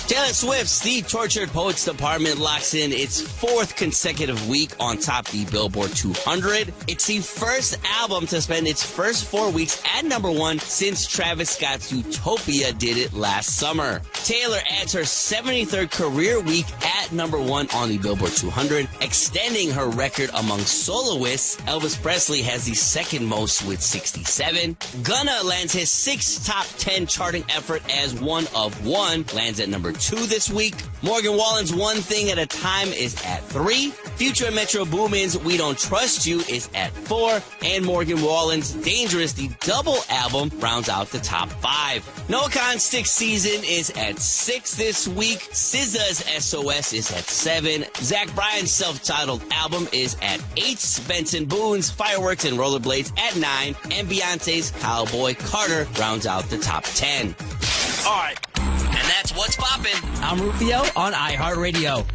Speaker 4: Taylor Swift's The Tortured Poets Department locks in its 4th consecutive week on top the Billboard 200. It's the first album to spend its first 4 weeks at number 1 since Travis Scott's Utopia did it last summer. Taylor adds her 73rd career week at number 1 on the Billboard 200, extending her record among soloists. Elvis Presley has the second most with 67. Gunna lands his 6th top 10 charting effort as One of One, lands at number 2 this week. Morgan Wallen's One Thing at a Time is at 3. Future and Metro Boomin's We Don't Trust You is at 4. And Morgan Wallen's Dangerous, the double album, rounds out the top 5. Noah Khan's 6th Season is at 6 this week. SZA's SOS is at 7. Zach Bryan's self-titled album is at 8. Benson Boone's Fireworks and Rollerblades at 9. And Beyonce's Cowboy Carter rounds out the top 10.
Speaker 14: All right. And that's what's poppin'.
Speaker 16: I'm Rufio on iHeartRadio.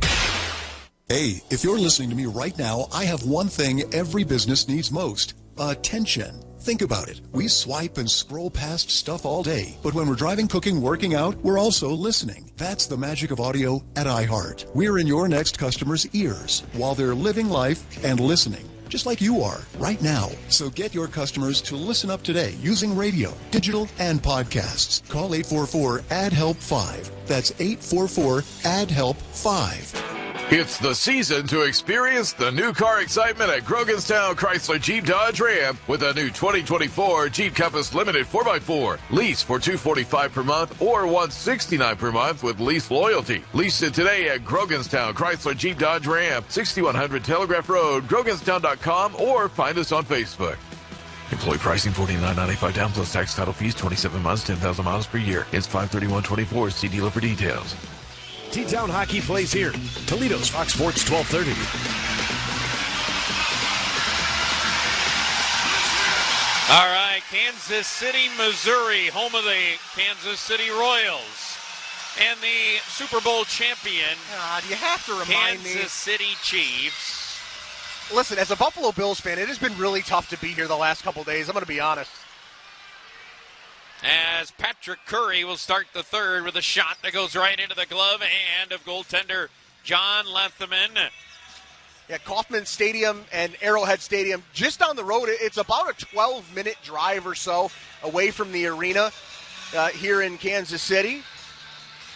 Speaker 19: Hey, if you're listening to me right now, I have one thing every business needs most: attention. Think about it. We swipe and scroll past stuff all day, but when we're driving, cooking, working out, we're also listening. That's the magic of audio at iHeart. We're in your next customer's ears while they're living life and listening, just like you are right now. So get your customers to listen up today using radio, digital, and podcasts. Call 844-ADD-HELP-5. That's 844-ADD-HELP-5.
Speaker 18: It's the season to experience the new car excitement at Groganstown Chrysler Jeep Dodge Ram with a new 2024 Jeep Compass Limited 4x4. Lease for $245 per month or $169 per month with lease loyalty. Lease it today at Groganstown Chrysler Jeep Dodge Ram, 6100 Telegraph Road, Groganstown.com, or find us on Facebook.
Speaker 12: Employee pricing $49.95 down plus tax, title fees, 27 months, 10,000 miles per year. It's 531.24. See dealer for details.
Speaker 10: T-Town Hockey plays here. Toledo's Fox Sports 1230.
Speaker 1: All right, Kansas City, Missouri, home of the Kansas City Royals. And the Super Bowl champion,
Speaker 2: you have to remind me.
Speaker 1: Kansas City Chiefs.
Speaker 2: Listen, as a Buffalo Bills fan, it has been really tough to be here the last couple days. I'm going to be honest.
Speaker 1: As Patrick Curry will start the third with a shot that goes right into the glove hand of goaltender John Lethleman.
Speaker 2: Yeah, Kauffman Stadium and Arrowhead Stadium, just down the road. It's about a 12-minute drive or so away from the arena here in Kansas City.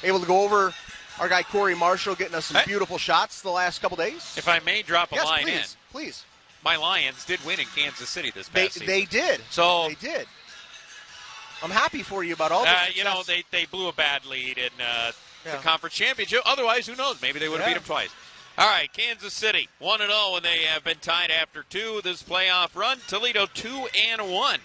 Speaker 2: Able to go over our guy Corey Marshall getting us some beautiful shots the last couple days.
Speaker 1: If I may drop a line in.
Speaker 2: Please.
Speaker 1: My Lions did win in Kansas City this past season.
Speaker 2: They did.
Speaker 1: So
Speaker 2: they did. I'm happy for you about all this.
Speaker 1: You know, they blew a bad lead in the conference championship. Otherwise, who knows? Maybe they would have beat them twice. All right, Kansas City 1-0, and they have been tied after 2 this playoff run. Toledo 2-1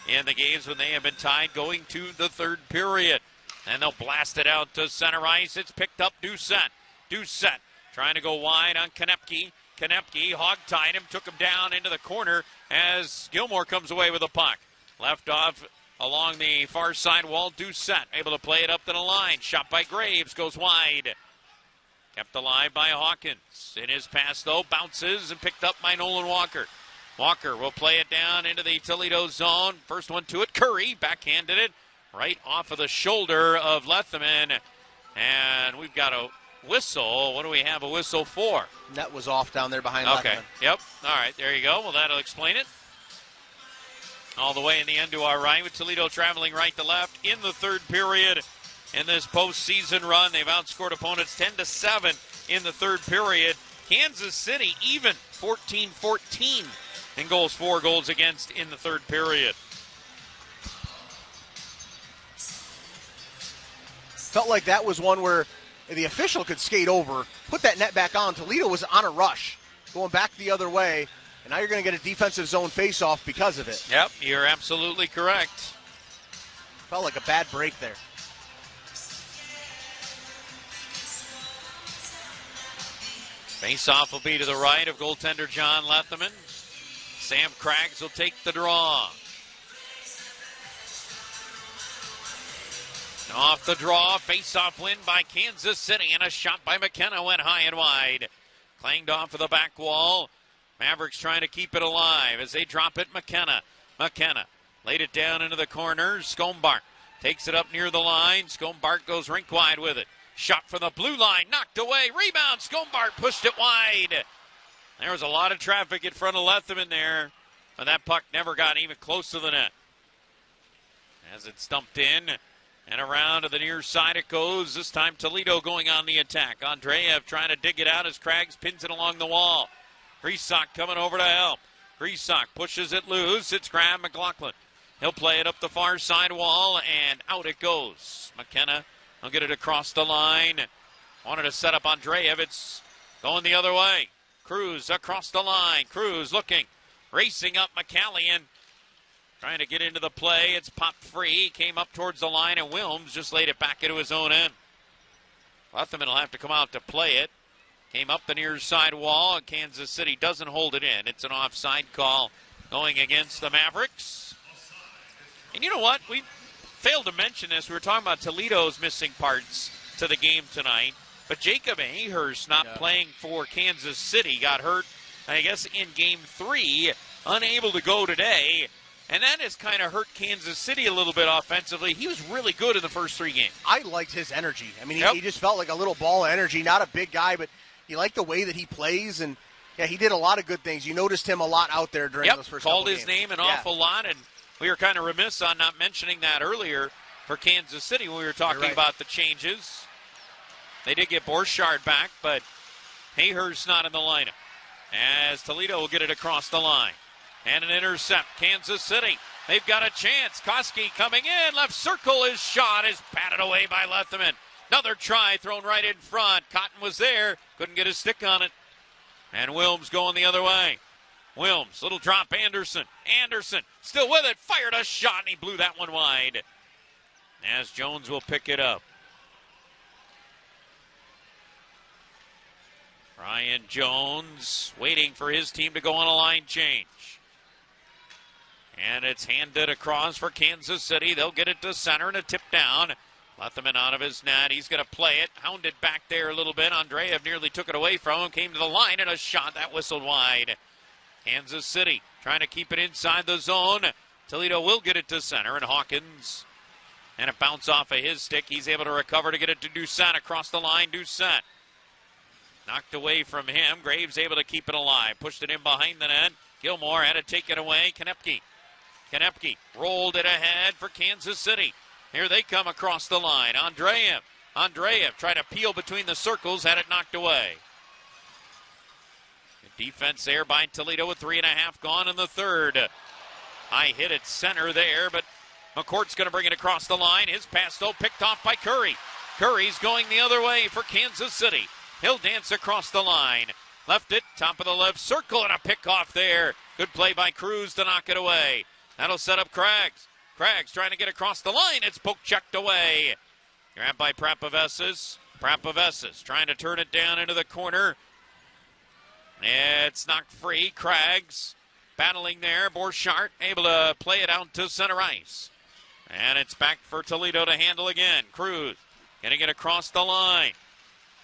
Speaker 1: in the games when they have been tied going to the third period. And they'll blast it out to center ice. It's picked up Doucette. Doucette trying to go wide on Konepke. Konepke hog-tied him, took him down into the corner as Gilmore comes away with the puck. Left off along the far side wall, Doucette able to play it up to the line. Shot by Graves, goes wide. Kept alive by Hawkins. In his pass, though, bounces and picked up by Nolan Walker. Walker will play it down into the Toledo zone. First one to it, Curry backhanded it right off of the shoulder of Lethleman. And we've got a whistle. What do we have a whistle for?
Speaker 2: Net was off down there behind
Speaker 1: Okay,
Speaker 2: Lethleman.
Speaker 1: Yep. All right, there you go. Well, that'll explain it. All the way in the end to our right with Toledo traveling right to left in the third period. In this postseason run, they've outscored opponents 10-7 in the third period. Kansas City even 14-14 in goals for, goals against in the third period.
Speaker 2: Felt like that was one where the official could skate over, put that net back on. Toledo was on a rush, going back the other way, and now you're going to get a defensive zone faceoff because of it.
Speaker 1: Yep, you're absolutely correct.
Speaker 2: Felt like a bad break there.
Speaker 1: Face-off will be to the right of goaltender John Letherman. Sam Craggs will take the draw. Off the draw, face-off win by Kansas City, and a shot by McKenna went high and wide. Clanged off of the back wall. Mavericks trying to keep it alive as they drop it. McKenna laid it down into the corner. Skombark takes it up near the line. Skombark goes rink wide with it. Shot from the blue line, knocked away. Rebound, Skombark pushed it wide. There was a lot of traffic in front of Letherman there, but that puck never got even close to the net. As it stumped in and around to the near side it goes. This time Toledo going on the attack. Andreev trying to dig it out as Craggs pins it along the wall. Grisak coming over to help. Grisak pushes it loose. It's Graham McLaughlin. He'll play it up the far side wall, and out it goes. McKenna will get it across the line. Wanted to set up Andreev. It's going the other way. Cruz across the line. Cruz looking. Racing up McCallion. Trying to get into the play. It's popped free. Came up towards the line, and Wilms just laid it back into his own end. Letherman will have to come out to play it. Came up the near side wall, and Kansas City doesn't hold it in. It's an offside call going against the Mavericks. And you know what? We failed to mention this. We were talking about Toledo's missing parts to the game tonight. But Jacob Ahers not playing for Kansas City. Got hurt, I guess, in Game 3. Unable to go today. And that has kind of hurt Kansas City a little bit offensively. He was really good in the first 3 games.
Speaker 2: I liked his energy. I mean, he just felt like a little ball of energy. Not a big guy, but you like the way that he plays. And, yeah, he did a lot of good things. You noticed him a lot out there during those first couple
Speaker 1: games. Called his name an awful lot, and we were kind of remiss on not mentioning that earlier for Kansas City when we were talking about the changes. They did get Borchardt back, but Ahers not in the lineup. As Toledo will get it across the line. And an intercept. Kansas City. They've got a chance. Koski coming in. Left circle. His shot is patted away by Letherman. Another try thrown right in front. Cotton was there. Couldn't get his stick on it. And Wilms going the other way. Wilms. Little drop. Anderson. Anderson still with it. Fired a shot and he blew that one wide. As Jones will pick it up. Ryan Jones waiting for his team to go on a line change. And it's handed across for Kansas City. They'll get it to center and a tip down. Letherman out of his net. He's going to play it. Hounded back there a little bit. Andreev nearly took it away from him. Came to the line and a shot that whistled wide. Kansas City trying to keep it inside the zone. Toledo will get it to center. And Hawkins, and it bounced off of his stick. He's able to recover to get it to Doucette across the line. Doucette knocked away from him. Graves able to keep it alive. Pushed it in behind the net. Gilmore had to take it away. Konepke rolled it ahead for Kansas City. Here they come across the line. Andreev tried to peel between the circles, had it knocked away. Good defense there by Toledo with 3.5 gone in the third. High hit at center there, but McCourt's going to bring it across the line. His pass, though, picked off by Curry. Curry's going the other way for Kansas City. He'll dance across the line. Left it, top of the left circle, and a pick off there. Good play by Cruz to knock it away. That'll set up Craggs. Craggs trying to get across the line. It's poke checked away. Grabbed by Prapavesis. Prapavesis trying to turn it down into the corner. It's knocked free. Craggs battling there. Borchardt able to play it out to center ice. And it's back for Toledo to handle again. Cruz getting it across the line.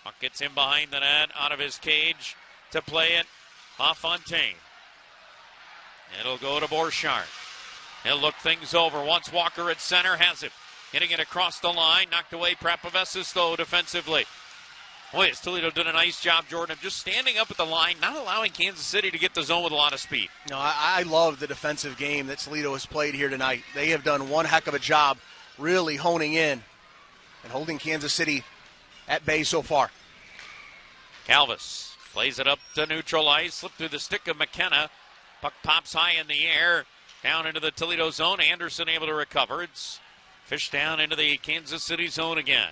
Speaker 1: Puck gets him behind the net, out of his cage to play it. LaFontaine. It'll go to Borchardt. He'll look things over. Wants Walker at center. Has it. Getting it across the line. Knocked away Prapavesis, though, defensively. Boy, has Toledo done a nice job, Jordan, of just standing up at the line, not allowing Kansas City to get the zone with a lot of speed.
Speaker 2: No, I love the defensive game that Toledo has played here tonight. They have done one heck of a job really honing in and holding Kansas City at bay so far.
Speaker 1: Calvis plays it up to neutral ice. Slipped through the stick of McKenna. Puck pops high in the air. Down into the Toledo zone. Anderson able to recover. It's fished down into the Kansas City zone again.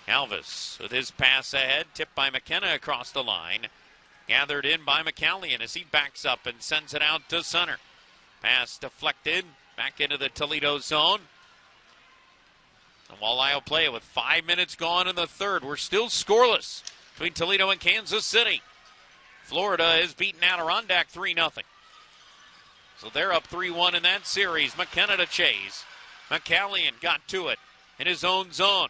Speaker 1: Calvis with his pass ahead. Tipped by McKenna across the line. Gathered in by McCallion as he backs up and sends it out to center. Pass deflected. Back into the Toledo zone. And Walleye will play with 5 minutes gone in the third. We're still scoreless between Toledo and Kansas City. Florida is beating Adirondack 3-0. So they're up 3-1 in that series. McKenna to chase. McCallion got to it in his own zone.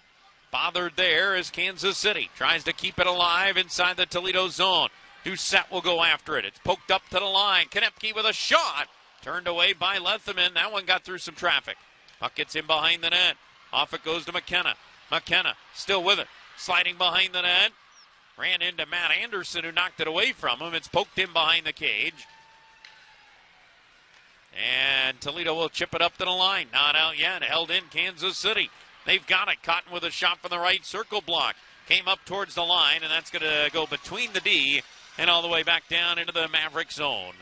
Speaker 1: Bothered there as Kansas City tries to keep it alive inside the Toledo zone. Doucette will go after it. It's poked up to the line. Konepke with a shot. Turned away by Leatherman. That one got through some traffic. Puck gets in behind the net. Off it goes to McKenna. McKenna still with it. Sliding behind the net. Ran into Matt Anderson, who knocked it away from him. It's poked in behind the cage. And Toledo will chip it up to the line. Not out yet. Held in Kansas City. They've got it. Cotton with a shot from the right circle block. Came up towards the line, and that's going to go between the D and all the way back down into the Maverick zone.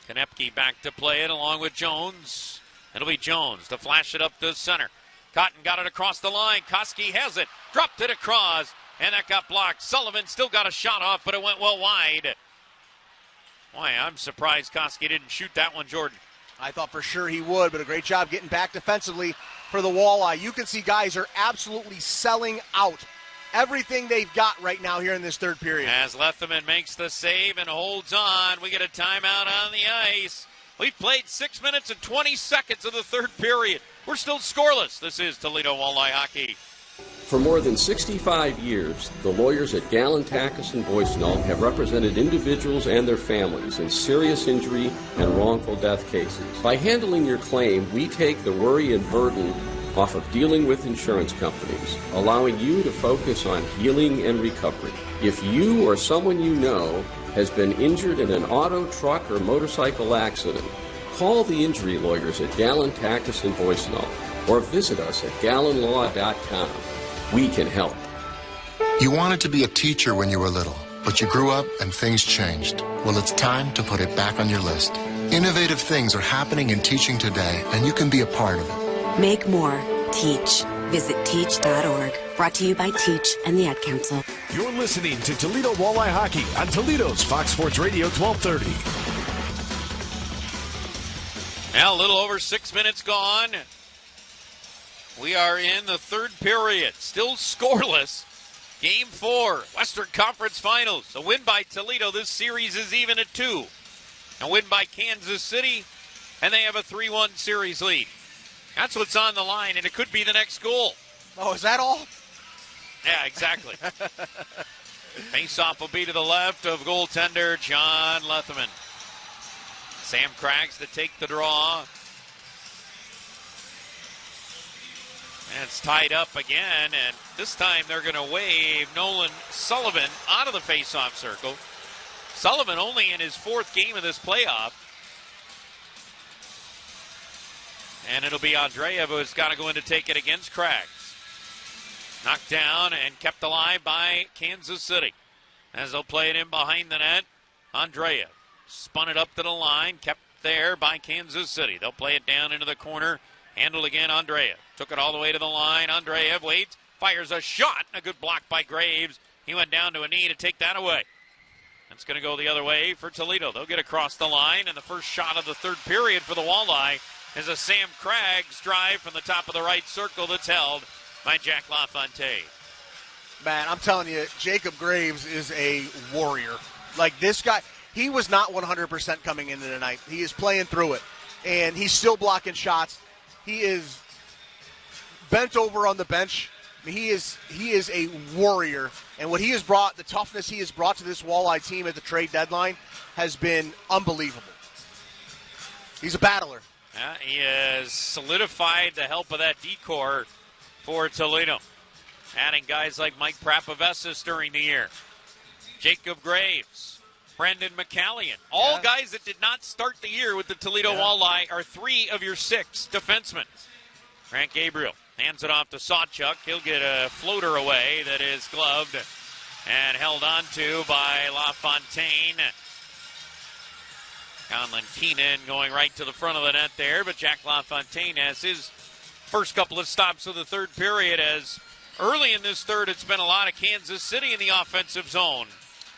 Speaker 1: Konepke back to play it along with Jones. It'll be Jones to flash it up to center. Cotton got it across the line. Koski has it. Dropped it across, and that got blocked. Sullivan still got a shot off, but it went well wide. Boy, I'm surprised Koski didn't shoot that one, Jordan.
Speaker 2: I thought for sure he would, but a great job getting back defensively for the Walleye. You can see guys are absolutely selling out everything they've got right now here in this third period.
Speaker 1: As Leatherman makes the save and holds on, we get a timeout on the ice. We've played 6 minutes and 20 seconds of the third period. We're still scoreless. This is Toledo Walleye Hockey.
Speaker 20: For more than 65 years, the lawyers at Gallon, Tackus, and Boysenall have represented individuals and their families in serious injury and wrongful death cases. By handling your claim, we take the worry and burden off of dealing with insurance companies, allowing you to focus on healing and recovery. If you or someone you know has been injured in an auto, truck, or motorcycle accident, call the injury lawyers at Gallon, Tackus, and Boysenall, or visit us at gallonlaw.com. We can help.
Speaker 21: You wanted to be a teacher when you were little, but you grew up and things changed. Well, it's time to put it back on your list. Innovative things are happening in teaching today, and you can be a part of it.
Speaker 22: Make more. Teach. Visit teach.org. Brought to you by Teach and the Ad Council.
Speaker 10: You're listening to Toledo Walleye Hockey on Toledo's Fox Sports Radio 1230.
Speaker 1: Now, a little over 6 minutes gone. We are in the third period. Still scoreless. Game 4, Western Conference Finals. A win by Toledo. This series is even at 2. A win by Kansas City, and they have a 3-1 series lead. That's what's on the line, and it could be the next goal.
Speaker 2: Oh, is that all?
Speaker 1: Yeah, exactly. Face-off will be to the left of goaltender John Leatherman. Sam Craggs to take the draw. And it's tied up again, and this time they're going to wave Nolan Sullivan out of the face-off circle. Sullivan only in his 4th game of this playoff. And it'll be Andreev who's got to go in to take it against Craggs. Knocked down and kept alive by Kansas City. As they'll play it in behind the net, Andreev spun it up to the line, kept there by Kansas City. They'll play it down into the corner. Handled again, Andreev. Took it all the way to the line. Andreev waits, fires a shot, and a good block by Graves. He went down to a knee to take that away. That's going to go the other way for Toledo. They'll get across the line, and the first shot of the third period for the Walleye is a Sam Craggs drive from the top of the right circle that's held by Jack LaFontaine.
Speaker 2: Man, I'm telling you, Jacob Graves is a warrior. Like, this guy, he was not 100% coming into tonight. He is playing through it, and he's still blocking shots. He is bent over on the bench. He is a warrior, and what he has brought, the toughness he has brought to this Walleye team at the trade deadline has been unbelievable. He's a battler.
Speaker 1: Yeah, he has solidified the help of that decor for Toledo, adding guys like Mike Prapavesis during the year, Jacob Graves, Brendan McCallion. All guys that did not start the year with the Toledo Walleye are 3 of your 6 defensemen. Grant Gabriel hands it off to Sawchuk. He'll get a floater away that is gloved and held on to by LaFontaine. Conlon Keenan going right to the front of the net there, but Jack LaFontaine has his first couple of stops of the third period, as early in this third it's been a lot of Kansas City in the offensive zone.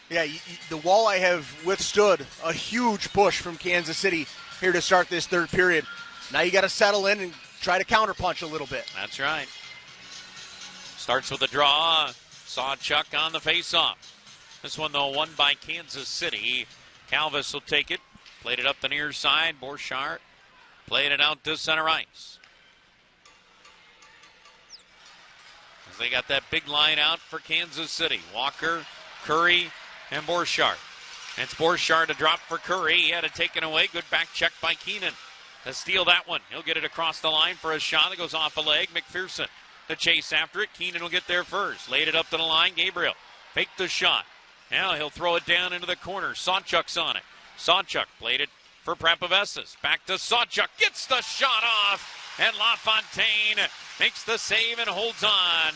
Speaker 2: Yeah, the Walleye have withstood a huge push from Kansas City here to start this third period. Now you got to settle in and try to counterpunch a little bit.
Speaker 1: That's right. Starts with a draw. Sawchuk on the faceoff. This one, though, won by Kansas City. Calvis will take it. Played it up the near side. Borchardt played it out to center ice. As they got that big line out for Kansas City. Walker, Curry, and Borchardt. It's Borchardt to drop for Curry. He had it taken away. Good back check by Keenan to steal that one. He'll get it across the line for a shot that goes off a leg. McPherson to chase after it. Keenan will get there first. Laid it up to the line. Gabriel faked the shot. Now he'll throw it down into the corner. Sawchuk's on it. Sawchuk played it for Prapavessis. Back to Sawchuk. Gets the shot off. And LaFontaine makes the save and holds on.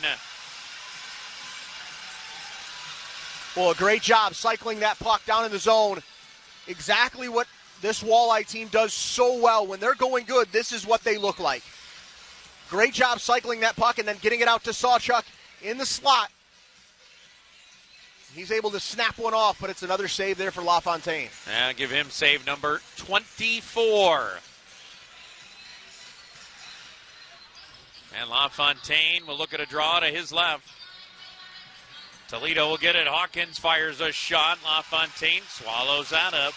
Speaker 2: Well, a great job cycling that puck down in the zone. Exactly what this Walleye team does so well. When they're going good, this is what they look like. Great job cycling that puck and then getting it out to Sawchuk in the slot. He's able to snap one off, but it's another save there for LaFontaine.
Speaker 1: I'll give him save number 24. And LaFontaine will look at a draw to his left. Toledo will get it. Hawkins fires a shot. LaFontaine swallows that up.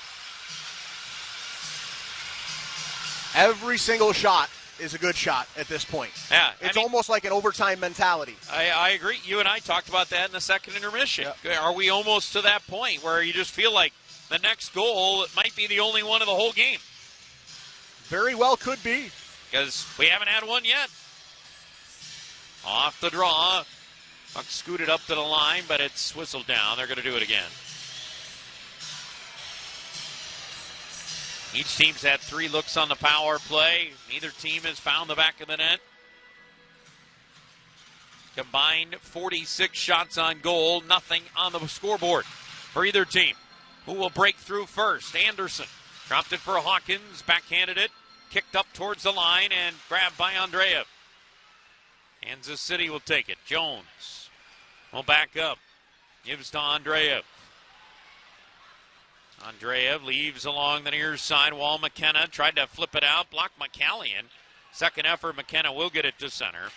Speaker 2: Every single shot is a good shot at this point.
Speaker 1: Yeah,
Speaker 2: it's almost like an overtime mentality.
Speaker 1: I agree. You and I talked about that in the second intermission.
Speaker 2: Yep.
Speaker 1: Are we almost to that point where you just feel like the next goal might be the only one of the whole game?
Speaker 2: Very well could be.
Speaker 1: Because we haven't had one yet. Off the draw. Puck scooted up to the line, but it's whistled down. They're going to do it again. Each team's had 3 looks on the power play. Neither team has found the back of the net. Combined 46 shots on goal. Nothing on the scoreboard for either team. Who will break through first? Anderson dropped it for Hawkins. Backhanded it. Kicked up towards the line and grabbed by Andreev. Kansas City will take it. Jones will back up. Gives to Andreev. Andreev leaves along the near side wall. McKenna tried to flip it out. Blocked McCallion. Second effort, McKenna will get it to center.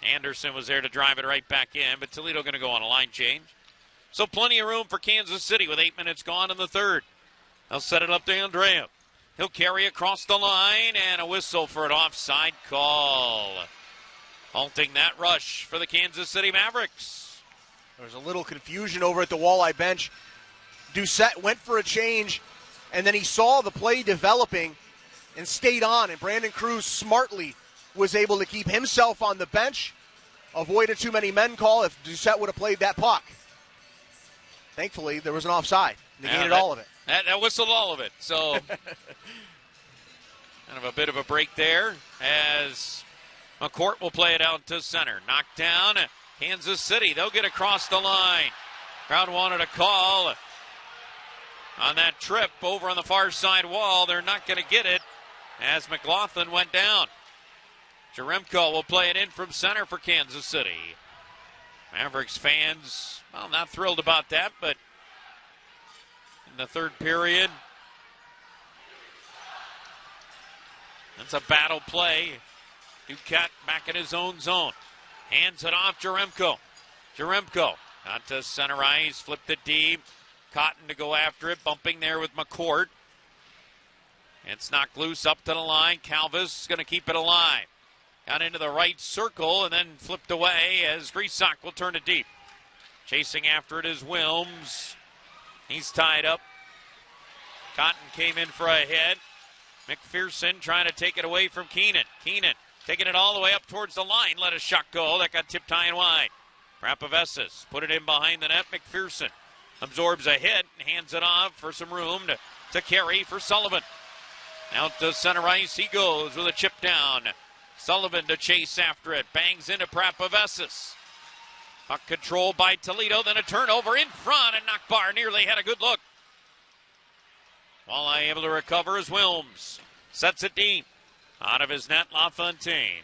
Speaker 1: Anderson was there to drive it right back in, but Toledo going to go on a line change. So plenty of room for Kansas City with 8 minutes gone in the third. They'll set it up to Andreev. He'll carry across the line, and a whistle for an offside call. Halting that rush for the Kansas City Mavericks.
Speaker 2: There was a little confusion over at the Walleye bench. Doucette went for a change, and then he saw the play developing and stayed on. And Brandon Cruz smartly was able to keep himself on the bench, avoided too many men call if Doucette would have played that puck. Thankfully, there was an offside. Negated all of it.
Speaker 1: That whistled all of it. So, kind of a bit of a break there as McCourt will play it out to center. Knocked down. Kansas City, they'll get across the line. Crowd wanted a call on that trip over on the far side wall. They're not going to get it as McLaughlin went down. Jaremko will play it in from center for Kansas City. Mavericks fans, well, not thrilled about that, but in the third period, that's a battle play. Duquette back in his own zone. Hands it off Jaremko. Jaremko out to center ice, flipped it deep. Cotton to go after it, bumping there with McCourt. It's knocked loose up to the line. Calvis is going to keep it alive. Got into the right circle and then flipped away as Grisak will turn it deep. Chasing after it is Wilms. He's tied up. Cotton came in for a hit. McPherson trying to take it away from Keenan. Keenan taking it all the way up towards the line. Let a shot go. That got tipped high and wide. Prapavessis put it in behind the net. McPherson absorbs a hit and hands it off for some room to carry for Sullivan. Out to center ice he goes with a chip down. Sullivan to chase after it. Bangs into Prapavessis. Puck control by Toledo. Then a turnover in front, and Nockbar nearly had a good look. Walleye able to recover as Wilms sets it deep. Out of his net, LaFontaine.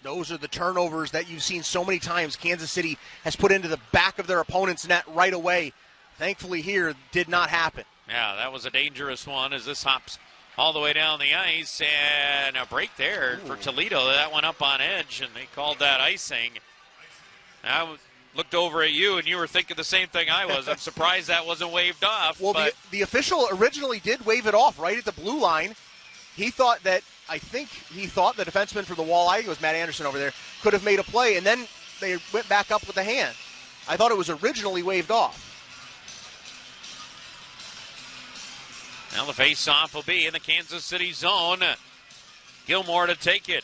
Speaker 2: Those are the turnovers that you've seen so many times Kansas City has put into the back of their opponent's net right away. Thankfully here, did not happen.
Speaker 1: Yeah, that was a dangerous one as this hops all the way down the ice, and a break there for Toledo. That went up on edge, and they called that icing. I looked over at you, and you were thinking the same thing I was. I'm surprised that wasn't waved off.
Speaker 2: Well, the official originally did wave it off right at the blue line. I think he thought the defenseman for the Walleye, it was Matt Anderson over there, could have made a play, and then they went back up with the hand. I thought it was originally waved off.
Speaker 1: Now the face-off will be in the Kansas City zone. Gilmore to take it.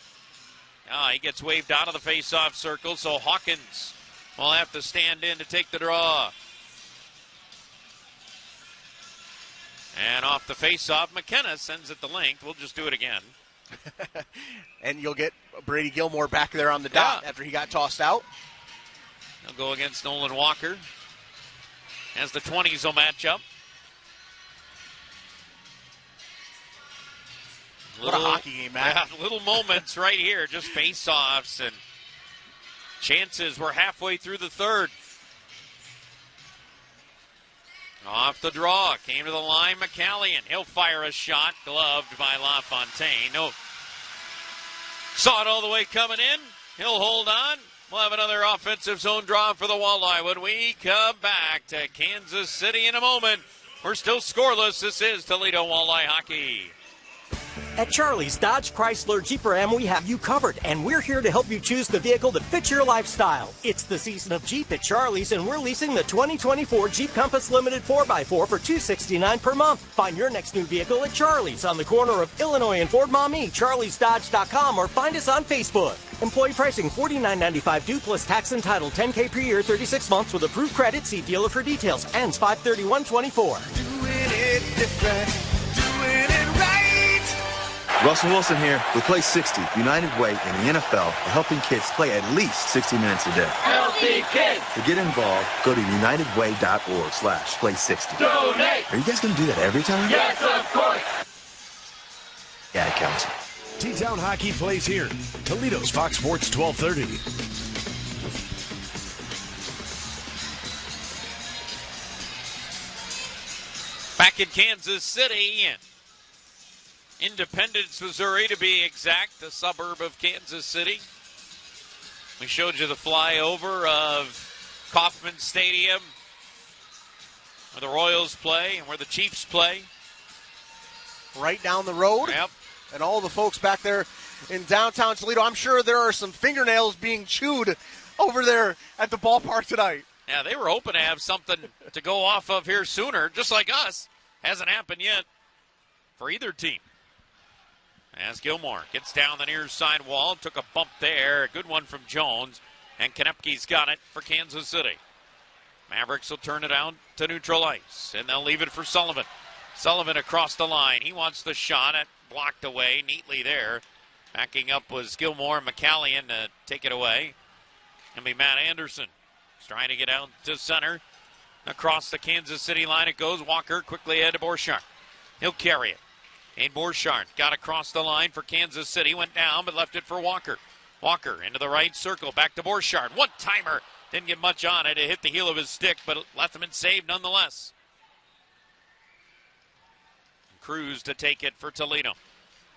Speaker 1: He gets waved out of the face-off circle, so Hawkins will have to stand in to take the draw. And off the face-off, McKenna sends it the length. We'll just do it again.
Speaker 2: And you'll get Brady Gilmore back there on the dot after he got tossed out.
Speaker 1: He'll go against Nolan Walker as the 20s will match up.
Speaker 2: What a hockey game, Matt.
Speaker 1: Yeah, little moments right here, just face-offs and chances. We're halfway through the third. Off the draw, came to the line, McCallion. He'll fire a shot, gloved by LaFontaine. No, saw it all the way coming in. He'll hold on. We'll have another offensive zone draw for the Walleye when we come back to Kansas City in a moment. We're still scoreless. This is Toledo Walleye Hockey.
Speaker 13: At Charlie's Dodge Chrysler Jeep Ram, we have you covered, and we're here to help you choose the vehicle that fits your lifestyle. It's the season of Jeep at Charlie's, and we're leasing the 2024 Jeep Compass Limited 4x4 for $269 per month. Find your next new vehicle at Charlie's on the corner of Illinois and Fort Maumee, charliesdodge.com, or find us on Facebook. Employee pricing $49.95 due plus tax and title, $10K per year, 36 months with approved credit. See dealer for details. Ends 5/31/24.
Speaker 3: Doing it different, doing it right.
Speaker 8: Russell Wilson here with Play 60, United Way in the NFL, for helping kids play at least 60 minutes a day.
Speaker 3: Healthy kids.
Speaker 8: To get involved, go to unitedway.org/play60.
Speaker 3: Donate.
Speaker 8: Are you guys going to do that every time?
Speaker 3: Yes, of course.
Speaker 8: Yeah, it counts.
Speaker 10: T-Town Hockey plays here. Toledo's Fox Sports 1230.
Speaker 1: Back in Kansas City, Independence, Missouri, to be exact, a suburb of Kansas City. We showed you the flyover of Kauffman Stadium, where the Royals play and where the Chiefs play.
Speaker 2: Right down the road.
Speaker 1: Yep.
Speaker 2: And all the folks back there in downtown Toledo, I'm sure there are some fingernails being chewed over there at the ballpark tonight.
Speaker 1: Yeah, they were hoping to have something to go off of here sooner, just like us. Hasn't happened yet for either team. As Gilmore gets down the near side wall, took a bump there. A good one from Jones. And Konepke's got it for Kansas City. Mavericks will turn it out to neutral ice. And they'll leave it for Sullivan. Sullivan across the line. He wants the shot. It blocked away neatly there. Backing up was Gilmore and McCallion to take it away. It'll be Matt Anderson. He's trying to get out to center. Across the Kansas City line it goes. Walker quickly ahead to Borchardt. He'll carry it. And Borchardt got across the line for Kansas City. Went down, but left it for Walker. Walker into the right circle. Back to Borchardt. One-timer. Didn't get much on it. It hit the heel of his stick, but Lethman saved nonetheless. Cruz to take it for Toledo.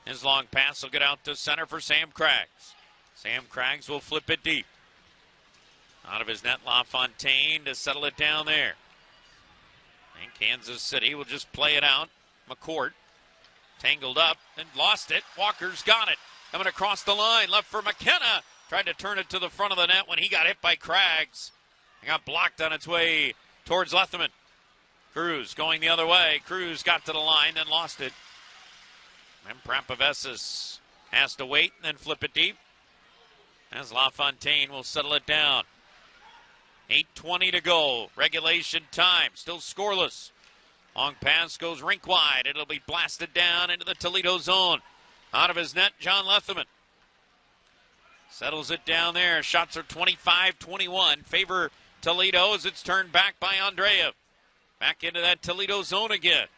Speaker 1: His long pass will get out to center for Sam Craggs. Sam Craggs will flip it deep. Out of his net, LaFontaine to settle it down there. And Kansas City will just play it out. McCourt tangled up and lost it. Walker's got it. Coming across the line, left for McKenna. Tried to turn it to the front of the net when he got hit by Craggs. It got blocked on its way towards Lethman. Cruz going the other way. Cruz got to the line, then lost it. And Prapavesis has to wait and then flip it deep. As LaFontaine will settle it down. 8:20 to go. Regulation time. Still scoreless. Long pass goes rink wide. It'll be blasted down into the Toledo zone. Out of his net, John Lethman. Settles it down there. Shots are 25-21. Favor Toledo as it's turned back by Andreev. Back into that Toledo zone again.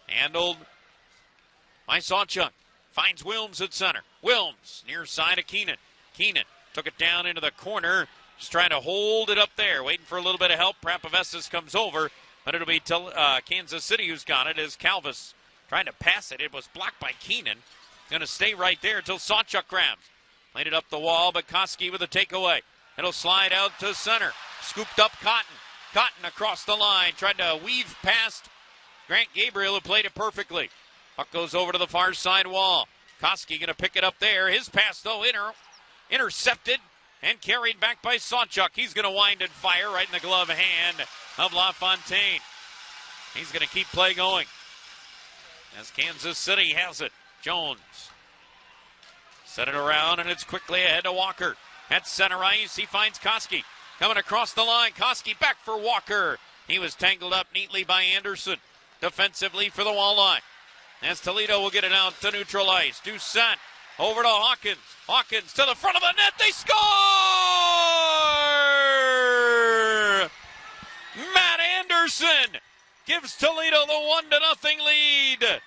Speaker 1: Handled by Sawchuk. Finds Wilms at center. Wilms near side of Keenan. Keenan took it down into the corner. Just trying to hold it up there. Waiting for a little bit of help. Prapavesis comes over. But it'll be Kansas City who's got it as Calvis Trying to pass it. It was blocked by Keenan. Going to stay right there until Sawchuk grabs. Played it up the wall, but Koski with a takeaway. It'll slide out to center. Scooped up Cotton. Cotton across the line. Tried to weave past Grant Gabriel, who played it perfectly. Puck goes over to the far side wall. Koski going to pick it up there. His pass, though, intercepted and carried back by Sawchuk. He's going to wind and fire right in the glove hand of LaFontaine. He's going to keep play going as Kansas City has it. Jones set it around, and it's quickly ahead to Walker. At center ice, he finds Koski. Coming across the line, Koski back for Walker. He was tangled up neatly by Anderson. Defensively for the Walleye. As Toledo will get it out to neutral ice. Doucette over to Hawkins. Hawkins to the front of the net. They score! Matt Anderson gives Toledo the 1-0 lead.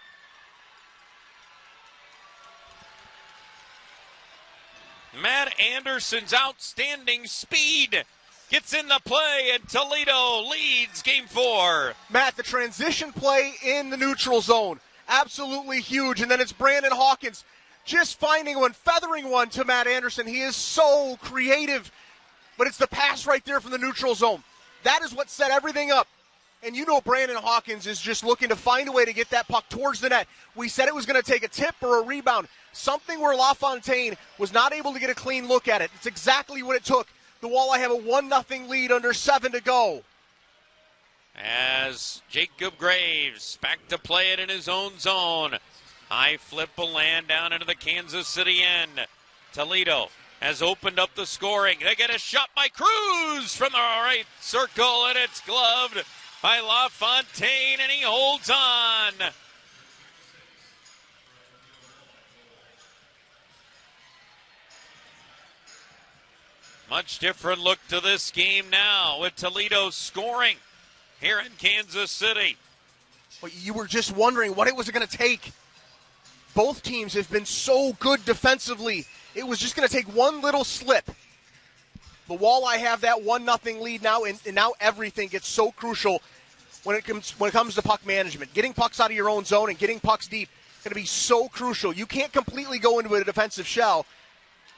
Speaker 1: Matt Anderson's outstanding speed gets in the play, and Toledo leads Game 4.
Speaker 2: Matt, the transition play in the neutral zone, absolutely huge. And then it's Brandon Hawkins just finding one, feathering one to Matt Anderson. He is so creative, but it's the pass right there from the neutral zone. That is what set everything up. And you know Brandon Hawkins is just looking to find a way to get that puck towards the net. We said it was going to take a tip or a rebound, something where LaFontaine was not able to get a clean look at it. It's exactly what it took. The Walleye have a 1-0 lead under 7 to go.
Speaker 1: As Jacob Graves back to play it in his own zone. High flip will land down into the Kansas City end. Toledo has opened up the scoring. They get a shot by Cruz from the right circle, and it's gloved by LaFontaine, and he holds on. Much different look to this game now with Toledo scoring here in Kansas City.
Speaker 2: Well, you were just wondering what it was going to take. Both teams have been so good defensively. It was just going to take one little slip. The Walleye have that 1-0 lead now, and now everything gets so crucial when it comes to puck management. Getting pucks out of your own zone and getting pucks deep is going to be so crucial. You can't completely go into a defensive shell,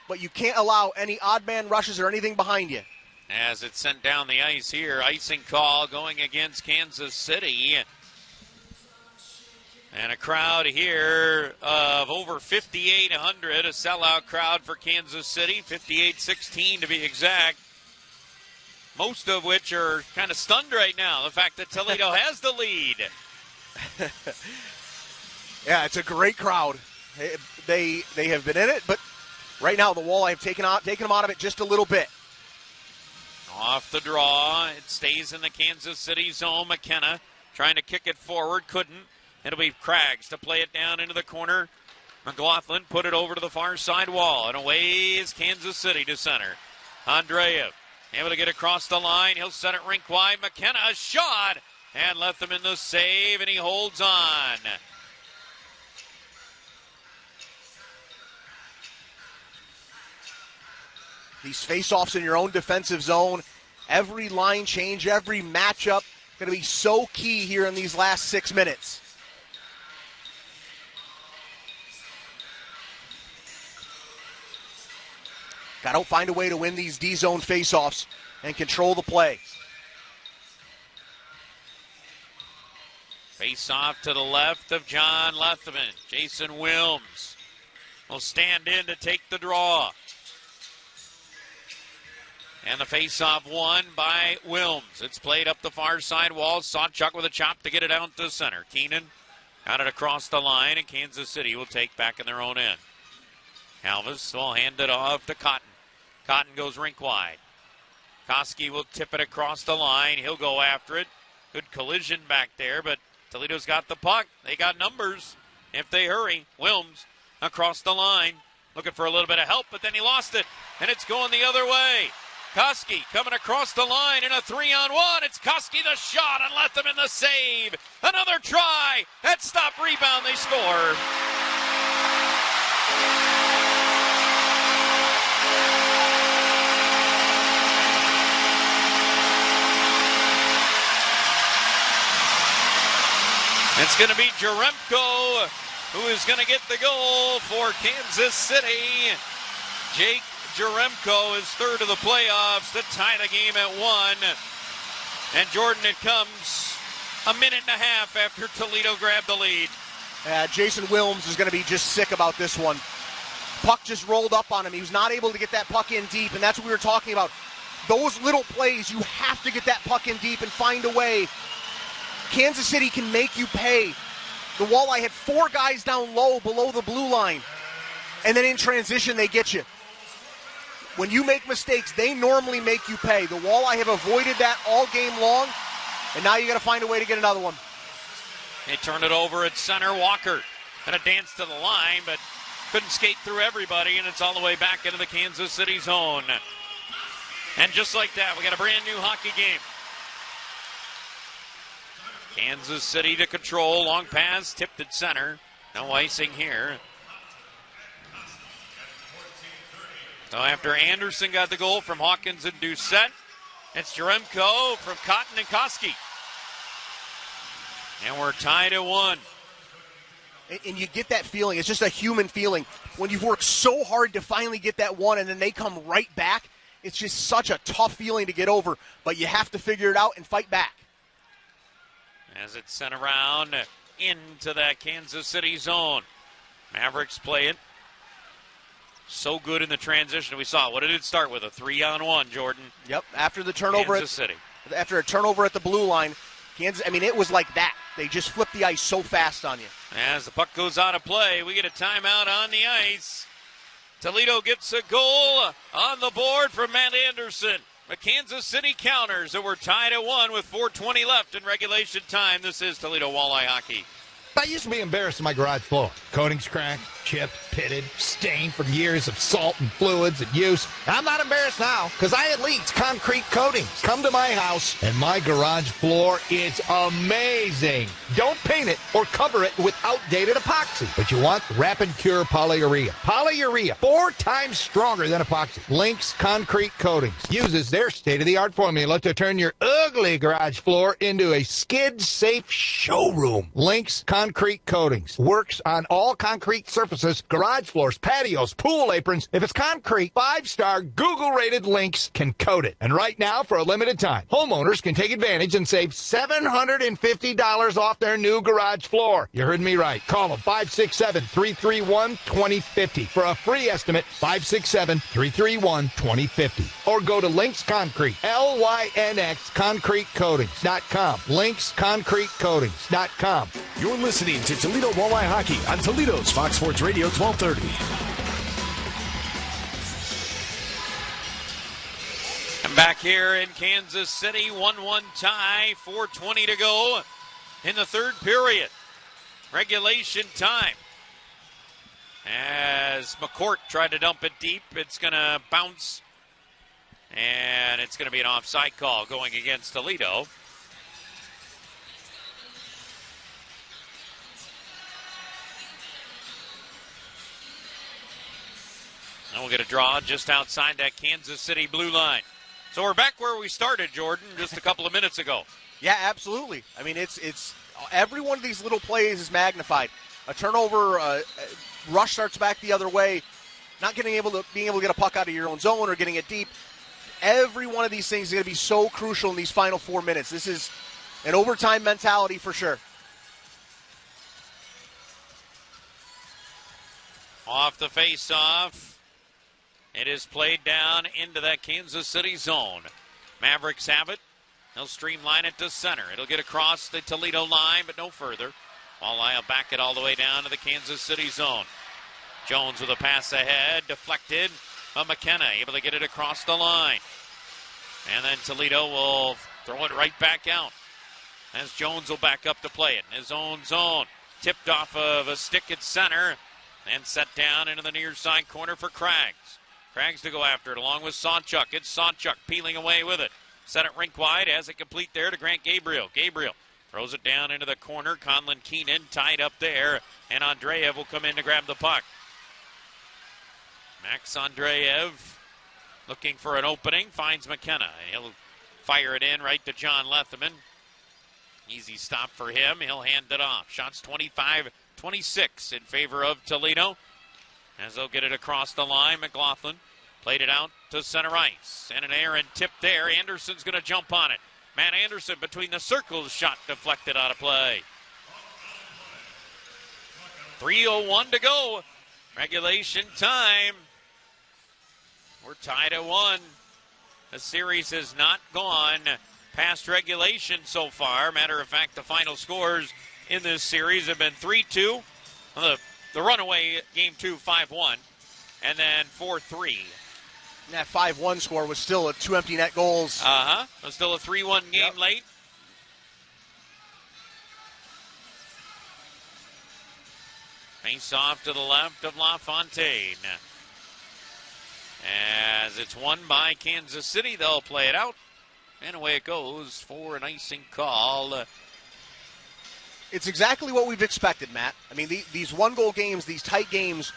Speaker 2: but you can't allow any odd man rushes or anything behind you.
Speaker 1: As it's sent down the ice here, icing call going against Kansas City. And a crowd here of over 5,800, a sellout crowd for Kansas City, 58-16 to be exact. Most of which are kind of stunned right now, the fact that Toledo has the lead.
Speaker 2: Yeah, it's a great crowd. They have been in it, but right now the Walleye have taken them out of it just a little bit.
Speaker 1: Off the draw, it stays in the Kansas City zone. McKenna trying to kick it forward, couldn't. It'll be Craggs to play it down into the corner. McLaughlin put it over to the far side wall, and away is Kansas City to center. Andreev able to get across the line. He'll set it rink wide. McKenna, a shot, and left him in the save, and he holds on.
Speaker 2: These face-offs in your own defensive zone, every line change, every matchup, going to be so key here in these last 6 minutes. Got to find a way to win these D-zone face-offs and control the play.
Speaker 1: Face-off to the left of John Lethman. Jason Wilms will stand in to take the draw. And the face-off won by Wilms. It's played up the far side wall. Sawchuk with a chop to get it out to center. Keenan got it across the line, and Kansas City will take back in their own end. Halvis will hand it off to Cotton. Cotton goes rink wide. Koski will tip it across the line. He'll go after it. Good collision back there, but Toledo's got the puck. They got numbers if they hurry. Wilms across the line, looking for a little bit of help, but then he lost it, and it's going the other way. Koski coming across the line in a 3-on-1. It's Koski the shot and let them in the save. Another try. That stop rebound. They score. It's going to be Jaremko who is going to get the goal for Kansas City. Jake Jaremko is third of the playoffs to tie the game at 1. And Jordan, it comes a minute and a half after Toledo grabbed the lead.
Speaker 2: Jason Wilms is going to be just sick about this one. Puck just rolled up on him. He was not able to get that puck in deep, and that's what we were talking about. Those little plays, you have to get that puck in deep and find a way. Kansas City can make you pay. The Walleye had 4 guys down low below the blue line, and then in transition they get you. When you make mistakes, they normally make you pay. The Walleye have avoided that all game long, and now you got to find a way to get another one.
Speaker 1: They turn it over at center. Walker going to dance to the line, but couldn't skate through everybody, and it's all the way back into the Kansas City zone. And just like that, we got a brand new hockey game. Kansas City to control. Long pass, tipped at center. No icing here. So after Anderson got the goal from Hawkins and Doucette, it's Jaremko from Cotton and Koski. And we're tied at 1.
Speaker 2: And you get that feeling. It's just a human feeling. When you've worked so hard to finally get that one and then they come right back, it's just such a tough feeling to get over. But you have to figure it out and fight back.
Speaker 1: As it's sent around into that Kansas City zone. Mavericks play it. So good in the transition we saw. What did it start with? A 3-on-1, Jordan.
Speaker 2: Yep, after the turnover
Speaker 1: Kansas City.
Speaker 2: After a turnover at the blue line, Kansas, it was like that. They just flipped the ice so fast on you.
Speaker 1: As the puck goes out of play, we get a timeout on the ice. Toledo gets a goal on the board from Matt Anderson. But Kansas City counters, and we're tied at 1 with 4:20 left in regulation time. This is Toledo Walleye Hockey.
Speaker 9: I used to be embarrassed in my garage floor. Coatings cracked, chipped, pitted, stained from years of salt and fluids and use. I'm not embarrassed now because I had Leeds Concrete Coatings. Come to my house and my garage floor is amazing. Don't paint it or cover it with outdated epoxy, but you want Rapid Cure Polyurea. Polyurea, 4 times stronger than epoxy. Lynx Concrete Coatings uses their state-of-the-art formula to turn your ugly garage floor into a skid-safe showroom. Lynx Concrete Coatings works on all concrete surfaces, garage floors, patios, pool aprons. If it's concrete, 5-star Google-rated Lynx can coat it. And right now, for a limited time, homeowners can take advantage and save $750 off their new garage floor. You heard me right. Call them 567-331-2050 for a free estimate. 567-331-2050. Or go to Lynx Concrete, LYNX Concrete Coatings.com. Lynx Concrete Coatings.com.
Speaker 10: You're listening to Toledo Walleye Hockey on Toledo's Fox Sports Radio 1230.
Speaker 1: I'm back here in Kansas City, 1-1 tie, 4:20 to go in the third period. Regulation time. As McCourt tried to dump it deep, it's going to bounce, and it's going to be an offside call going against Toledo. And we'll get a draw just outside that Kansas City blue line. So we're back where we started, Jordan, just a couple of minutes ago.
Speaker 2: Yeah, absolutely. It's every one of these little plays is magnified. A turnover, rush starts back the other way, not being able to get a puck out of your own zone or getting it deep. Every one of these things is going to be so crucial in these final 4 minutes. This is an overtime mentality for sure.
Speaker 1: Off the face-off. It is played down into that Kansas City zone. Mavericks have it. They'll streamline it to center. It'll get across the Toledo line, but no further. Walleye will back it all the way down to the Kansas City zone. Jones with a pass ahead, deflected by McKenna, able to get it across the line. And then Toledo will throw it right back out as Jones will back up to play it in his own zone. Tipped off of a stick at center and set down into the near side corner for Craggs. Craggs to go after it along with Sonchuk. It's Sonchuk peeling away with it. Set it rink wide, has it complete there to Grant Gabriel. Gabriel throws it down into the corner. Conlon Keenan tied up there, and Andreev will come in to grab the puck. Max Andreev looking for an opening, finds McKenna. He'll fire it in right to John Letherman. Easy stop for him. He'll hand it off. Shots 25-26 in favor of Toledo. As they'll get it across the line, McLaughlin played it out to center ice. And an errant tip there. Anderson's going to jump on it. Matt Anderson between the circles. Shot deflected out of play. 3:01 to go. Regulation time. We're tied at 1. The series has not gone past regulation so far. Matter of fact, the final scores in this series have been 3-2. The runaway game 2, 5-1, and then 4-3.
Speaker 2: That 5-1 score was still 2 empty net goals.
Speaker 1: It was still a 3-1 game late. Face off to the left of LaFontaine. As it's won by Kansas City, they'll play it out. And away it goes for an icing call.
Speaker 2: It's exactly what we've expected, Matt. I mean, these one-goal games, these tight games,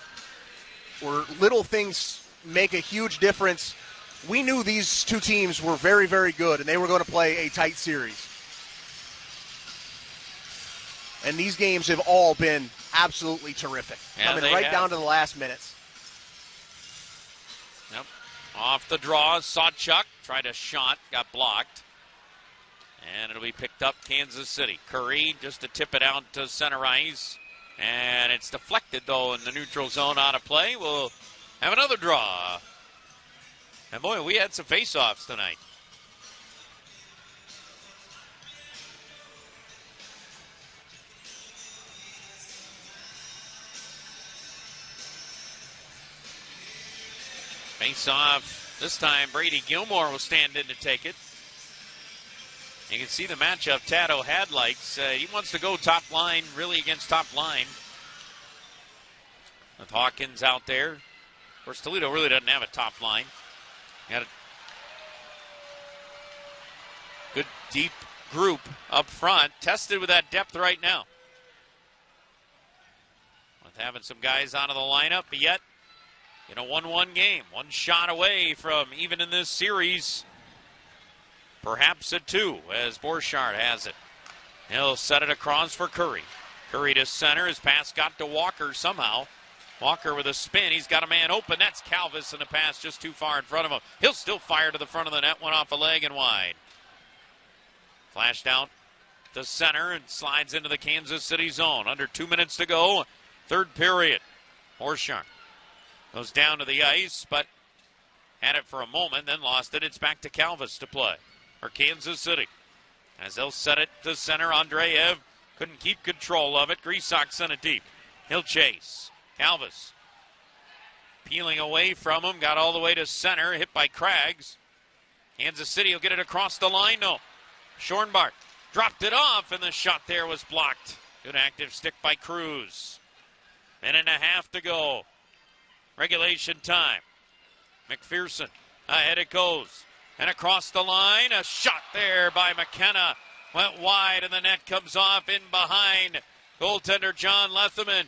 Speaker 2: where little things make a huge difference. We knew these two teams were very, very good, and they were going to play a tight series. And these games have all been absolutely terrific. Coming right down to the last minutes.
Speaker 1: Yep. Off the draw, Sawchuk tried a shot, got blocked. And it'll be picked up Kansas City. Curry just to tip it out to center ice. And it's deflected, though, in the neutral zone out of play. We'll have another draw. And, boy, we had some face-offs tonight. Face-off. This time, Brady Gilmore will stand in to take it. You can see the matchup Tato had likes. He wants to go top line, really against top line. With Hawkins out there. Of course, Toledo really doesn't have a top line. Got a good deep group up front. Tested with that depth right now. With having some guys out of the lineup, but yet in a 1-1 game. One shot away from, even in this series, perhaps a 2, as Borchardt has it. He'll set it across for Curry. Curry to center. His pass got to Walker somehow. Walker with a spin. He's got a man open. That's Calvis, and the pass just too far in front of him. He'll still fire to the front of the net. Went off a leg and wide. Flashed out to center and slides into the Kansas City zone. Under 2 minutes to go. Third period. Borchardt goes down to the ice, but had it for a moment, then lost it. It's back to Calvis to play for Kansas City. As they'll set it to center, Andreev couldn't keep control of it. Grisak sent it deep. He'll chase. Calvis peeling away from him, got all the way to center, hit by Craggs. Kansas City will get it across the line. No. Schornbart dropped it off, and the shot there was blocked. Good active stick by Cruz. Minute and a half to go. Regulation time. McPherson, ahead it goes. And across the line, a shot there by McKenna. Went wide, and the net comes off in behind goaltender John Letherman.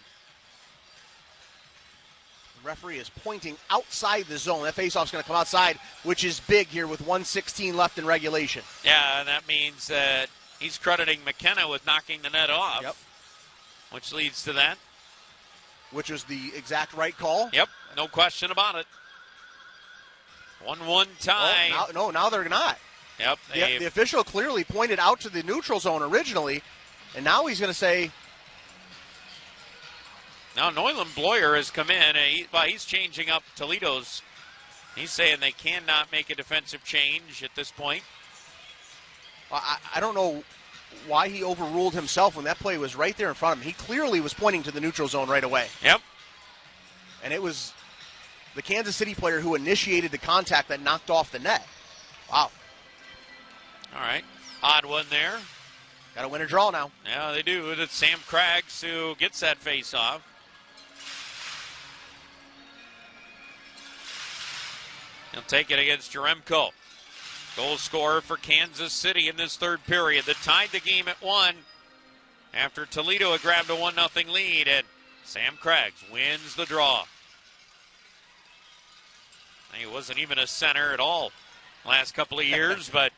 Speaker 2: The referee is pointing outside the zone. That faceoff's going to come outside, which is big here with 1:16 left in regulation.
Speaker 1: Yeah, and that means that he's crediting McKenna with knocking the net off, which leads to that.
Speaker 2: Which was the exact right call.
Speaker 1: Yep, no question about it. 1-1 tie.
Speaker 2: Oh, now they're not.
Speaker 1: Yep.
Speaker 2: The official clearly pointed out to the neutral zone originally, and now he's going to say.
Speaker 1: Now Nolan Bloyer has come in, and he's changing up Toledo's. He's saying they cannot make a defensive change at this point.
Speaker 2: I don't know why he overruled himself when that play was right there in front of him. He clearly was pointing to the neutral zone right away.
Speaker 1: Yep.
Speaker 2: And it was the Kansas City player who initiated the contact that knocked off the net. Wow.
Speaker 1: All right. Odd one there.
Speaker 2: Got to win or draw now.
Speaker 1: Yeah, they do. It's Sam Craggs who gets that face off. He'll take it against Yaremko. Goal scorer for Kansas City in this third period that tied the game at 1 after Toledo had grabbed a 1-0 lead, and Sam Craggs wins the draw. He wasn't even a center at all last couple of years, but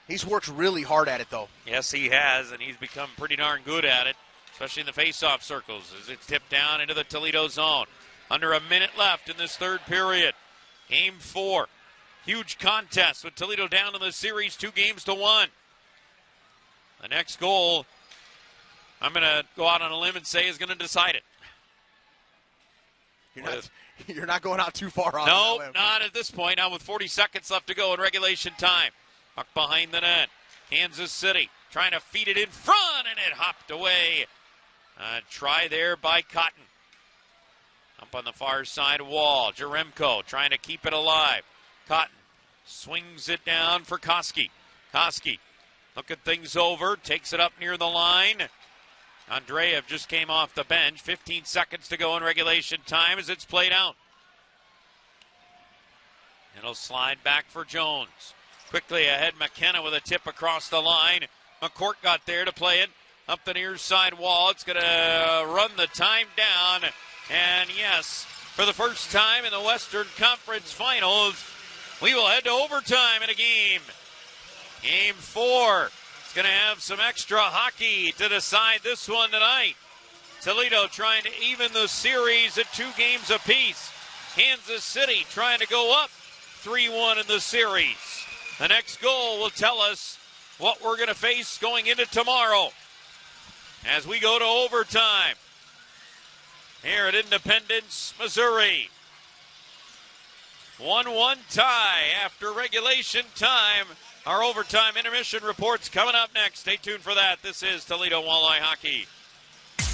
Speaker 2: He's worked really hard at it, though.
Speaker 1: Yes, he has, and he's become pretty darn good at it, especially in the face-off circles as it's tipped down into the Toledo zone. Under a minute left in this third period. Game 4. Huge contest with Toledo down in the series 2-1. The next goal, I'm going to go out on a limb and say, is going to decide it.
Speaker 2: You're not going out too far on
Speaker 1: No,
Speaker 2: that limb.
Speaker 1: not at this point. Now with 40 seconds left to go in regulation time. Puck behind the net. Kansas City trying to feed it in front, and it hopped away. Try there by Cotton. Up on the far side wall. Jaremko trying to keep it alive. Cotton swings it down for Koski. Koski looking things over. Takes it up near the line. Andreev just came off the bench. 15 seconds to go in regulation time as it's played out. It'll slide back for Jones. Quickly ahead, McKenna with a tip across the line. McCourt got there to play it up the near side wall. It's going to run the time down. And yes, for the first time in the Western Conference Finals, we will head to overtime in a game. Game 4. It's going to have some extra hockey to decide this one tonight. Toledo trying to even the series at 2 games apiece. Kansas City trying to go up 3-1 in the series. The next goal will tell us what we're going to face going into tomorrow as we go to overtime here at Independence, Missouri. 1-1 tie after regulation time. Our overtime intermission reports coming up next. Stay tuned for that. This is Toledo Walleye Hockey.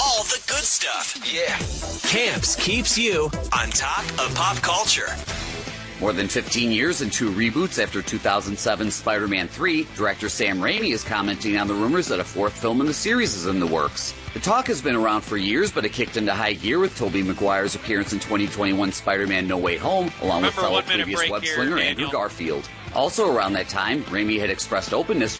Speaker 14: All the good stuff. Yeah. Camps keeps you on top of pop culture.
Speaker 6: More than 15 years and 2 reboots after 2007's Spider-Man 3, director Sam Raimi is commenting on the rumors that a 4th film in the series is in the works. The talk has been around for years, but it kicked into high gear with Tobey Maguire's appearance in 2021 Spider-Man No Way Home, along with fellow previous web-slinger Andrew Garfield. Also around that time, Raimi had expressed openness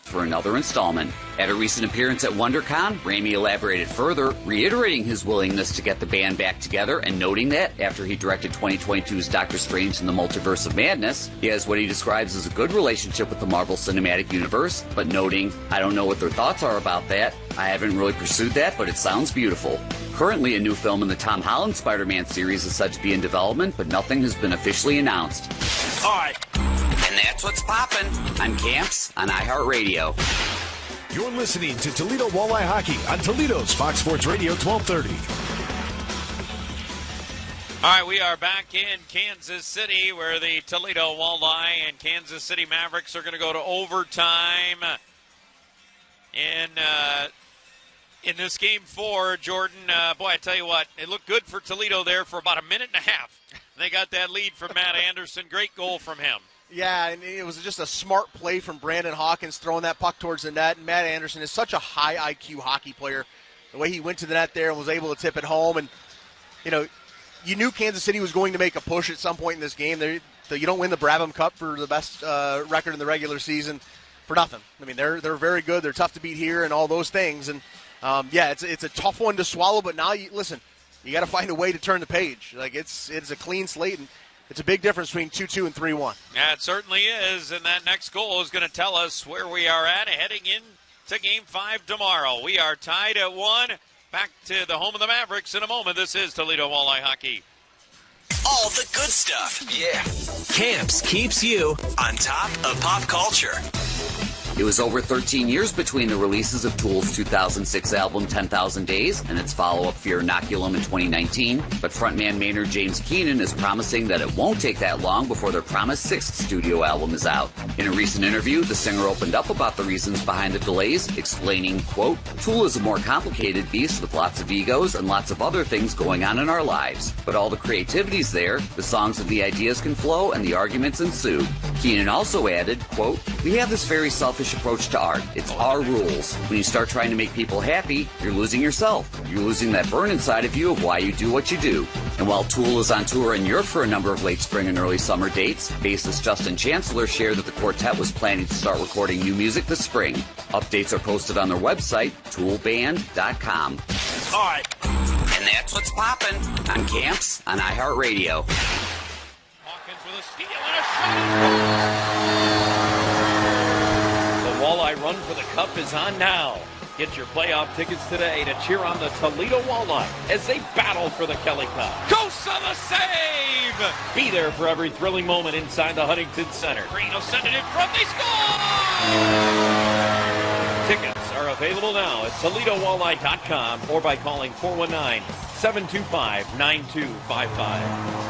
Speaker 6: for another installment. At a recent appearance at WonderCon, Raimi elaborated further, reiterating his willingness to get the band back together and noting that, after he directed 2022's Doctor Strange in the Multiverse of Madness, he has what he describes as a good relationship with the Marvel Cinematic Universe, but noting, I don't know what their thoughts are about that. I haven't really pursued that, but it sounds beautiful. Currently, a new film in the Tom Holland Spider-Man series is said to be in development, but nothing has been officially announced.
Speaker 14: All right.
Speaker 6: And that's what's poppin'. I'm Camps on iHeartRadio.
Speaker 10: You're listening to Toledo Walleye Hockey on Toledo's Fox Sports Radio 1230.
Speaker 1: All right, we are back in Kansas City where the Toledo Walleye and Kansas City Mavericks are going to go to overtime in this game 4. Jordan, boy, I tell you what, it looked good for Toledo there for about a minute and a half. They got that lead from Matt Anderson. Great goal from him.
Speaker 2: Yeah, and it was just a smart play from Brandon Hawkins throwing that puck towards the net. And Matt Anderson is such a high IQ hockey player. The way he went to the net there and was able to tip it home. And, you know, you knew Kansas City was going to make a push at some point in this game. You don't win the Brabham Cup for the best record in the regular season for nothing. I mean, they're very good. They're tough to beat here and all those things. And, it's a tough one to swallow. But now, you got to find a way to turn the page. Like, it's a clean slate. And it's a big difference between 2-2 and 3-1.
Speaker 1: Yeah, it certainly is, and that next goal is going to tell us where we are at heading into Game 5 tomorrow. We are tied at 1. Back to the home of the Mavericks in a moment. This is Toledo Walleye Hockey.
Speaker 14: All the good stuff. Yeah. Camps keeps you on top of pop culture.
Speaker 6: It was over 13 years between the releases of Tool's 2006 album 10,000 Days and its follow-up Fear Inoculum in 2019, but frontman Maynard James Keenan is promising that it won't take that long before their promised 6th studio album is out. In a recent interview, the singer opened up about the reasons behind the delays, explaining, quote, Tool is a more complicated beast with lots of egos and lots of other things going on in our lives. But all the creativity's there, the songs and the ideas can flow, and the arguments ensue. Keenan also added, quote, we have this very selfish approach to art. It's our rules. When you start trying to make people happy, you're losing yourself. You're losing that burn inside of you of why you do what you do. And while Tool is on tour in Europe for a number of late spring and early summer dates, bassist Justin Chancellor shared that the quartet was planning to start recording new music this spring. Updates are posted on their website, toolband.com.
Speaker 14: All right.
Speaker 6: And that's what's poppin'. I'm Camps on iHeartRadio.
Speaker 1: Hawkins with a steal and a shot. run for the cup is on now. Get your playoff tickets today to cheer on the Toledo Walleye as they battle for the Kelly Cup. Kosa the save! Be there for every thrilling moment inside the Huntington Center. Green will send it in front. They score! Tickets are available now at ToledoWalleye.com or by calling 419-725-9255.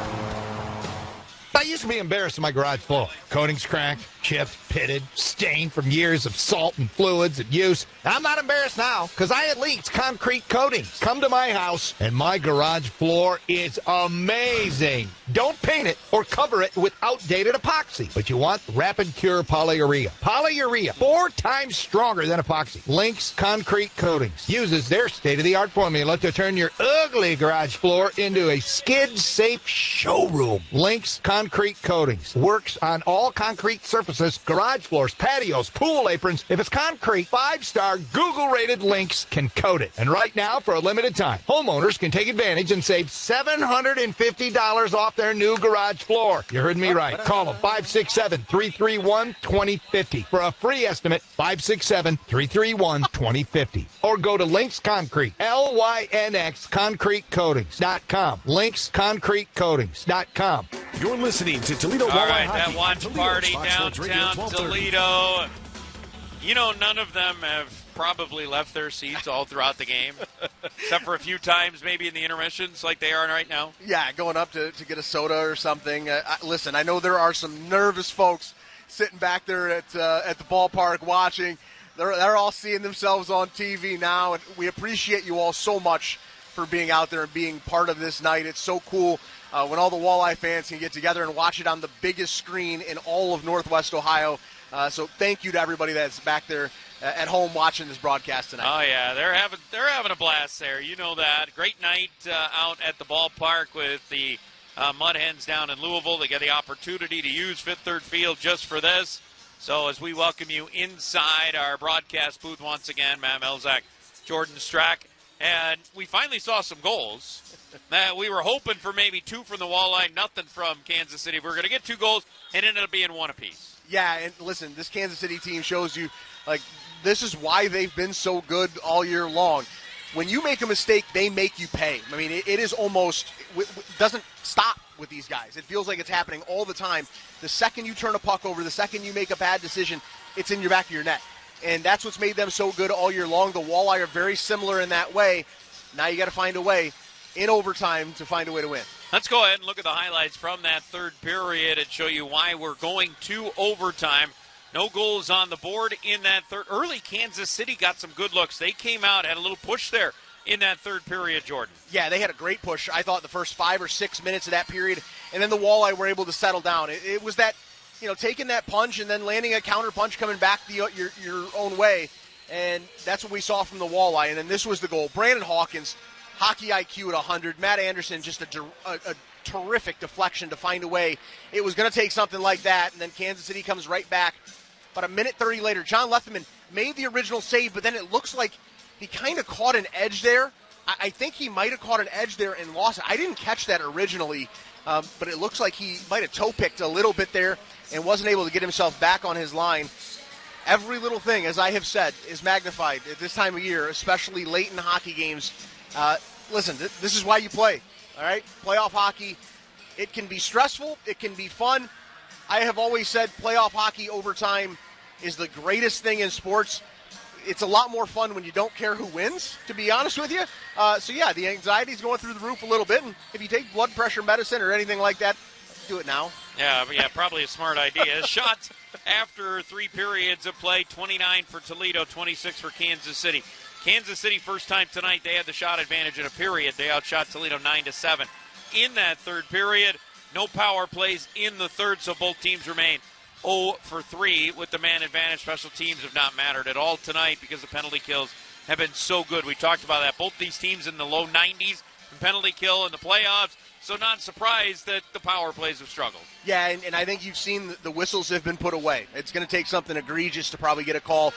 Speaker 9: I used to be embarrassed in my garage floor. Coatings cracked, chipped, pitted, stained from years of salt and fluids and use. I'm not embarrassed now because I had Leaks Concrete Coatings. Come to my house and my garage floor is amazing. Don't paint it or cover it with outdated epoxy, but you want Rapid Cure Polyurea. Polyurea, 4 times stronger than epoxy. Links Concrete Coatings uses their state-of-the-art formula to turn your ugly garage floor into a skid-safe showroom. Links Concrete Coatings works on all concrete surfaces, garage floors, patios, pool aprons. If it's concrete, 5-star Google-rated Links can coat it. And right now, for a limited time, homeowners can take advantage and save $750 off their new garage floor. You heard me right. Call them 567-331-2050 for a free estimate. 567-331-2050. Or go to Links Concrete, LYNX Concrete Coatings.com. Links Concrete Coatings.com.
Speaker 10: You're listening to Toledo
Speaker 1: All
Speaker 10: Walleye
Speaker 1: right,
Speaker 10: Hockey.
Speaker 1: that watch party downtown Toledo. You know, none of them have probably left their seats all throughout the game, except for a few times maybe in the intermissions like they are right now.
Speaker 2: Yeah, going up to get a soda or something. Listen, I know there are some nervous folks sitting back there at the ballpark watching. They're all seeing themselves on TV now, and we appreciate you all so much for being out there and being part of this night. It's so cool when all the Walleye fans can get together and watch it on the biggest screen in all of Northwest Ohio. So thank you to everybody that's back there at home watching this broadcast tonight.
Speaker 1: Oh yeah, they're having a blast there. You know that. Great night out at the ballpark with the Mud Hens down in Louisville. They get the opportunity to use Fifth Third Field just for this. So as we welcome you inside our broadcast booth once again, Matt Melzak, Jordan Strack, and we finally saw some goals. We were hoping for maybe 2 from the Walleye, nothing from Kansas City. We were going to get 2 goals, and it ended up being 1 apiece.
Speaker 2: Yeah, and listen, this Kansas City team shows you, like, this is why they've been so good all year long. When you make a mistake, they make you pay. I mean, it is almost doesn't stop with these guys. It feels like it's happening all the time. The second you turn a puck over, the second you make a bad decision, it's in your back of your net. And that's what's made them so good all year long. The Walleye are very similar in that way. Now you got to find a way in overtime to find a way to win.
Speaker 1: Let's go ahead and look at the highlights from that third period and show you why we're going to overtime. No goals on the board in that third. Early Kansas City got some good looks. They came out, had a little push there in that third period, Jordan.
Speaker 2: Yeah, they had a great push. I thought the first 5 or 6 minutes of that period, and then the Walleye were able to settle down. It was that, taking that punch and then landing a counter punch coming back your own way, and that's what we saw from the Walleye. And then this was the goal. Brandon Hawkins, hockey IQ at 100. Matt Anderson, just a terrific deflection to find a way. It was going to take something like that, and then Kansas City comes right back. But a minute 30 later, John Lethman made the original save, but then it looks like he kind of caught an edge there. I think he might have caught an edge there and lost it. I didn't catch that originally, but it looks like he might have toe-picked a little bit there and wasn't able to get himself back on his line. Every little thing, as I have said, is magnified at this time of year, especially late in hockey games. Listen, this is why you play, all right? Playoff hockey, it can be stressful. It can be fun. I have always said playoff hockey overtime is the greatest thing in sports. It's a lot more fun when you don't care who wins, to be honest with you. The anxiety's going through the roof a little bit, and if you take blood pressure medicine or anything like that, do it now.
Speaker 1: Yeah, probably a smart idea. Shots after 3 periods of play, 29 for Toledo, 26 for Kansas City. Kansas City, first time tonight, they had the shot advantage in a period. They outshot Toledo 9-7. In that third period, no power plays in the third, so both teams remain 0 for 3 with the man advantage. Special teams have not mattered at all tonight because the penalty kills have been so good. We talked about that. Both these teams in the low 90s in penalty kill in the playoffs, so not surprised that the power plays have struggled.
Speaker 2: Yeah, and I think you've seen the whistles have been put away. It's going to take something egregious to probably get a call.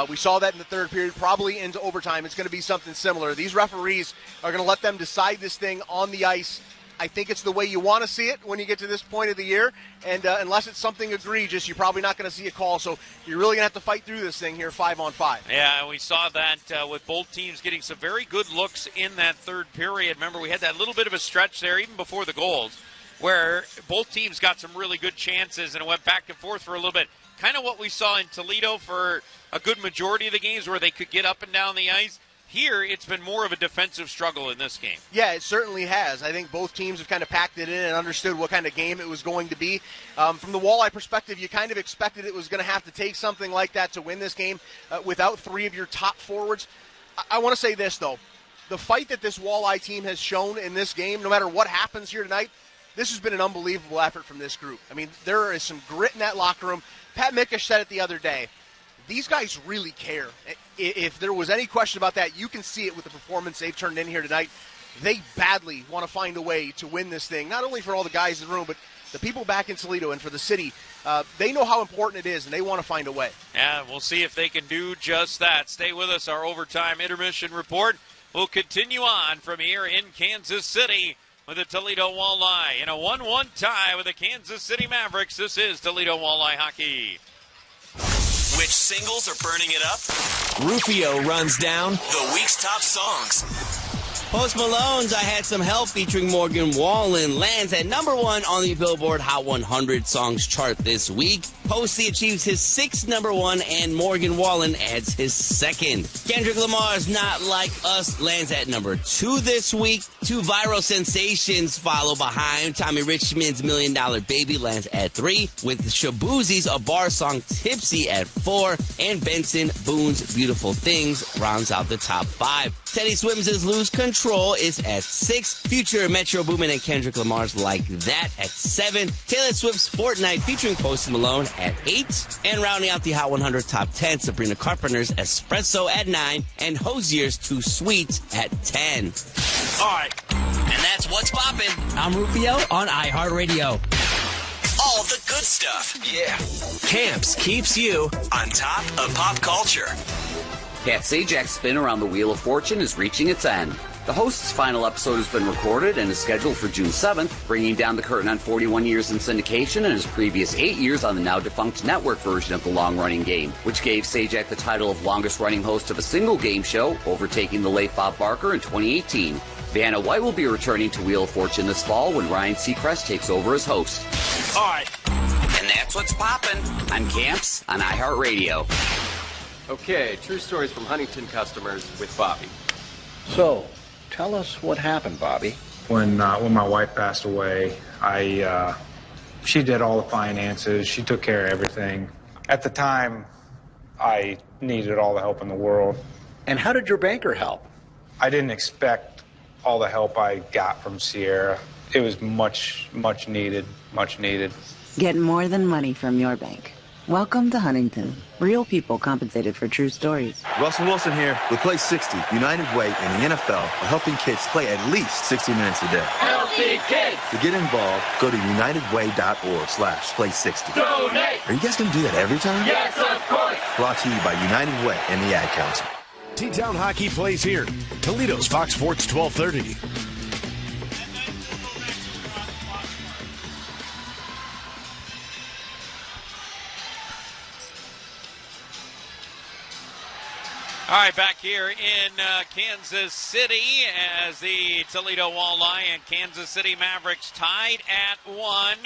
Speaker 2: We saw that in the third period, probably into overtime. It's going to be something similar. These referees are going to let them decide this thing on the ice. I think it's the way you want to see it when you get to this point of the year, and unless it's something egregious, you're probably not going to see a call, so you're really going to have to fight through this thing here 5-on-5.
Speaker 1: Yeah, and we saw that with both teams getting some very good looks in that third period. Remember, we had that little bit of a stretch there even before the goals where both teams got some really good chances and it went back and forth for a little bit. Kind of what we saw in Toledo for a good majority of the games where they could get up and down the ice. Here, it's been more of a defensive struggle in this game.
Speaker 2: Yeah, it certainly has. I think both teams have kind of packed it in and understood what kind of game it was going to be. From the Walleye perspective, you kind of expected it was going to have to take something like that to win this game without three of your top forwards. I want to say this, though. The fight that this Walleye team has shown in this game, no matter what happens here tonight, this has been an unbelievable effort from this group. I mean, there is some grit in that locker room. Pat Mickish said it the other day. These guys really care. If there was any question about that, you can see it with the performance they've turned in here tonight. They badly want to find a way to win this thing, not only for all the guys in the room, but the people back in Toledo and for the city. They know how important it is, and they want to find a way.
Speaker 1: Yeah, we'll see if they can do just that. Stay with us. Our overtime intermission report will continue on from here in Kansas City with the Toledo Walleye. In a 1-1 tie with the Kansas City Mavericks, this is Toledo Walleye Hockey.
Speaker 14: Which singles are burning it up?
Speaker 16: Rufio runs down
Speaker 14: The week's top songs.
Speaker 4: Post Malone's I Had Some Help featuring Morgan Wallen lands at number 1 on the Billboard Hot 100 Songs chart this week. Posty achieves his 6th number 1 and Morgan Wallen adds his 2nd. Kendrick Lamar's Not Like Us lands at number 2 this week. 2 viral sensations follow behind. Tommy Richmond's $1 Million Baby lands at 3, with Shabuzi's A Bar Song Tipsy at 4, and Benson Boone's Beautiful Things rounds out the top 5. Teddy Swims' Lose Control is at 6. Future Metro Boomin and Kendrick Lamar's Like That at 7. Taylor Swift's Fortnite featuring Post Malone at 8. And rounding out the Hot 100 top 10, Sabrina Carpenter's Espresso at 9. And Hosier's Too Sweet at 10.
Speaker 14: All right. And that's What's Poppin'.
Speaker 16: I'm Rufio on iHeartRadio.
Speaker 14: All the good stuff. Yeah. Camps keeps you on top of pop culture.
Speaker 6: Pat Sajak's spin around the Wheel of Fortune is reaching its end. The host's final episode has been recorded and is scheduled for June 7th, bringing down the curtain on 41 years in syndication and his previous 8 years on the now-defunct network version of the long-running game, which gave Sajak the title of longest-running host of a single game show, overtaking the late Bob Barker in 2018. Vanna White will be returning to Wheel of Fortune this fall when Ryan Seacrest takes over as host.
Speaker 14: All right.
Speaker 6: And that's what's poppin' on Camps on iHeartRadio.
Speaker 7: Okay, true stories from Huntington customers with Bobby.
Speaker 11: So, tell us what happened, Bobby.
Speaker 23: When my wife passed away, she did all the finances. She took care of everything. At the time, I needed all the help in the world.
Speaker 11: And how did your banker help?
Speaker 23: I didn't expect all the help I got from Sierra. It was much needed.
Speaker 24: Get more than money from your bank. Welcome to Huntington. Real people compensated for true stories.
Speaker 8: Russell Wilson here with Play 60, United Way in the NFL, are helping kids play at least 60 minutes a day.
Speaker 3: Healthy kids.
Speaker 8: To get involved, go to unitedway.org/play60.
Speaker 3: Donate.
Speaker 8: Are you guys going to do that every time?
Speaker 3: Yes, of course.
Speaker 8: Brought to you by United Way and the Ad Council.
Speaker 10: T-Town Hockey plays here. Toledo's Fox Sports 1230.
Speaker 1: All right, back here in Kansas City as the Toledo Walleye and Kansas City Mavericks tied at 1.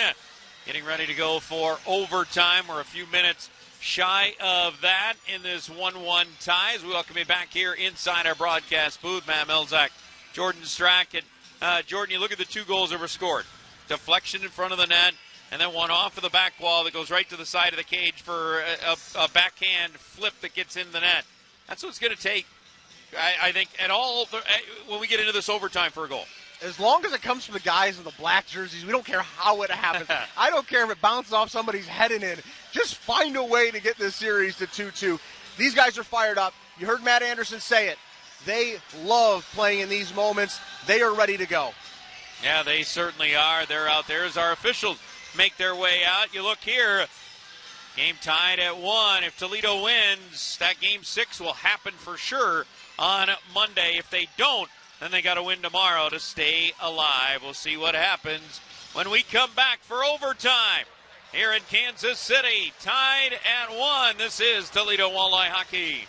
Speaker 1: Getting ready to go for overtime. We're a few minutes shy of that in this 1-1 tie. As we welcome you back here inside our broadcast booth. Matt Milzak, Jordan Strack. And Jordan, you look at the 2 goals that were scored. Deflection in front of the net, and then one off of the back wall that goes right to the side of the cage for a backhand flip that gets in the net. That's what it's going to take, I think, at all when we get into this overtime for a goal.
Speaker 2: As long as it comes from the guys in the black jerseys, we don't care how it happens. I don't care if it bounces off somebody's head and in. Just find a way to get this series to 2-2. These guys are fired up. You heard Matt Anderson say it. They love playing in these moments. They are ready to go.
Speaker 1: Yeah, they certainly are. They're out there as our officials make their way out. You look here. Game tied at 1. If Toledo wins, that Game 6 will happen for sure on Monday. If they don't, Then they got to win tomorrow to stay alive. We'll see what happens when we come back for overtime here in Kansas City. Tied at 1. This is Toledo Walleye Hockey.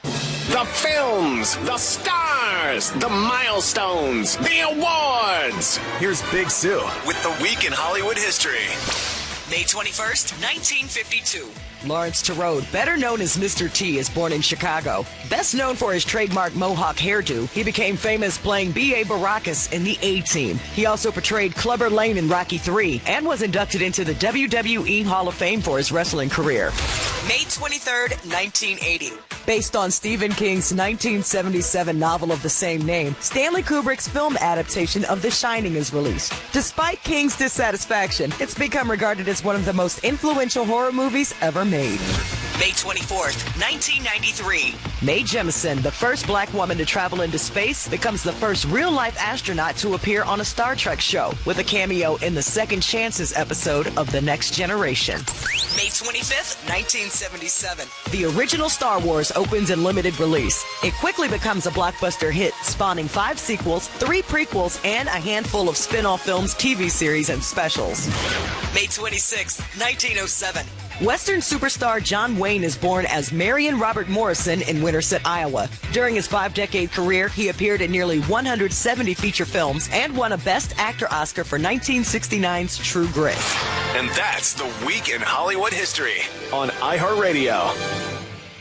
Speaker 5: The films, the stars, the milestones, the awards.
Speaker 10: Here's Big Sue
Speaker 14: with the Week in Hollywood History. May 21st, 1952.
Speaker 15: Lawrence Turode, better known as Mr. T, is born in Chicago. Best known for his trademark mohawk hairdo, he became famous playing B.A. Baracus in the A-Team. He also portrayed Clubber Lang in Rocky III and was inducted into the WWE Hall of Fame for his wrestling career.
Speaker 14: May 23rd, 1980.
Speaker 15: Based on Stephen King's 1977 novel of the same name, Stanley Kubrick's film adaptation of The Shining is released. Despite King's dissatisfaction, it's become regarded as one of the most influential horror movies ever made.
Speaker 14: May 24th, 1993.
Speaker 15: Mae Jemison, the first black woman to travel into space, becomes the first real-life astronaut to appear on a Star Trek show, with a cameo in the Second Chances episode of The Next Generation.
Speaker 14: May 25th, 1977.
Speaker 15: The original Star Wars opens in limited release. It quickly becomes a blockbuster hit, spawning 5 sequels, 3 prequels, and a handful of spin-off films, TV series, and specials.
Speaker 14: May 26th, 1907.
Speaker 15: Western superstar John Wayne is born as Marion Robert Morrison in Winterset, Iowa. During his 5-decade career, he appeared in nearly 170 feature films and won a Best Actor Oscar for 1969's True Grit.
Speaker 14: And that's the Week in Hollywood History
Speaker 10: on iHeartRadio.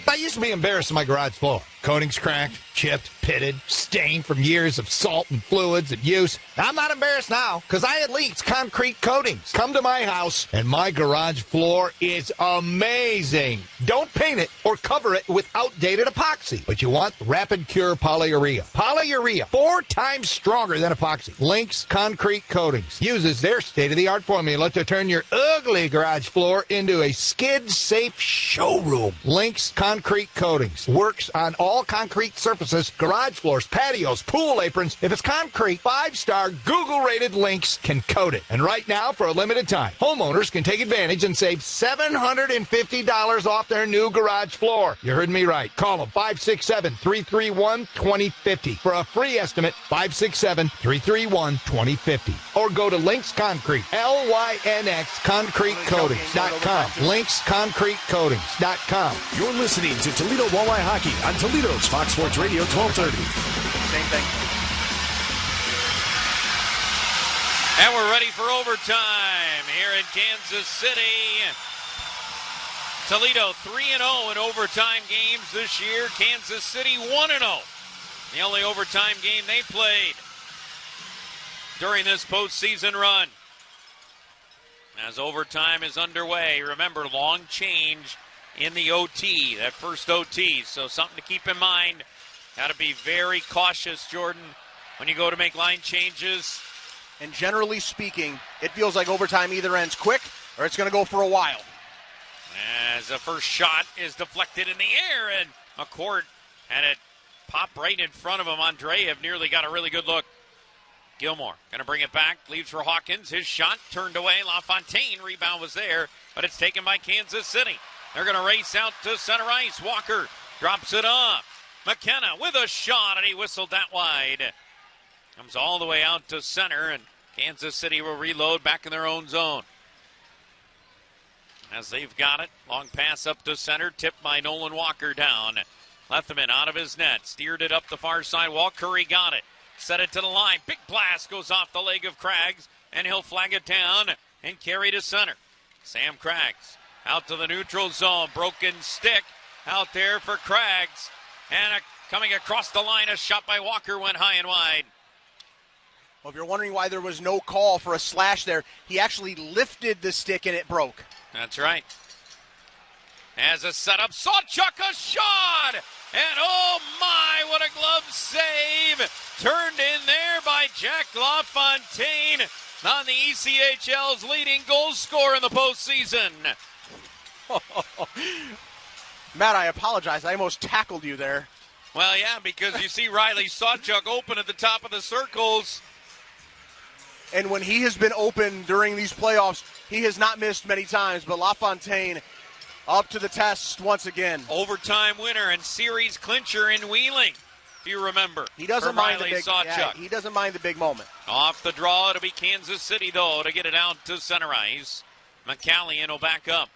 Speaker 9: I used to be embarrassed on my garage floor. Coatings cracked, chipped, pitted, stained from years of salt and fluids and use. I'm not embarrassed now because I had Leaks Concrete Coatings. Come to my house and my garage floor is amazing. Don't paint it or cover it with outdated epoxy, but you want Rapid Cure Polyurea. Polyurea, 4 times stronger than epoxy. Links Concrete Coatings uses their state-of-the-art formula to turn your ugly garage floor into a skid-safe showroom. Links Concrete Coatings works on all concrete surfaces, garage floors, patios, pool aprons. If it's concrete, 5-star Google-rated Links can coat it. And right now, for a limited time, homeowners can take advantage and save $750 off their new garage floor. You heard me right. Call them 567-331-2050 for a free estimate. 567-331-2050. Or go to Links Concrete, LYNX ConcreteCoatings.com. LinksConcreteCoatings.com.
Speaker 10: You're listening to Toledo Walleye Hockey on Toledo's Fox Sports Radio 1230.
Speaker 2: Same thing.
Speaker 1: And we're ready for overtime here in Kansas City. Toledo 3-0 in overtime games this year. Kansas City 1-0. The only overtime game they played during this postseason run. As overtime is underway, remember, long change in the OT, that first OT. So something to keep in mind. Got to be very cautious, Jordan, when you go to make line changes.
Speaker 2: And generally speaking, it feels like overtime either ends quick or it's going to go for a while.
Speaker 1: As the first shot is deflected in the air, and McCourt had it pop right in front of him. Andreev nearly got a really good look. Gilmore going to bring it back, leaves for Hawkins. His shot turned away. LaFontaine, rebound was there, but it's taken by Kansas City. They're going to race out to center ice. Walker drops it off. McKenna with a shot, and he whistled that wide. Comes all the way out to center, and Kansas City will reload back in their own zone. As they've got it, long pass up to center, tipped by Nolan Walker down. Lethman out of his net, steered it up the far side. Walt Curry got it, set it to the line. Big blast goes off the leg of Craggs, and he'll flag it down and carry to center. Sam Craggs out to the neutral zone, broken stick out there for Craggs. And coming across the line, a shot by Walker went high and wide.
Speaker 2: Well, if you're wondering why there was no call for a slash there, he actually lifted the stick and it broke.
Speaker 1: That's right. As a setup, Sawchuk a shot! And oh my, what a glove save! Turned in there by Jack LaFontaine on the ECHL's leading goal scorer in the postseason.
Speaker 2: Matt, I apologize. I almost tackled you there.
Speaker 1: Well, yeah, because you see Riley Sawchuk open at the top of the circles.
Speaker 2: And when he has been open during these playoffs, he has not missed many times. But LaFontaine up to the test once again.
Speaker 1: Overtime winner and series clincher in Wheeling. if you remember.
Speaker 2: He doesn't mind the big.
Speaker 1: Yeah,
Speaker 2: he doesn't mind the big moment.
Speaker 1: Off the draw, it'll be Kansas City, though, to get it out to center ice. McCallion will back up.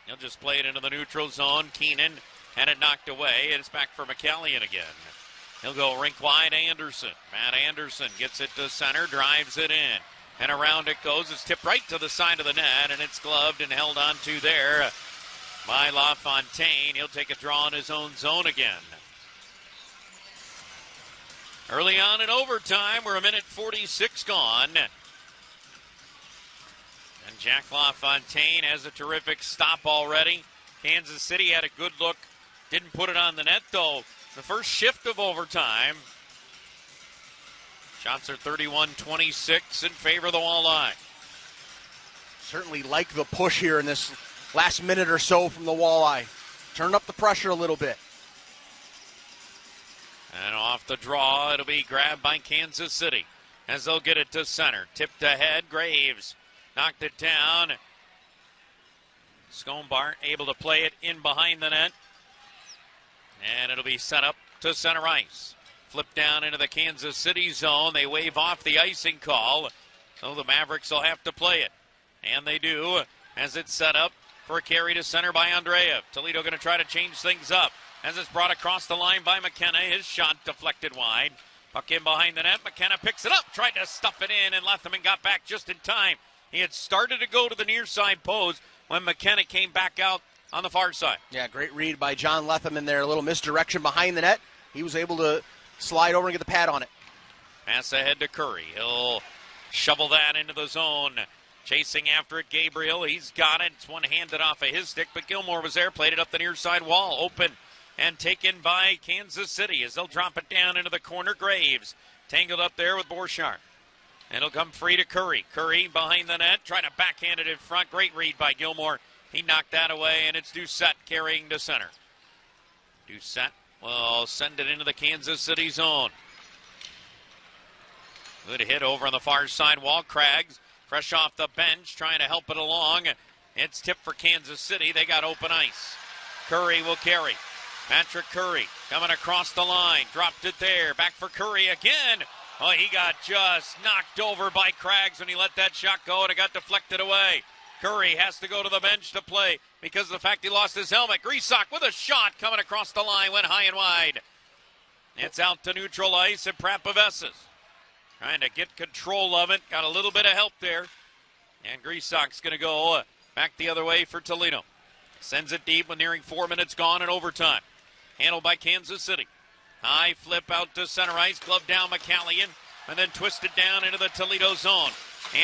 Speaker 1: He'll just play it into the neutral zone. Keenan had it knocked away. It's back for McCallion again. He'll go rink wide, Anderson. Matt Anderson gets it to center, drives it in. And around it goes. It's tipped right to the side of the net, and it's gloved and held on to there by LaFontaine. He'll take a draw in his own zone again. Early on in overtime, we're a minute 46 gone. And Jack LaFontaine has a terrific stop already. Kansas City had a good look. Didn't put it on the net, though. The first shift of overtime. Shots are 31-26 in favor of the Walleye.
Speaker 2: Certainly like the push here in this last minute or so from the Walleye. Turn up the pressure a little bit.
Speaker 1: And off the draw, it'll be grabbed by Kansas City as they'll get it to center. Tipped ahead, Graves knocked it down. Schoenbart able to play it in behind the net. And it'll be set up to center ice. Flip down into the Kansas City zone. They wave off the icing call. So the Mavericks will have to play it. And they do as it's set up for a carry to center by Andreev. Toledo going to try to change things up. As it's brought across the line by McKenna. His shot deflected wide. Puck in behind the net. McKenna picks it up. Tried to stuff it in, and Letherman got back just in time. He had started to go to the near side post when McKenna came back out on the far side.
Speaker 2: Yeah, great read by John Letherman there. A little misdirection behind the net. He was able to slide over and get the pad on it.
Speaker 1: Pass ahead to Curry. He'll shovel that into the zone. Chasing after it, Gabriel. He's got it. It's one-handed off of his stick, but Gilmore was there. Played it up the near side wall. Open and taken by Kansas City as they'll drop it down into the corner. Graves tangled up there with Borchardt. And it'll come free to Curry. Curry behind the net, trying to backhand it in front. Great read by Gilmore. He knocked that away, and it's Doucette carrying to center. Doucette will send it into the Kansas City zone. Good hit over on the far side wall. Craggs, fresh off the bench, trying to help it along. It's tipped for Kansas City. They got open ice. Curry will carry. Patrick Curry coming across the line. Dropped it there. Back for Curry again. Oh, he got just knocked over by Craggs when he let that shot go, and it got deflected away. Curry has to go to the bench to play because of the fact he lost his helmet. Grisak with a shot coming across the line, went high and wide. It's out to neutral ice at Prapavesas. Trying to get control of it. Got a little bit of help there. And Grisak's going to go back the other way for Toledo. Sends it deep with nearing 4 minutes gone in overtime. Handled by Kansas City. High flip out to center ice. Glove down McCallion. And then twisted down into the Toledo zone.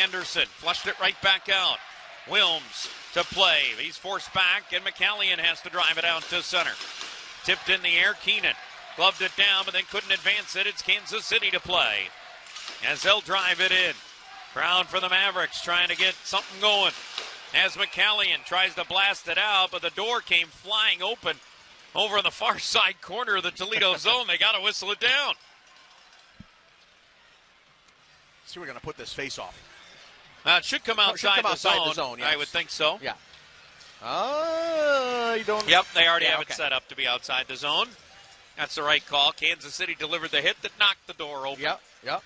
Speaker 1: Anderson flushed it right back out. Wilms to play. He's forced back, and McCallion has to drive it out to center. Tipped in the air. Keenan gloved it down, but then couldn't advance it. It's Kansas City to play as they'll drive it in. Crowd for the Mavericks trying to get something going. As McCallion tries to blast it out, but the door came flying open over in the far side corner of the Toledo zone. They got to whistle it down.
Speaker 2: See, we're going to put this face off.
Speaker 1: It should come outside the zone.
Speaker 2: Yes.
Speaker 1: I would think so.
Speaker 2: Yeah. You don't.
Speaker 1: Yep, they already have it set up to be outside the zone. That's the right call. Kansas City delivered the hit that knocked the door open.
Speaker 2: Yep.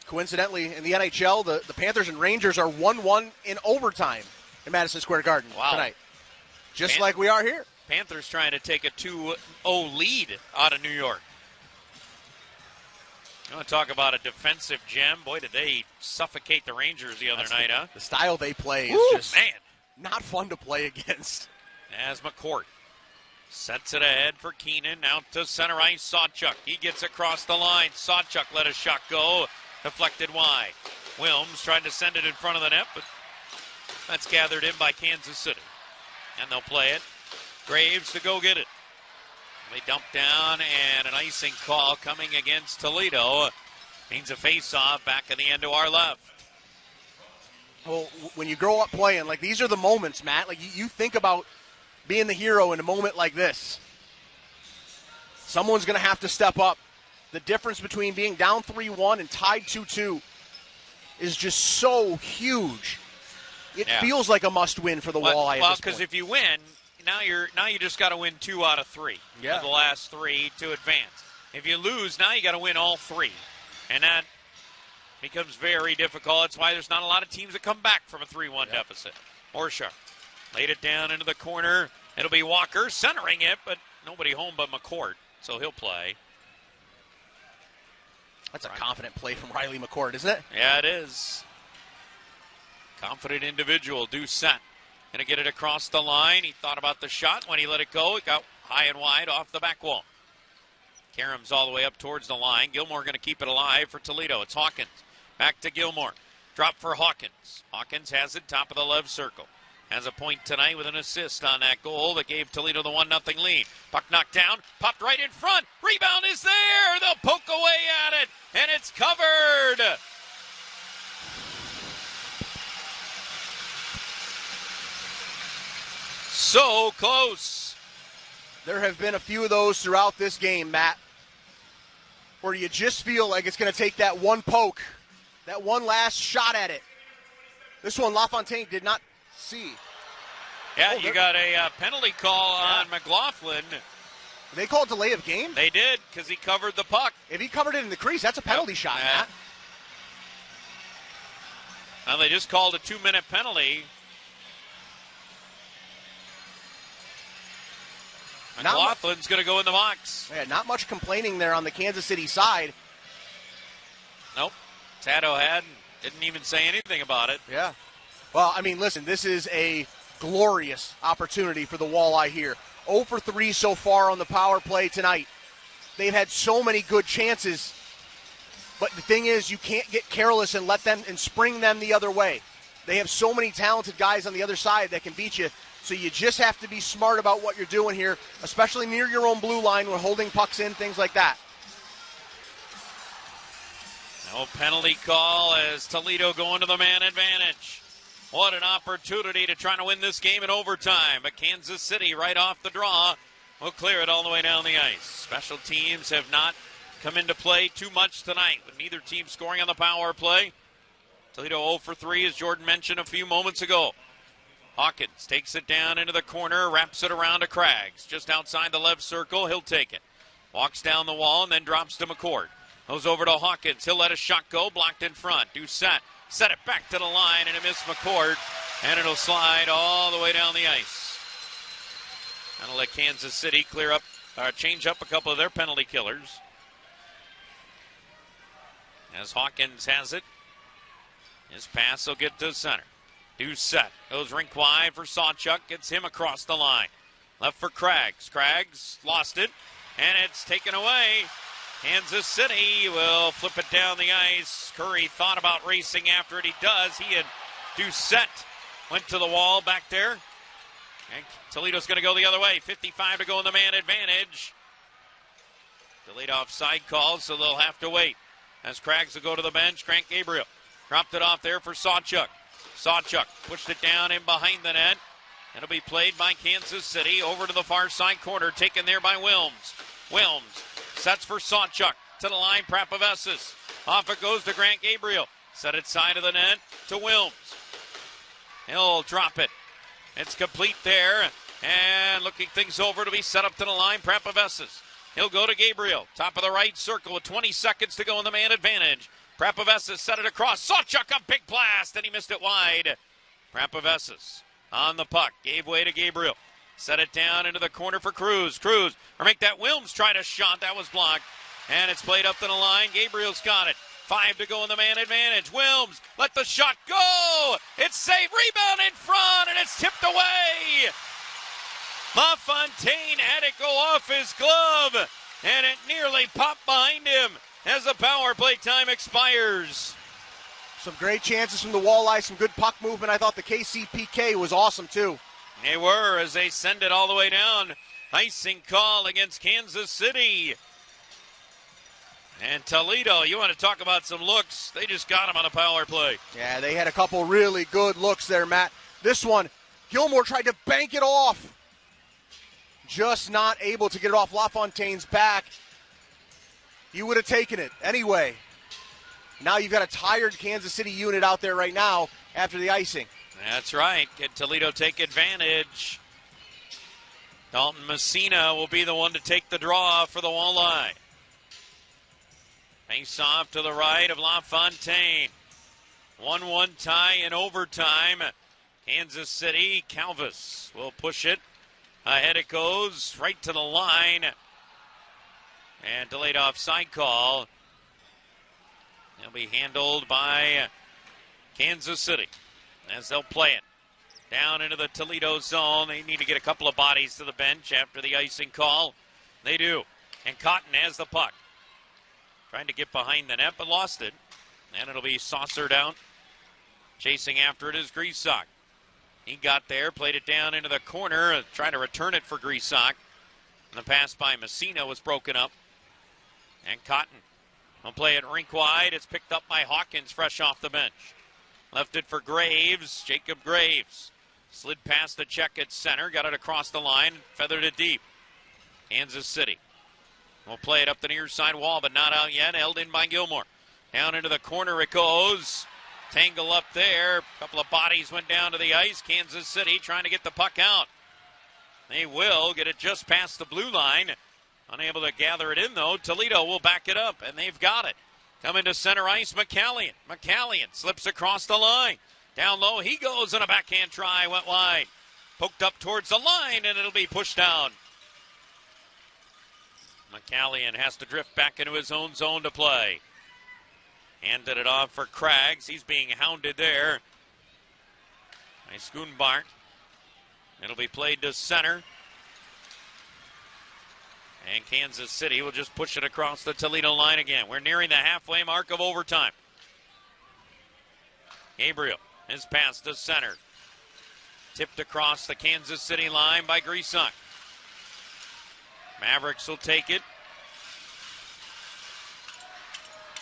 Speaker 2: Coincidentally, in the NHL, the Panthers and Rangers are 1-1 in overtime in Madison Square Garden tonight. Just like we are here.
Speaker 1: Panthers trying to take a 2-0 lead out of New York. You want to talk about a defensive gem? Boy, did they suffocate the Rangers the other night, huh?
Speaker 2: The style they play is just not fun to play against.
Speaker 1: As McCourt sets it ahead for Keenan. Out to center ice, Sawchuk. He gets across the line. Sawchuk let a shot go. Deflected wide. Wilms tried to send it in front of the net, but that's gathered in by Kansas City. And they'll play it. Graves to go get it. They dump down, and an icing call coming against Toledo. Means a face-off back in the end to our left.
Speaker 2: Well, when you grow up playing, like these are the moments, Matt. Like you think about being the hero in a moment like this. Someone's going to have to step up. The difference between being down 3-1 and tied 2-2 is just so huge. It feels like a must-win for the Walleye.
Speaker 1: Well, because if you win, now you just got to win 2 out of 3 of the last 3 to advance. If you lose, now you got to win all 3, and that becomes very difficult. That's why there's not a lot of teams that come back from a 3-1 deficit. Orsha laid it down into the corner. It'll be Walker centering it, but nobody home but McCourt, so he'll play.
Speaker 2: That's a confident play from Riley McCourt, isn't it?
Speaker 1: Yeah, it is. Confident individual, Doucette. Going to get it across the line. He thought about the shot. When he let it go, it got high and wide off the back wall. Karams all the way up towards the line. Gilmore going to keep it alive for Toledo. It's Hawkins. Back to Gilmore. Drop for Hawkins. Hawkins has it top of the left circle. Has a point tonight with an assist on that goal that gave Toledo the 1-0 lead. Puck knocked down. Popped right in front. Rebound is there. They'll poke away at it. And it's covered. So close.
Speaker 2: There have been a few of those throughout this game, Matt, where you just feel like it's going to take that one poke, that one last shot at it. This one, LaFontaine did not see.
Speaker 1: Yeah, you got a penalty call on McLaughlin.
Speaker 2: They called delay of game?
Speaker 1: They did, because he covered the puck.
Speaker 2: If he covered it in the crease, that's a penalty shot, Matt.
Speaker 1: Now they just called a 2-minute penalty. McLaughlin's going to go in the box.
Speaker 2: Yeah, not much complaining there on the Kansas City side.
Speaker 1: Nope. Tato didn't even say anything about it.
Speaker 2: Yeah. Well, I mean, listen, this is a glorious opportunity for the Walleye here. 0 for 3 so far on the power play tonight. They've had so many good chances, but the thing is, you can't get careless and let them and spring them the other way. They have so many talented guys on the other side that can beat you. So you just have to be smart about what you're doing here, especially near your own blue line when holding pucks in, things like that.
Speaker 1: No penalty call as Toledo going to the man advantage. What an opportunity to try to win this game in overtime. But Kansas City right off the draw will clear it all the way down the ice. Special teams have not come into play too much tonight with neither team scoring on the power play. Toledo 0 for 3, as Jordan mentioned a few moments ago. Hawkins takes it down into the corner, wraps it around to Craggs. Just outside the left circle, he'll take it. Walks down the wall and then drops to McCourt. Goes over to Hawkins. He'll let a shot go, blocked in front. Doucette set it back to the line, and it missed McCourt. And it'll slide all the way down the ice. That'll let Kansas City clear up, change up a couple of their penalty killers. As Hawkins has it, his pass will get to the center. Doucette goes rink wide for Sawchuk, gets him across the line. Left for Craggs. Craggs lost it, and it's taken away. Kansas City will flip it down the ice. Curry thought about racing after it. He does. He and Doucette went to the wall back there. And Toledo's going to go the other way. 55 to go in the man advantage. Delayed offside call, so they'll have to wait. As Craggs will go to the bench, Grant Gabriel dropped it off there for Sawchuk. Sawchuk pushed it down in behind the net. It'll be played by Kansas City over to the far side corner, taken there by Wilms. Wilms sets for Sawchuk to the line, Prapavesis. Off it goes to Grant Gabriel. Set it side of the net to Wilms. He'll drop it. It's complete there. And looking things over to be set up to the line, Prapavesis. He'll go to Gabriel. Top of the right circle with 20 seconds to go in the man advantage. Prapavesis set it across. Sawchuk, a big blast, and he missed it wide. Prapavesis on the puck. Gave way to Gabriel. Set it down into the corner for Cruz. Cruz, or make that Wilms try to shot. That was blocked. And it's played up to the line. Gabriel's got it. 5 to go in the man advantage. Wilms, let the shot go. It's saved. Rebound in front, and it's tipped away. LaFontaine had it go off his glove, and it nearly popped behind him as the power play time expires.
Speaker 2: Some great chances from the Walleye, some good puck movement. I thought the KC PK was awesome, too.
Speaker 1: They were, as they send it all the way down. Icing call against Kansas City. And Toledo, you want to talk about some looks. They just got him on a power play.
Speaker 2: Yeah, they had a couple really good looks there, Matt. This one, Gilmore tried to bank it off. Just not able to get it off LaFontaine's back. You would have taken it anyway. Now you've got a tired Kansas City unit out there right now after the icing.
Speaker 1: That's right. Can Toledo take advantage? Dalton Messina will be the one to take the draw for the Walleye. Face off to the right of LaFontaine. 1-1 tie in overtime. Kansas City, Calvis will push it. Ahead it goes, right to the line. And delayed offside call. They'll be handled by Kansas City as they'll play it. Down into the Toledo zone. They need to get a couple of bodies to the bench after the icing call. They do. And Cotton has the puck. Trying to get behind the net, but lost it. And it'll be saucered out. Chasing after it is Griessock. He got there, played it down into the corner, trying to return it for Griessock. And the pass by Messina was broken up. And Cotton will play it rink wide. It's picked up by Hawkins, fresh off the bench. Left it for Graves, Jacob Graves. Slid past the check at center, got it across the line, feathered it deep. Kansas City will play it up the near side wall, but not out yet. Held in by Gilmore. Down into the corner it goes. Tangle up there. A couple of bodies went down to the ice. Kansas City trying to get the puck out. They will get it just past the blue line. Unable to gather it in, though. Toledo will back it up, and they've got it. Coming to center ice, McCallion. McCallion slips across the line. Down low, he goes, and a backhand try went wide. Poked up towards the line, and it'll be pushed down. McCallion has to drift back into his own zone to play. Handed it off for Craggs. He's being hounded there by Schoenbart. It'll be played to center. And Kansas City will just push it across the Toledo line again. We're nearing the halfway mark of overtime. Gabriel is passed to center. Tipped across the Kansas City line by Griessock. Mavericks will take it.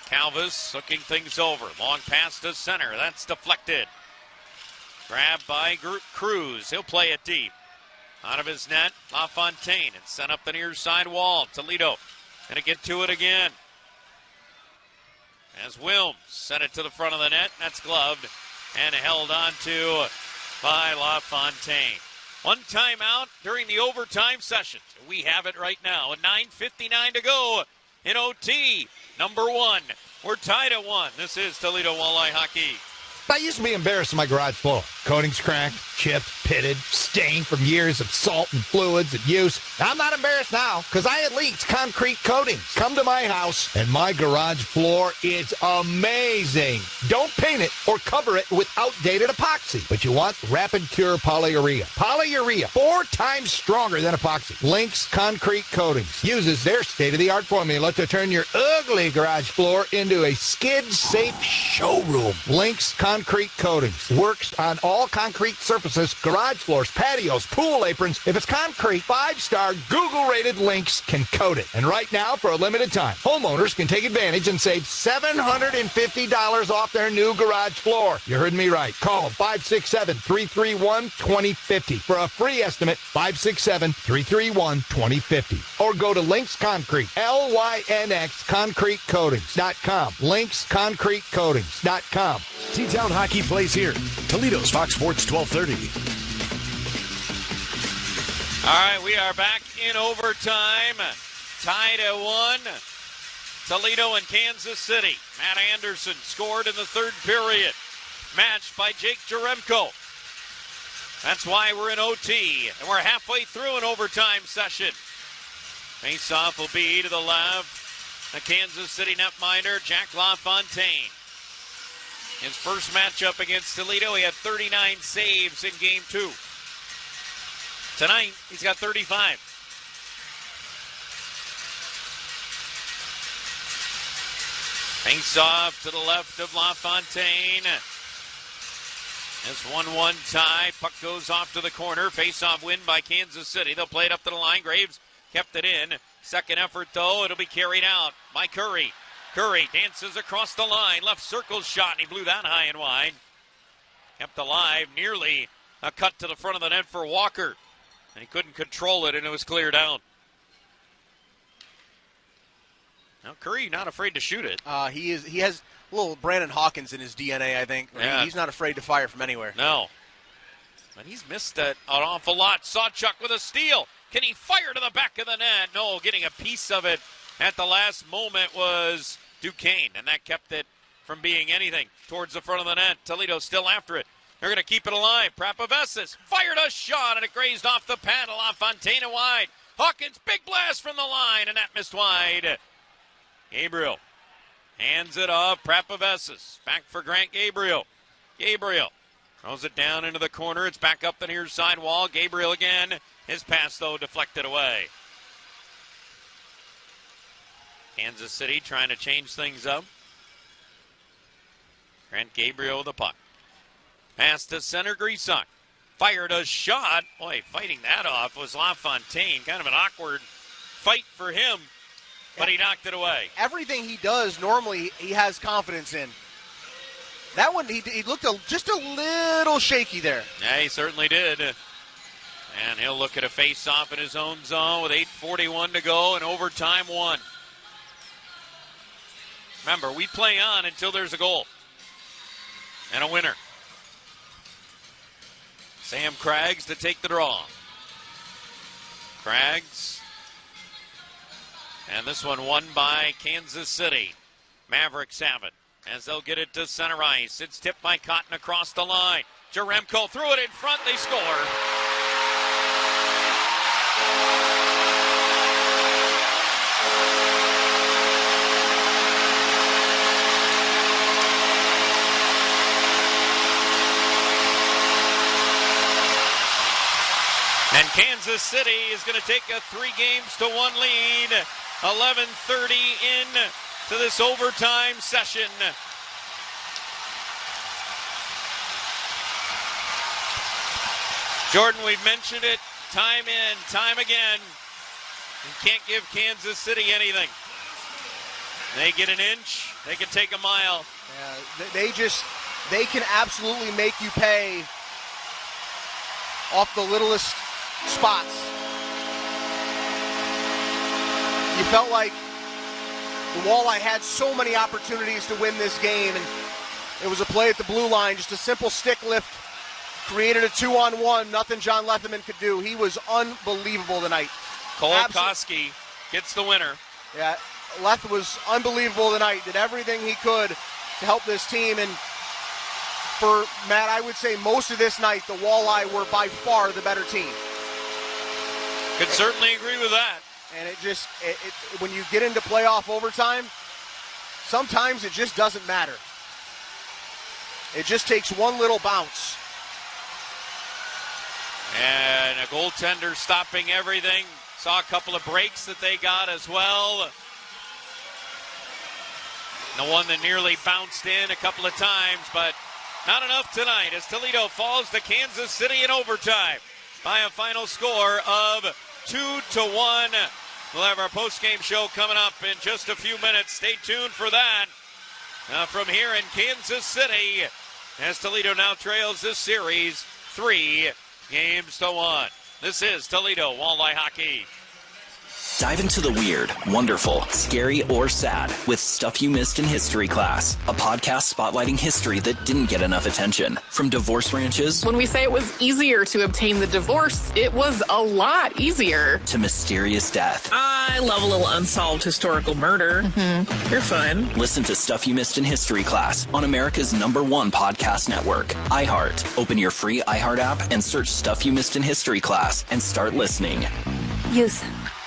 Speaker 1: Calvis looking things over. Long pass to center. That's deflected. Grabbed by Cruz. He'll play it deep. Out of his net, LaFontaine. And sent up the near side wall. Toledo going to get to it again. As Wilms sent it to the front of the net. That's gloved and held on to by LaFontaine. One timeout during the overtime session. We have it right now. With 9:59 to go in OT. Number one. We're tied at 1. This is Toledo Walleye Hockey.
Speaker 9: I used to be embarrassed on my garage floor. Coatings cracked, chipped, pitted, stained from years of salt and fluids and use. I'm not embarrassed now because I had Leaks Concrete Coatings. Come to my house and my garage floor is amazing. Don't paint it or cover it with outdated epoxy, but you want Rapid Cure Polyurea. Polyurea, 4 times stronger than epoxy. Links Concrete Coatings uses their state-of-the-art formula to turn your ugly garage floor into a skid-safe showroom. Links Concrete Coatings works on all concrete surfaces, garage floors, patios, pool aprons. If it's concrete, 5-star Google-rated Links can coat it. And right now, for a limited time, homeowners can take advantage and save $750 off their new garage floor. You heard me right. Call them 567-331-2050 for a free estimate. 567-331-2050. Or go to Links Concrete, LYNX Concrete Coatings.com. LinksConcreteCoatings.com.
Speaker 10: T-Town Hockey plays here. Toledo's Fox Sports 1230.
Speaker 1: All right, we are back in overtime. Tied at 1. Toledo and Kansas City. Matt Anderson scored in the third period. Matched by Jake Jaremko. That's why we're in OT. And we're halfway through an overtime session. Face-off will be to the left. The Kansas City netminder, Jack LaFontaine. His first matchup against Toledo, he had 39 saves in Game 2. Tonight, he's got 35. Face-off to the left of LaFontaine. This 1-1 tie. Puck goes off to the corner. Face-off win by Kansas City. They'll play it up to the line. Graves kept it in. Second effort, though, it'll be carried out by Curry. Curry dances across the line. Left circle shot, and he blew that high and wide. Kept alive. Nearly a cut to the front of the net for Walker. And he couldn't control it, and it was cleared out. Now, Curry not afraid to shoot it.
Speaker 2: He has a little Brandon Hawkins in his DNA, I think.
Speaker 1: Yeah.
Speaker 2: He's not afraid to fire from anywhere.
Speaker 1: No. But he's missed it an awful lot. Sawchuk with a steal. Can he fire to the back of the net? No, getting a piece of it at the last moment was Duquesne, and that kept it from being anything towards the front of the net. Toledo still after it. They're going to keep it alive. Prapavesis fired a shot, and it grazed off the paddle. Fontana wide. Hawkins, big blast from the line, and that missed wide. Gabriel hands it off. Prapavesis back for Grant Gabriel. Gabriel throws it down into the corner. It's back up the near side wall. Gabriel again. His pass, though, deflected away. Kansas City trying to change things up. Grant Gabriel with the puck. Pass to center, Grisak. Fired a shot. Boy, fighting that off was LaFontaine. Kind of an awkward fight for him, but he knocked it away.
Speaker 2: Everything he does normally he has confidence in. That one, he looked just a little shaky there.
Speaker 1: Yeah, he certainly did. And he'll look at a face-off in his own zone with 8:41 to go and overtime 1. Remember, we play on until there's a goal and a winner. Sam Craggs to take the draw. Craggs. And this one won by Kansas City. Mavericks have it as they'll get it to center ice. It's tipped by Cotton across the line. Jaremko threw it in front. They score. And Kansas City is going to take a 3-1 lead. 11:30 in to this overtime session. Jordan, we've mentioned it time in, time again. You can't give Kansas City anything. They get an inch, they can take a mile.
Speaker 2: Yeah, they can absolutely make you pay off the littlest spots. You felt like the Walleye had so many opportunities to win this game, and it was a play at the blue line, just a simple stick lift, created a 2-on-1, nothing John Letherman could do. He was unbelievable tonight.
Speaker 1: Cole Koski gets the winner.
Speaker 2: Yeah, Leth was unbelievable tonight, did everything he could to help this team, and for Matt, I would say most of this night, the Walleye were by far the better team.
Speaker 1: Could certainly agree with that.
Speaker 2: And it just, when you get into playoff overtime, sometimes it just doesn't matter. It just takes one little bounce.
Speaker 1: And a goaltender stopping everything. Saw a couple of breaks that they got as well. The one that nearly bounced in a couple of times, but not enough tonight as Toledo falls to Kansas City in overtime by a final score of 2-1. We'll have our post-game show coming up in just a few minutes. Stay tuned for that. From here in Kansas City, as Toledo now trails this series 3-1. This is Toledo Walleye Hockey.
Speaker 16: Dive into the weird, wonderful, scary, or sad with Stuff You Missed in History Class, a podcast spotlighting history that didn't get enough attention. From divorce ranches.
Speaker 12: When we say it was easier to obtain the divorce, it was a lot easier.
Speaker 16: To mysterious death.
Speaker 12: I love a little unsolved historical murder. Mm-hmm. You're fun.
Speaker 16: Listen to Stuff You Missed in History Class on America's #1 podcast network, iHeart. Open your free iHeart app and search Stuff You Missed in History Class and start listening.
Speaker 17: Youth.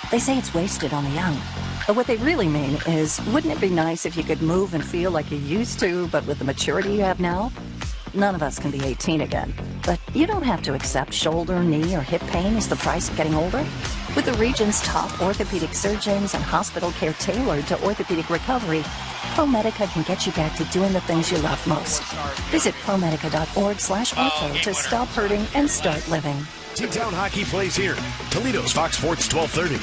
Speaker 17: They say it's wasted on the young. But what they really mean is, wouldn't it be nice if you could move and feel like you used to, but with the maturity you have now? None of us can be 18 again. But you don't have to accept shoulder, knee, or hip pain as the price of getting older. With the region's top orthopedic surgeons and hospital care tailored to orthopedic recovery, ProMedica can get you back to doing the things you love most. Visit ProMedica.org/ortho to stop hurting and start living.
Speaker 10: T-Town Hockey plays here. Toledo's Fox Sports 1230.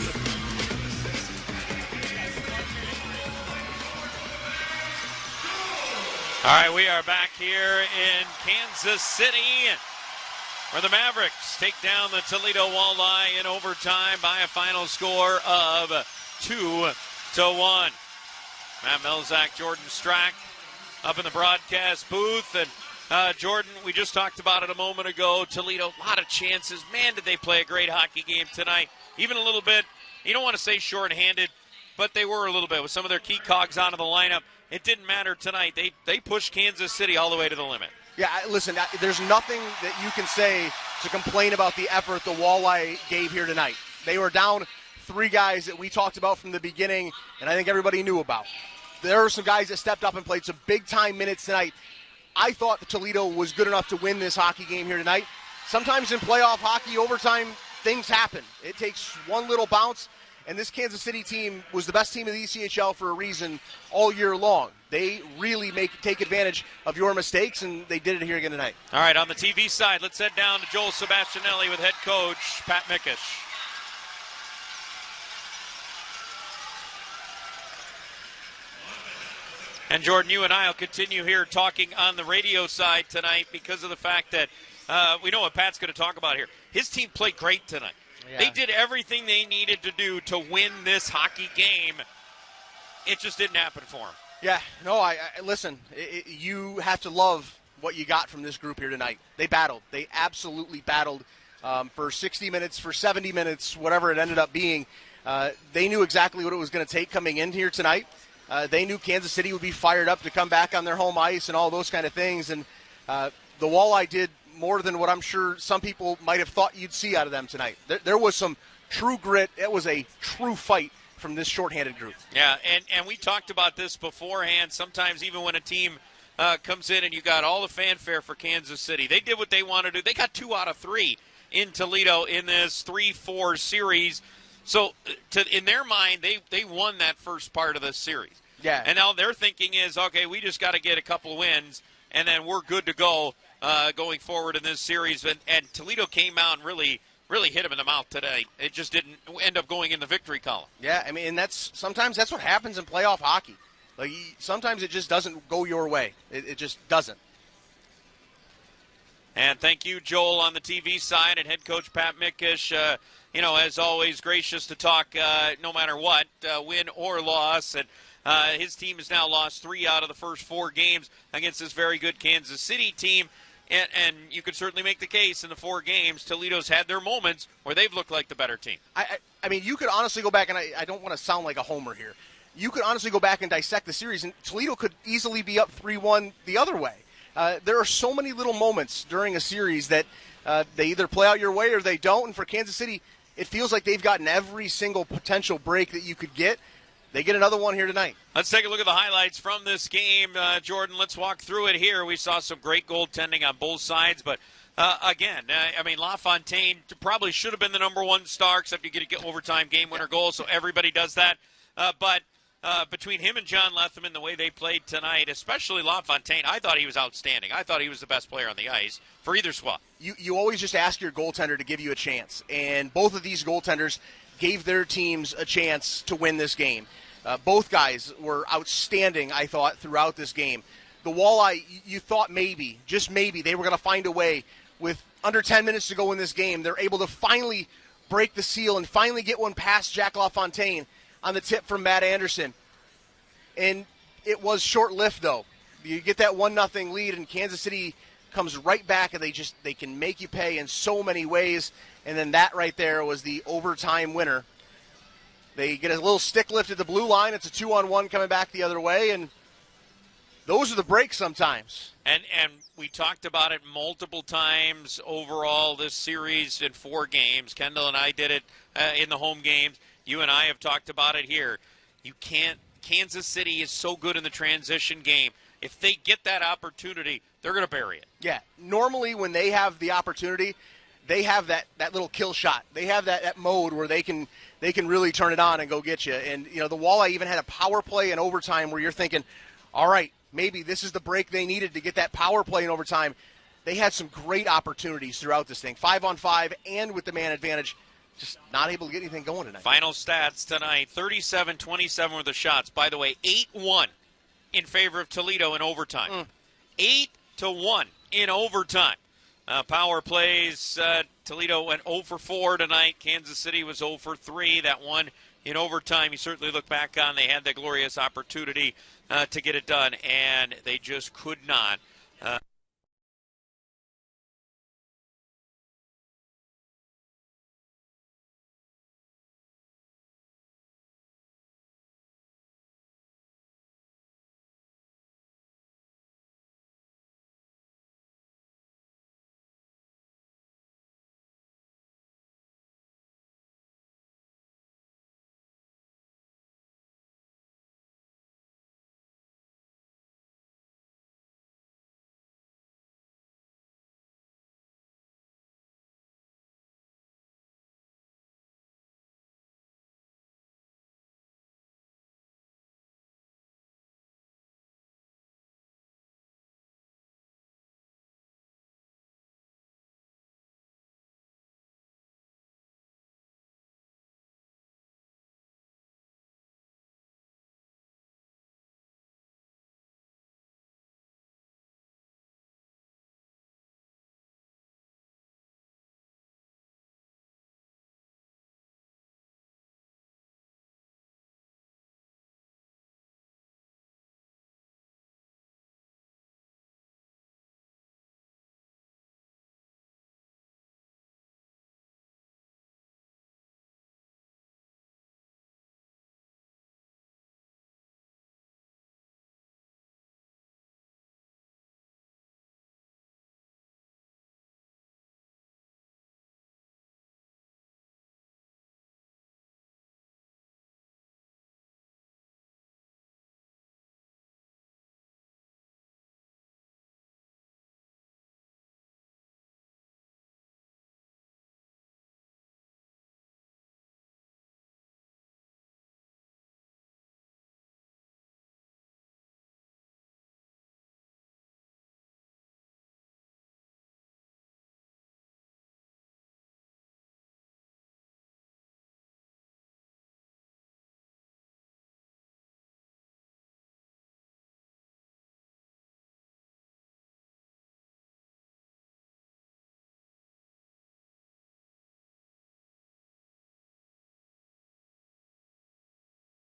Speaker 1: All right, we are back here in Kansas City, where the Mavericks take down the Toledo Walleye in overtime by a final score of 2-1. Matt Melzak, Jordan Strack up in the broadcast booth. And Jordan, we just talked about it a moment ago. Toledo, a lot of chances. Man, did they play a great hockey game tonight. even a little bit, you don't want to say shorthanded, but they were a little bit with some of their key cogs out of the lineup. It didn't matter tonight. They pushed Kansas City all the way to the limit.
Speaker 2: Yeah, listen, there's nothing that you can say to complain about the effort the Walleye gave here tonight. They were down 3 guys that we talked about from the beginning, and I think everybody knew about. There are some guys that stepped up and played some big-time minutes tonight. I thought that Toledo was good enough to win this hockey game here tonight. Sometimes in playoff hockey, overtime, things happen. It takes one little bounce, and this Kansas City team was the best team in the ECHL for a reason all year long. They really take advantage of your mistakes, and they did it here again tonight.
Speaker 1: All right, on the TV side, let's head down to Joel Sebastianelli with head coach Pat Mickish. And Jordan, you and I will continue here talking on the radio side tonight because of the fact that we know what Pat's going to talk about here. His team played great tonight. Yeah. They did everything they needed to do to win this hockey game. It just didn't happen for them.
Speaker 2: Yeah, no, I listen, you have to love what you got from this group here tonight. They battled. They absolutely battled for 60 minutes, for 70 minutes, whatever it ended up being. They knew exactly what it was going to take coming in here tonight. They knew Kansas City would be fired up to come back on their home ice and all those kind of things. And the Walleye did more than what I'm sure some people might have thought you'd see out of them tonight. There was some true grit. It was a true fight from this shorthanded group.
Speaker 1: Yeah, and we talked about this beforehand. Sometimes even when a team comes in and you got all the fanfare for Kansas City, they did what they wanted to do. They got 2 out of 3 in Toledo in this 3-4 series. So in their mind, they won that first part of the series.
Speaker 2: Yeah.
Speaker 1: And now their thinking is, okay, we just got to get a couple wins, and then we're good to go going forward in this series. And Toledo came out and really hit him in the mouth today. It just didn't end up going in the victory column.
Speaker 2: Yeah, I mean, and sometimes that's what happens in playoff hockey. Like sometimes it just doesn't go your way. It just doesn't.
Speaker 1: And thank you, Joel, on the TV side, and head coach Pat Mickish. As always, gracious to talk no matter what, win or loss. And his team has now lost 3 out of the first 4 games against this very good Kansas City team. And you could certainly make the case in the 4 games, Toledo's had their moments where they've looked like the better team.
Speaker 2: I mean, you could honestly go back, and I don't want to sound like a homer here. You could honestly go back and dissect the series, and Toledo could easily be up 3-1 the other way. There are so many little moments during a series that they either play out your way or they don't. And for Kansas City, it feels like they've gotten every single potential break that you could get. They get another one here tonight.
Speaker 1: Let's take a look at the highlights from this game. Jordan, let's walk through it here. We saw some great goaltending on both sides, but again, LaFontaine probably should have been the number 1 star, except you get an overtime game-winner goal, so everybody does that. But between him and John Letherman, the way they played tonight, especially LaFontaine, I thought he was outstanding. I thought he was the best player on the ice for either squad.
Speaker 2: You always just ask your goaltender to give you a chance, and both of these goaltenders gave their teams a chance to win this game. Both guys were outstanding, I thought, throughout this game. The Walleye, you thought maybe, just maybe, they were going to find a way. With under 10 minutes to go in this game, they're able to finally break the seal and finally get one past Jack LaFontaine on the tip from Matt Anderson. And it was short-lived, though. You get that 1-0 lead, and Kansas City comes right back, and they can make you pay in so many ways. And then that right there was the overtime winner. They get a little stick lift at the blue line. It's a 2-on-1 coming back the other way, and those are the breaks sometimes.
Speaker 1: And we talked about it multiple times overall this series in 4 games. Kendall and I did it in the home games. You and I have talked about it here. Kansas City is so good in the transition game. If they get that opportunity, they're going to bury it.
Speaker 2: Yeah, normally when they have the opportunity, they have that little kill shot. They have that mode where they can really turn it on and go get you. And, the Walleye even had a power play in overtime where you're thinking, all right, maybe this is the break they needed to get that power play in overtime. They had some great opportunities throughout this thing, 5-on-5 and with the man advantage, just not able to get anything going tonight.
Speaker 1: Final stats tonight, 37-27 were the shots. By the way, 8-1 in favor of Toledo in overtime. 8-1 in overtime. Power plays, Toledo went 0 for 4 tonight. Kansas City was 0 for 3. That one in overtime, you certainly look back on. They had that glorious opportunity to get it done, and they just could not.